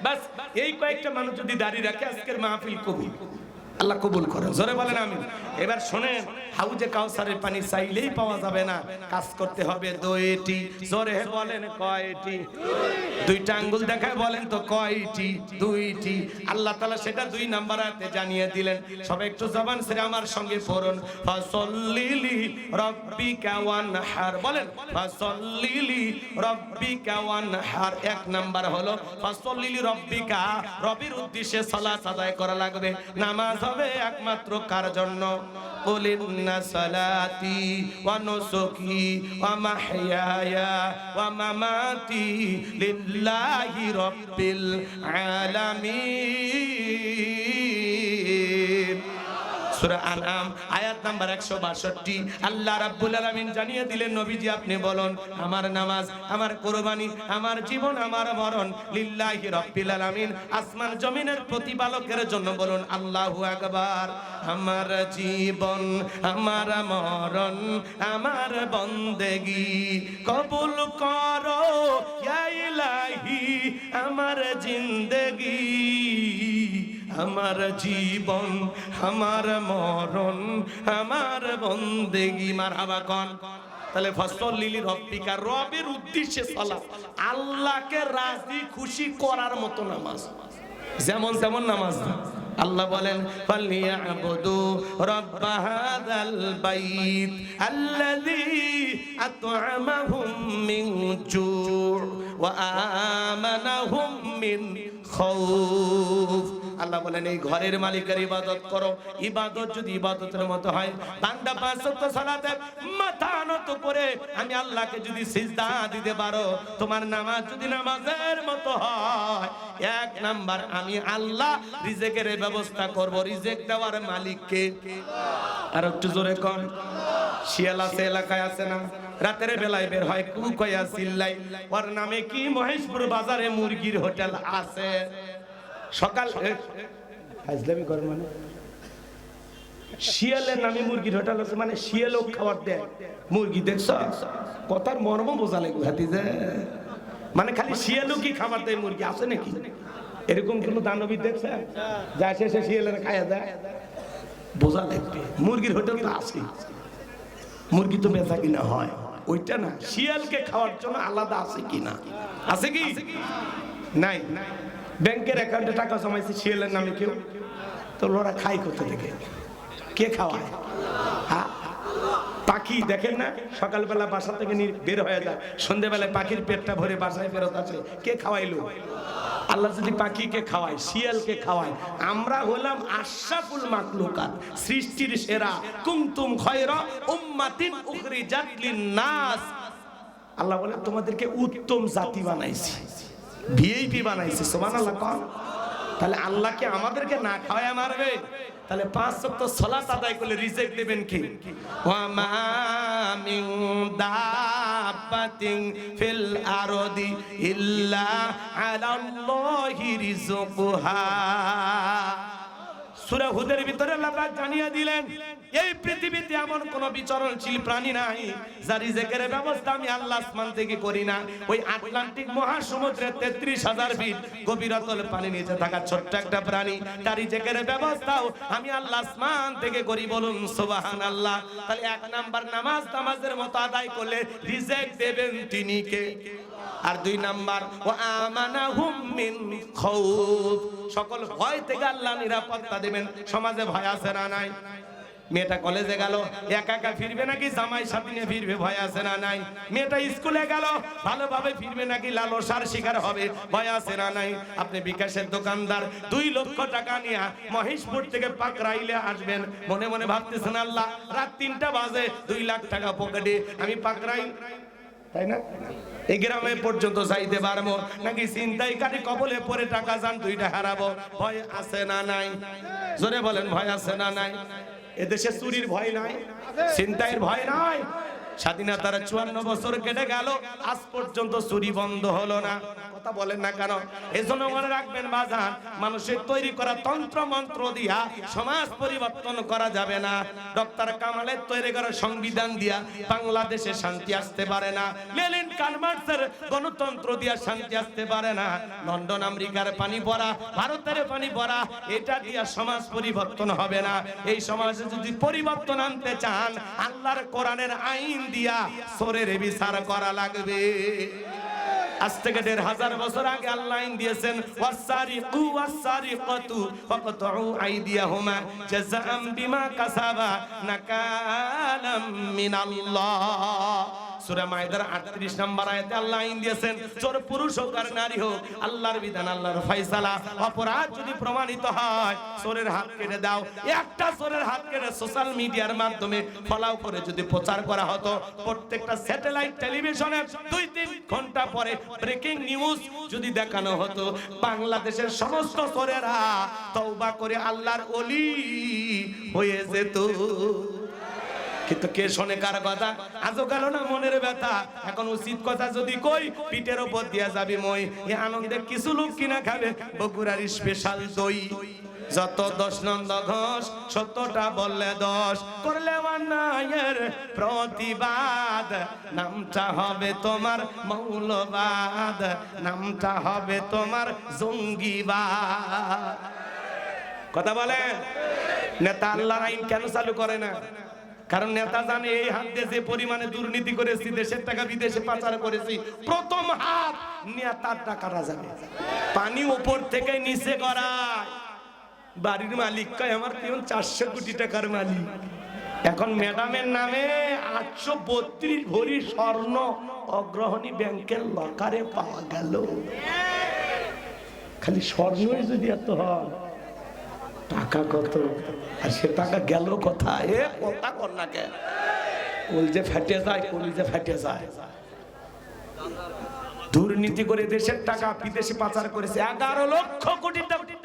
বাস এই কয়েকটা মানুষ যদি দাড়ি রাখে আজকের মাহফিল কবুল, আল্লাহ কবুল করে। জোরে বলেন আমিন। এবার শোনেন, হাউজে কাউসারের পানি চাইলেই পাওয়া যাবে না, কাজ করতে হবে দুইটি। জোরে বলেন কয়টি? দুইটা আঙ্গুল দেখায় বলেন তো কয়টি? দুইটি। আল্লাহ তাআলা সেটা 2 নাম্বার আয়াতে জানিয়ে দিলেন। সবাই একটু জবান ছেড়ে আমার সঙ্গে পড়ুন, ফাসাল্লিলি রাব্বিকা ওয়ানহার। বলেন ফাসাল্লিলি রাব্বিকা ওয়ানহার। 1 নাম্বার হলো ফাসাল্লিলি রাব্বিকা, রবের উদ্দেশ্যে সালাত আদায় করা লাগবে। নামাজ হবে একমাত্র কার জন্য? কুল ইন্না সালাতি ওয়া নুসুকি ওয়া মাহইয়ায়া ওয়া মামাতি লিল্লাহি রাব্বিল আলামিন। সূরা আনআম আয়াত নাম্বার 162 আল্লাহ রাব্বুল আলামিন জানিয়ে দিলেন নবীজি আপনি বলুন আমার নামাজ আমার কুরবানি আমার জীবন আমার মরণ লিল্লাহি রাব্বিল আলামিন আসমান জমিনের প্রতিপালকের জন্য বলুন আল্লাহু আকবার আমার জীবন আমার মরণ আমার বন্দেগী কবুল করো ইয়া ইলাহি আমার জিন্দেগি আমার জীবন আমার মরণ আমার বন্দেগী মারহাবা কোন তাহলে ফসল লিলি রব্বিকা রবের উদ্দেশ্যে সালাত আল্লাহকে রাজি খুশি করার মতো নামাজ যেমন তেমন নামাজ না আল্লাহ বলেন ফালিয়াবুদু রাব্ব হাযাল বাইত আল্লাযী আত'আমাহুম মিন জু' ওয়া আমানাহুম মিন খাউফ আল্লাহ বলেন এই ঘরের মালিকের ইবাদত করো ইবাদত যদি ইবাদতের মতো হয় বান্দা পাঁচ ওয়াক্ত সালাতে মাথা নত করে আমি আল্লাহকে যদি সিজদা দিতে পারো তোমার নামাজ যদি নামাজের মতো হয় এক নাম্বার আমি আল্লাহ রিজিকের ব্যবস্থা করব রিজিক দেওয়ার মালিক কে আর একটু জোরে কোন শিয়াল আছে এলাকায় আছে না রাতের বেলায় বের হয় কুকয়া চিল্লাই ওর নামে কি মহেশপুর বাজারে মুরগির হোটেল আছে সকাল হাজলামি করে মানে শিয়ালের নামে মুরগির হোটেল আছে মানে শিয়ালও খাবার দেয় মুরগি দেখছো কথার মর্ম বোঝা লাগবে হাতিজে মানে খালি শিয়ালও কি খাবার দেয় মুরগি আছে নাকি এরকম কোন দানবী দেখছে যা শেষে শিয়ালের খায়া দেয় বোঝা লাগবে মুরগির হোটেল তো আছে মুরগি তো বেচা কিনা হয় ওইটা না শিয়ালকে খাওয়ার জন্য আলাদা আছে কিনা আছে কি নাই ব্যাংকের অ্যাকাউন্টে টাকা জমাইছে শিয়ালের নামে কেউ তো ওরা খায় কোথা থেকে কে খাওয়ায় হ্যাঁ পাখি দেখেন না সকালবেলা বাসা থেকে বের হয়ে যায় সন্ধ্যেবেলায় পাখির পেটটা ভরে বাসায় ফেরত আসে কে খাওয়াইলো আল্লাহ যদি পাখিকে খাওয়ায় শিয়ালকে খাওয়ায় আমরা হলাম আশরাফুল মাখলুকাত সৃষ্টির সেরা কুনতুম খায়রা উম্মাতিন উখরিজাত লিন-নাস আল্লাহ বলে তোমাদেরকে উত্তম জাতি বানাইছি ভিআইপি বানাইছে সুবহানাল্লাহ কোন তাহলে আল্লাহকে আমাদেরকে না খাওয়ায় মারবে তাহলে পাঁচ ওয়াক্ত সালাত আদায় করলে রিজিক দিবেন কি ওয়া মা মিন দাব্বাতিন ফিল আরদি ইল্লা আলাল্লাহি রিজকুহা সূরা হুদের ভিতরে আল্লাহ পাক জানিয়ে দিলেন এই পৃথিবীতে এমন কোন বিচরণশীল প্রাণী নাই যার রিজিকের ব্যবস্থা আমি আল্লাহ আসমান থেকে করি না ওই আটলান্টিক মহাসমুদ্রে ৩৩,০০০ ফিট গভীরতল পানি নিচে থাকা ছোট্ট একটা প্রাণী তার রিজিকের ব্যবস্থাও আমি আল্লাহ আসমান থেকে করি বলুন সুবহানাল্লাহ তাহলে এক নাম্বার নামাজের মতো আদায় করলে রিজিক দেবেন তিনি কে আর দুই নাম্বার ওয়া আমানাহুম মিন খাউফ সকল ভয় থেকে আল্লাহ নিরাপত্তা দেবেন সমাজে ভয় আছে না নাই মেয়েটা কলেজে গেল একা একা ফিরবে নাকি জামাই সাথী নিয়ে ফিরবে ভয় আছে না নাই মেয়েটা স্কুলে গেল ভালোভাবে ফিরবে নাকি লালসার শিকার হবে ভয় আছে না নাই আপনি বিকাশের দোকানদার 2 লক্ষ টাকা নিয়ে মহেশপুর থেকে পাকরাইলে আসবেন মনে মনে ভাবতেছেন আল্লাহ রাত 3টা বাজে 2 লাখ টাকা পকেটে আমি পাকরাই তাই না এই গ্রামে পর্যন্ত যাইতে পারবো নাকি ছিনতাইকারী কবলে পড়ে টাকা যান 2টা হারাবো ভয় আছে না নাই জোরে বলেন ভয় আছে না নাই এদেশে চুরির ভয় নাই ছিনতাইয়ের ভয় নাই স্বাধীনতার 54 বছর কেটে গেল আজ পর্যন্ত চুরি বন্ধ হলো না কথা বলেন না কেন এজন্য মনে রাখবেন বাজান মানুষের তৈরি করা তন্ত্র মন্ত্র দিয়া সমাজ পরিবর্তন করা যাবে না ডক্টর কামালের তৈরি করা সংবিধান দিয়া বাংলাদেশে শান্তি আসতে পারে না লেনিন কার্ল মার্কসের গণতন্ত্র দিয়া শান্তি আসতে পারে না লন্ডন আমেরিকার পানি পড়া ভারতের পানি পড়া এটা দিয়া সমাজ পরিবর্তন হবে না এই সমাজে যদি পরিবর্তন আনতে চান আল্লাহর কোরআনের আইন দিয়া সরের বিচার করা লাগবে আজ থেকে ১৫০০ বছর আগে আল্লাহ আইন দিয়েছেন ওয়াসারিকু ওয়াসারিকাতু ফাকতউ আইদিয়াহুমা জাযাআম বিমা কাসাবা নাকালাম মিনাল্লাহ সূরা মাইদার 38 নম্বর আয়াতে আল্লাহ আইন দিয়েছেন, চোর পুরুষ হোক আর নারী হোক, আল্লাহর বিধান, আল্লাহর ফয়সালা। অপরাধ যদি প্রমাণিত হয়, চোরের হাত কেটে দাও। একটা চোরের হাত কেটে সোশ্যাল মিডিয়ার মাধ্যমে ফলাও করে যদি প্রচার করা হতো, প্রত্যেকটা স্যাটেলাইট টেলিভিশনে 2-3 ঘন্টা পরে ব্রেকিং নিউজ যদি দেখানো হতো, বাংলাদেশের সমস্ত চোরেরা তওবা করে আল্লাহর ওলি হয়ে যেত। কিন্তু কে শোনে কার কথা? আজও গেল না মনের ব্যথা। এখন উচিত কথা যদি কই, পিঠের উপর দিয়া যাবি মই। এই আনন্দে কিছু লোক কিনা খাবে বগুড়ার স্পেশাল দই। যত দোষ নন্দ ঘোষ, সত্যটা বললে দোষ, করলে অন্যায়ের প্রতিবাদ, নামটা হবে তোমার মৌলবাদ, নামটা হবে তোমার জঙ্গিবাদ। কথা বলেন, নেতা আল্লাহর আইন কেন চালু করে না? কারণ নেতা জানে এই হাত দিয়ে যে পরিমাণে দুর্নীতি করেছি, দেশের টাকা বিদেশে পাচার করেছি, প্রথম হাত নেতার টাকাটা যাবে। পানি উপর থেকে নিচে করায়। বাড়ির মালিক কয় আমার পিয়ন 400 কোটি টাকার মালিক। এখন ম্যাডামের নামে 832 ভরি স্বর্ণ অগ্রহণী ব্যাংকের লকারে পাওয়া গেল। খালি স্বর্ণই যদি এত হয়, টাকা কত? আর সে টাকা গেল কোথায়? কথা কর না কে? কলজে ফেটে যায়, কলজে ফেটে যায়। দুর্নীতি করে দেশের টাকা বিদেশে পাচার করেছে। 11 লক্ষ কোটি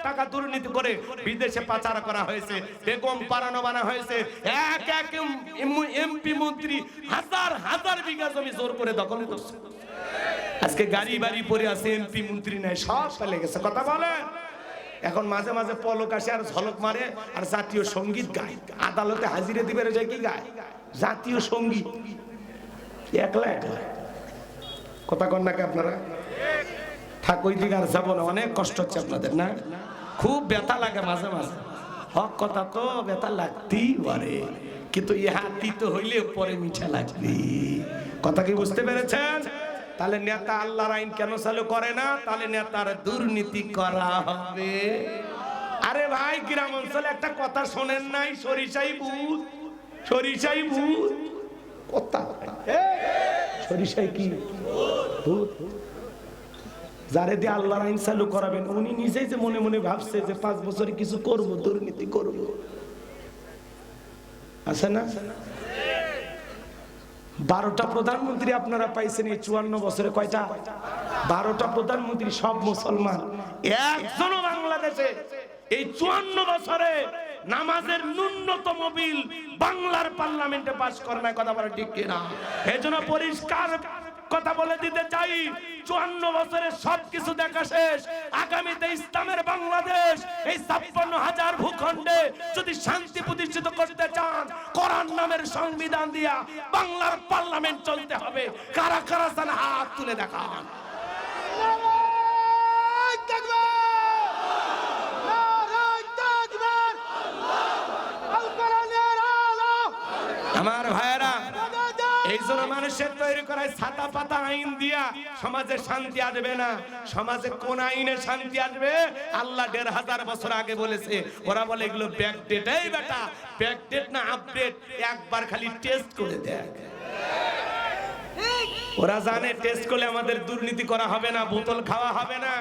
টাকা দুর্নীতি করে বিদেশে পাচার করা হয়েছে। বেগম পারানো বানা হয়েছে। এক এক এমপি মন্ত্রী হাজার হাজার বিঘা জমি জোর করে দখল করছে। আজকে গাড়ি বাড়ি পড়ে আছে, এমপি মন্ত্রী নাই, সব ফেলে গেছে। কথা বলেন। এখন মাঝে মাঝে পলক আসে আর ঝলক মারে আর জাতীয় সঙ্গীত গায়। আদালতে হাজিরে দিবে যায় কি গায়? জাতীয় সঙ্গীত। একলা একলা। কথা কন নাকি আপনারা? ঠাকুর দিকে আর যাবো না, অনেক কষ্ট হচ্ছে আপনাদের না? খুব ব্যথা লাগে মাঝে মাঝে। হক কথা তো ব্যথা লাগতেই পারে, কিন্তু ইহাতি তো হইলে পরে মিঠা লাগবে। কথা কি বুঝতে পেরেছেন? তাহলে নেতা আল্লাহর আইন কেন চালু করে না? তাহলে নেতার দুর্নীতি করা হবে। আরে ভাই, গ্রাম অঞ্চলে একটা কথা শোনেন নাই? সরিষাই ভূত, সরিষাই ভূত। কথা সরিষাই কি ভূত? যারে দিয়ে আল্লাহর আইন চালু করাবেন, উনি নিজেই যে মনে মনে ভাবছে যে 5 বছরে কিছু করব, দুর্নীতি করব, আছে না? 12টা প্রধানমন্ত্রী আপনারা পাইছেন এই 54 বছরে। কয়টা? 12টা প্রধানমন্ত্রী, সব মুসলমান। একজনও বাংলাদেশে এই 54 বছরে নামাজের ন্যূনতম বিল বাংলার পার্লামেন্টে পাস করে না। কথা বলে ঠিক কিনা? এজন্য পরিষ্কার কথা বলে দিতে চাই, 54 বছরে সবকিছু দেখা শেষ। আগামীতে ইসলামের বাংলাদেশ, এই 56,000 ভূখণ্ডে যদি শান্তি প্রতিষ্ঠিত করতে চান, কোরআন নামের সংবিধান দিয়া বাংলার পার্লামেন্ট চলতে হবে। কারা কারা চান হাত তুলে দেখান। আমার ভাইয়েরা, এই জন্য মানুষের তৈরি করায় ছাতা পাতা আইন দিয়া সমাজে শান্তি আসবে না। সমাজে কোন আইনে শান্তি আসবে? আল্লাহ 1500 বছর আগে বলেছে। ওরা বলে এগুলো ব্যাকডেট। এই বেটা, ব্যাকডেট না আপডেট, একবার খালি টেস্ট করে দেখ। ওরা জানে টেস্ট করলে আমাদের দুর্নীতি করা হবে না, বোতল খাওয়া হবে না,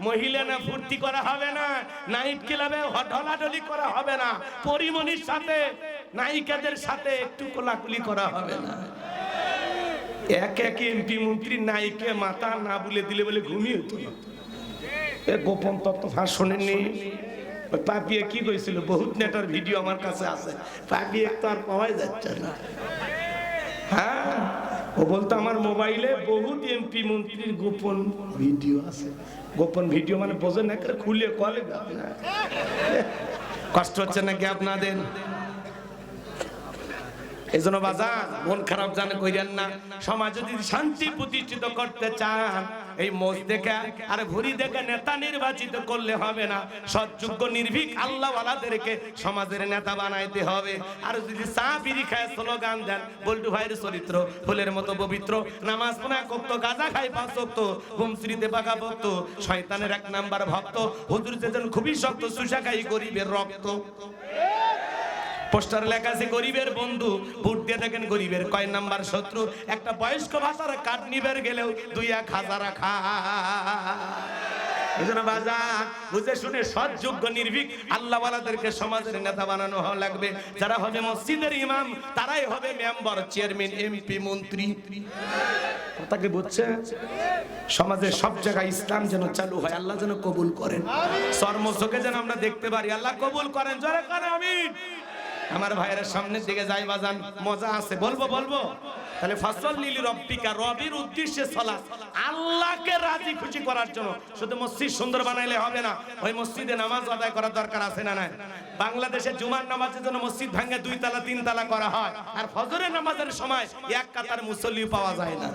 মহিলা না ফুর্তি করা হবে না, নাইট ক্লাবে ঢলাঢলি করা হবে না, পরিমণির সাথে নায়িকাদের সাথে একটু কোলাকুলি করা হবে না। এক এক এমপি মন্ত্রী নায়িকে মাথা না বুলে দিলে বলে ঘুমিয়ে হতো না। এ গোপন তত্ত্ব ফাঁস শোনেননি? পাপিয়ে কি কইছিল? বহুত নেটার ভিডিও আমার কাছে আছে। পাপিয়ে তো আর পাওয়াই যাচ্ছে না। হ্যাঁ, ও বলতো আমার মোবাইলে বহুত এমপি মন্ত্রীর গোপন ভিডিও আছে। গোপন ভিডিও মানে বোঝেন না, খুলে কলে কষ্ট হচ্ছে নাকি আপনাদের? এই জন্য বাজার মন খারাপ জানে কইরেন না। সমাজ যদি শান্তি প্রতিষ্ঠিত করতে চান, এই মোজ দেখে আর ঘুরি দেখে নেতা নির্বাচিত করলে হবে না। সৎযোগ্য নির্ভীক আল্লাহওয়ালাদেরকে সমাজের নেতা বানাইতে হবে। আর যদি চা বিড়ি খায় স্লোগান দেন, বল্টু ভাইয়ের চরিত্র ফুলের মতো পবিত্র, নামাজ পড়া করতো, গাঁজা খাই 5 ওয়াক্ত, ঘুমশ্রীতে পাকা ভক্ত, শয়তানের 1 নাম্বার ভক্ত, হুজুর যেজন খুবই শক্ত, সুশা খাই গরিবের রক্ত। পোস্টার লেখা আছে গরিবের বন্ধু, ভোট দিয়ে দেখেন গরিবের কয় নাম্বার শত্রু। একটা বয়স্ক ভাতার কাঠ নিবের গেলেও 2-1000 রাখা। এজন্য বাজার বুঝে শুনে সৎ যোগ্য নির্ভীক আল্লাহওয়ালাদেরকে সমাজের নেতা বানানো লাগবে। যারা হবে মসজিদের ইমাম তারাই হবে মেম্বার, চেয়ারম্যান, এমপি, মন্ত্রী। কথাকে বুঝছে? সমাজের সব জায়গায় ইসলাম যেন চালু হয়, আল্লাহ যেন কবুল করেন। চর্মচোখে যেন আমরা দেখতে পারি, আল্লাহ কবুল করেন। জোরে করে আমিন। আমার ভাইয়ের সামনের দিকে যাই বাজান, মজা আছে, বলবো। তাহলে ফাসল্লি লিরাব্বিকা, রবের উদ্দেশ্যে সালাত, আল্লাহকে রাজি খুশি করার জন্য। শুধু মসজিদ সুন্দর বানাইলে হবে না, ওই মসজিদে নামাজ আদায় করার দরকার আছে না নাই? বাংলাদেশে জুমার নামাজের জন্য মসজিদ ভাঙে 2 তালা 3 তালা করা হয়, আর ফজরের নামাজের সময় এক কাতার মুসল্লি পাওয়া যায় না।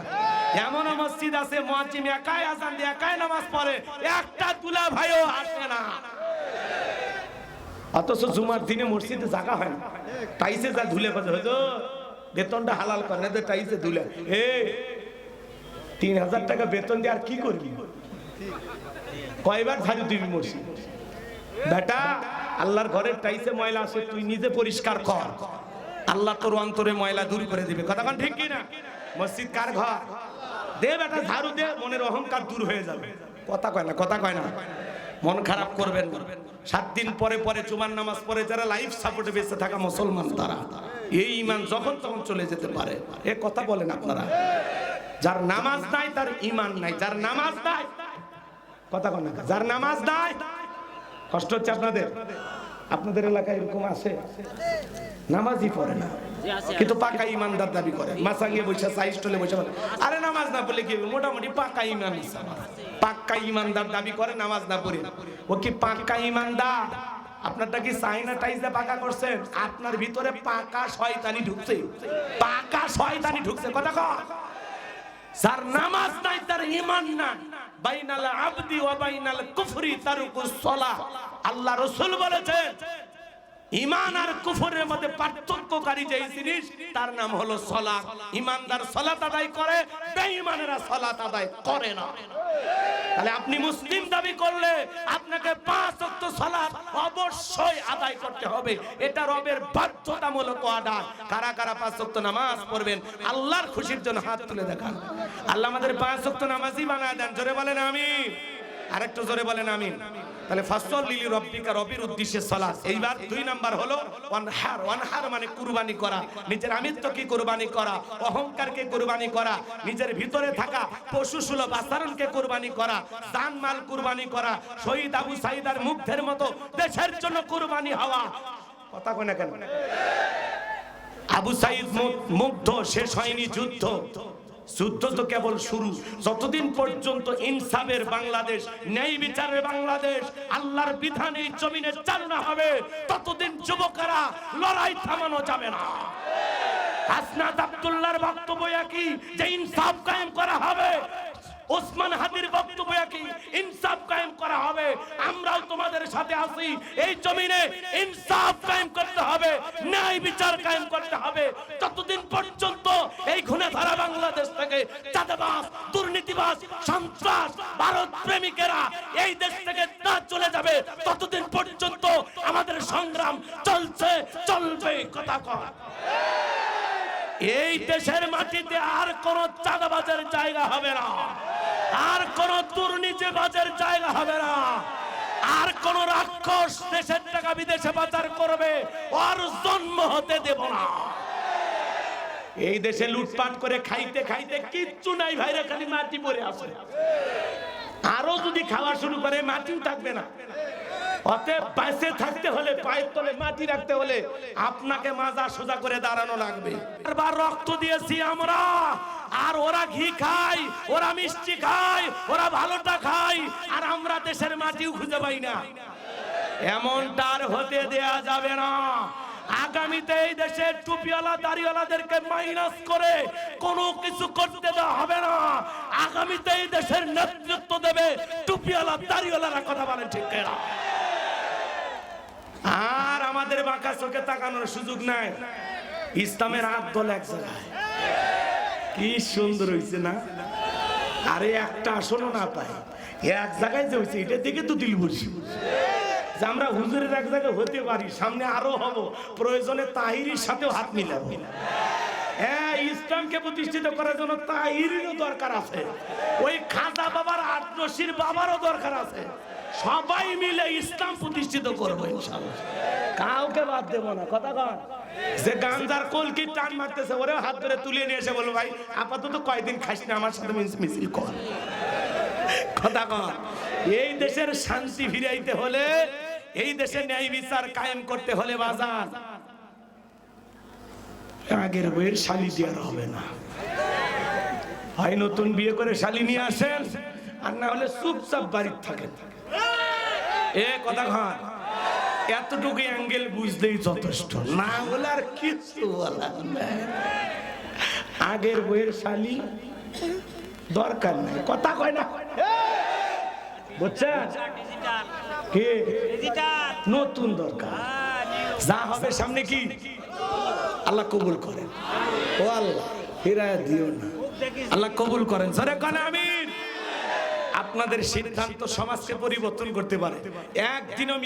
এমন মসজিদ আছে মুয়াজ্জিন একাই আযান দিয়ে একাই নামাজ পড়ে, একটা দুলা ভাইও আসে না। অথচ জুমার দিনে মসজিদে জায়গা হয় না, টাইসে যা ধুলে বাজে হয়তো বেতনটা হালাল করে না, টাইসে ধুলে। 3000 টাকা বেতন দিয়ে আর কি করবি? কয়বার ঝাড়ু দিবি মসজিদ? বেটা, আল্লাহর ঘরের টাইসে ময়লা আসে, তুই নিজে পরিষ্কার কর, আল্লাহ তোর অন্তরে ময়লা দূর করে দিবে। কথা কোন ঠিক কি না? মসজিদ কার ঘর? দে বেটা ঝাড়ু দে, মনের অহংকার দূর হয়ে যাবে। কথা কয় না। মন খারাপ করবেন না। 7 দিন পরে জুমার নামাজ পড়ে যারা লাইফ সাপোর্টে বেঁচে থাকা মুসলমান, তারা এই ঈমান যখন তখন চলে যেতে পারে। এ কথা বলেন আপনারা। যার নামাজ নাই তার ঈমান নাই। যার নামাজ নাই, কথা কন না, যার নামাজ নাই, কষ্ট হচ্ছে আপনাদের এলাকায় এরকম আছে, নামাজই পড়ে না কিন্তু পাকা ঈমানদার দাবি করে। মাসাঙ্গে বসে সাইস্টলে বসে বলে আরে নামাজ না পড়লে কি, মোটামুটি পাকা ঈমান, পাক্কা ঈমানদার দাবি করে, নামাজ না পড়ে। ও কি পাক্কা ঈমানদার? আপনারটা কি চাইনা টাইজে পাকা করছেন? আপনার ভিতরে পাকা শয়তানি ঢুকছে, পাকা শয়তানি ঢুকছে। কথা কর। যার নামাজ নাই তার ঈমান নাই। বাইনাল আবদি ওয়া বাইনাল কুফরি তারকুস সালাহ। আল্লাহ রাসূল বলেছেন ঈমান আর কুফরের মধ্যে পার্থক্যকারী যে জিনিস তার নাম হলো সালাত। ঈমানদার সালাত আদায় করে, বেঈমানেরা সালাত আদায় করে না। তাহলে আপনি মুসলিম দাবি করলে আপনাকে 5 ওয়াক্ত সালাত অবশ্যই আদায় করতে হবে, এটা রবের বাধ্যতামূলক অর্ডার। কারা কারা 5 ওয়াক্ত নামাজ পড়বেন আল্লাহর খুশির জন্য হাত তুলে দেখান। আল্লাহ আমাদের 5 ওয়াক্ত নামাজি বানায় দেন। জোরে বলেন আমিন। আরেকটু জোরে বলেন আমিন। তাহলে ফাসল্লি লিরাব্বিকা, রবের উদ্দেশ্যে সালাত। এইবার 2 নাম্বার হলো ওয়ানহার মানে কুরবানি করা। নিজের আমিত্বকে কুরবানি করা, অহংকারকে কুরবানি করা, নিজের ভিতরে থাকা পশুসুলভ আচরণকে কুরবানি করা, জানমাল কুরবানি করা, শহীদ আবু সাঈদের মুগ্ধের মতো দেশের জন্য কুরবানি হওয়া। কথা কয় না কেন? আবু সাঈদ মুগ্ধ, শেষ হয়নি যুদ্ধ। যুদ্ধ তো কেবল শুরু। যতদিন পর্যন্ত ইনসাফের বাংলাদেশ, ন্যায় বিচারের বাংলাদেশ, আল্লাহর বিধান এই জমিনে চালু না হবে, ততদিন যুবকেরা লড়াই থামানো যাবে না। হাসনাত আব্দুল্লাহর বক্তব্য একই, যে ইনসাফ কায়েম করা হবে। ওসমান হাদির বক্তব্য একই, ইনসাফ কায়েম করা হবে। আমরাও তোমাদের সাথে আছি। এই জমিনে ইনসাফ কায়েম করতে হবে, ন্যায় বিচার কায়েম করতে হবে। ততদিন পর্যন্ত এই গুনাহগার বাংলাদেশ থেকে চাঁদাবাজ, দুর্নীতিবাজ, সন্ত্রাস, ভারত প্রেমিকেরা এই দেশ থেকে না চলে যাবে, ততদিন পর্যন্ত আমাদের সংগ্রাম চলবে। কথা কয়। এই দেশের মাটিতে আর কোন চাঁদাবাজের জায়গা হবে না, আর কোন দুর্নীতিবাজের জায়গা হবে না, আর কোন রাক্ষস দেশের টাকা বিদেশে পাচার করবে আর জন্ম হতে দেব না। এই দেশে লুটপাট করে খাইতে খাইতে কিচ্ছু নাই ভাইরা, খালি মাটি পড়ে আছে। আরো যদি খাওয়া শুরু করে মাটিও থাকবে না। অতএব পাশে থাকতে হলে, পায়ের তলে মাটি রাখতে হলে আপনাকে মাজা সোজা করে দাঁড়ানো লাগবে। বারবার রক্ত দিয়েছি আমরা, আর ওরা ঘি খায়, ওরা মিষ্টি খায়, ওরা ভালোটা খায়, আর আমরা দেশের মাটিও খুঁজে পাই না। এমনটা আর হতে দেয়া যাবে না। আগামীতে এই দেশের টুপিওয়ালা দাড়িওয়ালাদেরকে মাইনাস করে কোনো কিছু করতে দেওয়া হবে না। আগামীতে এই দেশের নেতৃত্ব দেবে টুপিওয়ালা দাড়িওয়ালারা। কথা বলেন ঠিক কিনা? আর আমাদের বাঁকা চোখে তাকানোর সুযোগ নাই। ইসলামের আদল এক জায়গায়, কি সুন্দর হয়েছে না? আরে একটা আসনও না পাই, এক জায়গায় যে হয়েছে, এটা দেখে তো দিল বসি। যে আমরা হুজুরের এক জায়গায় হতে পারি, সামনে আরো হব, প্রয়োজনে তাহিরির সাথেও হাত মিলাবো। হ্যাঁ, ইসলামকে প্রতিষ্ঠিত করার জন্য তাহিরেরও দরকার আছে, ওই খাজা বাবার আটরশির বাবারও দরকার আছে। সবাই মিলে ইসলাম প্রতিষ্ঠিত করবো ইনশাআল্লাহ, কাউকে বাদ দেবো না। কথা কন, যে গাঞ্জার কলকি টান মারতেছে ওরে হাত ধরে তুলে নিয়ে এসে বলো ভাই আপাতত কয়দিন খাস না, আমার সাথে মিছিল কর। কথা কন, এই দেশের শান্তি ফিরাইতে হলে, এই দেশে ন্যায় বিচার কায়েম করতে হলে বাজার আগের বইয়ের শালি দেওয়ার হবে না। হয় নতুন বিয়ে করে শালি নিয়ে আসেন, আর না হলে চুপচাপ বাড়ির থাকেন। এ কথা কন, এতটুকু অ্যাঙ্গেল বুঝলেই যথেষ্ট, না হলে আর কিছু বলার নাই। আগের বইয়ের শালি দরকার নাই, কথা কয় না, বুঝছেন? কি নতুন দরকার, যা হবে সামনে কি আল্লাহ কবুল করেন। ও আল্লাহ হিরায় দিও না, আল্লাহ কবুল করেন। জোরে কোন আমিন। আপনাদের সিদ্ধান্ত সমাজকে পরিবর্তন করতে পারে। একদিনও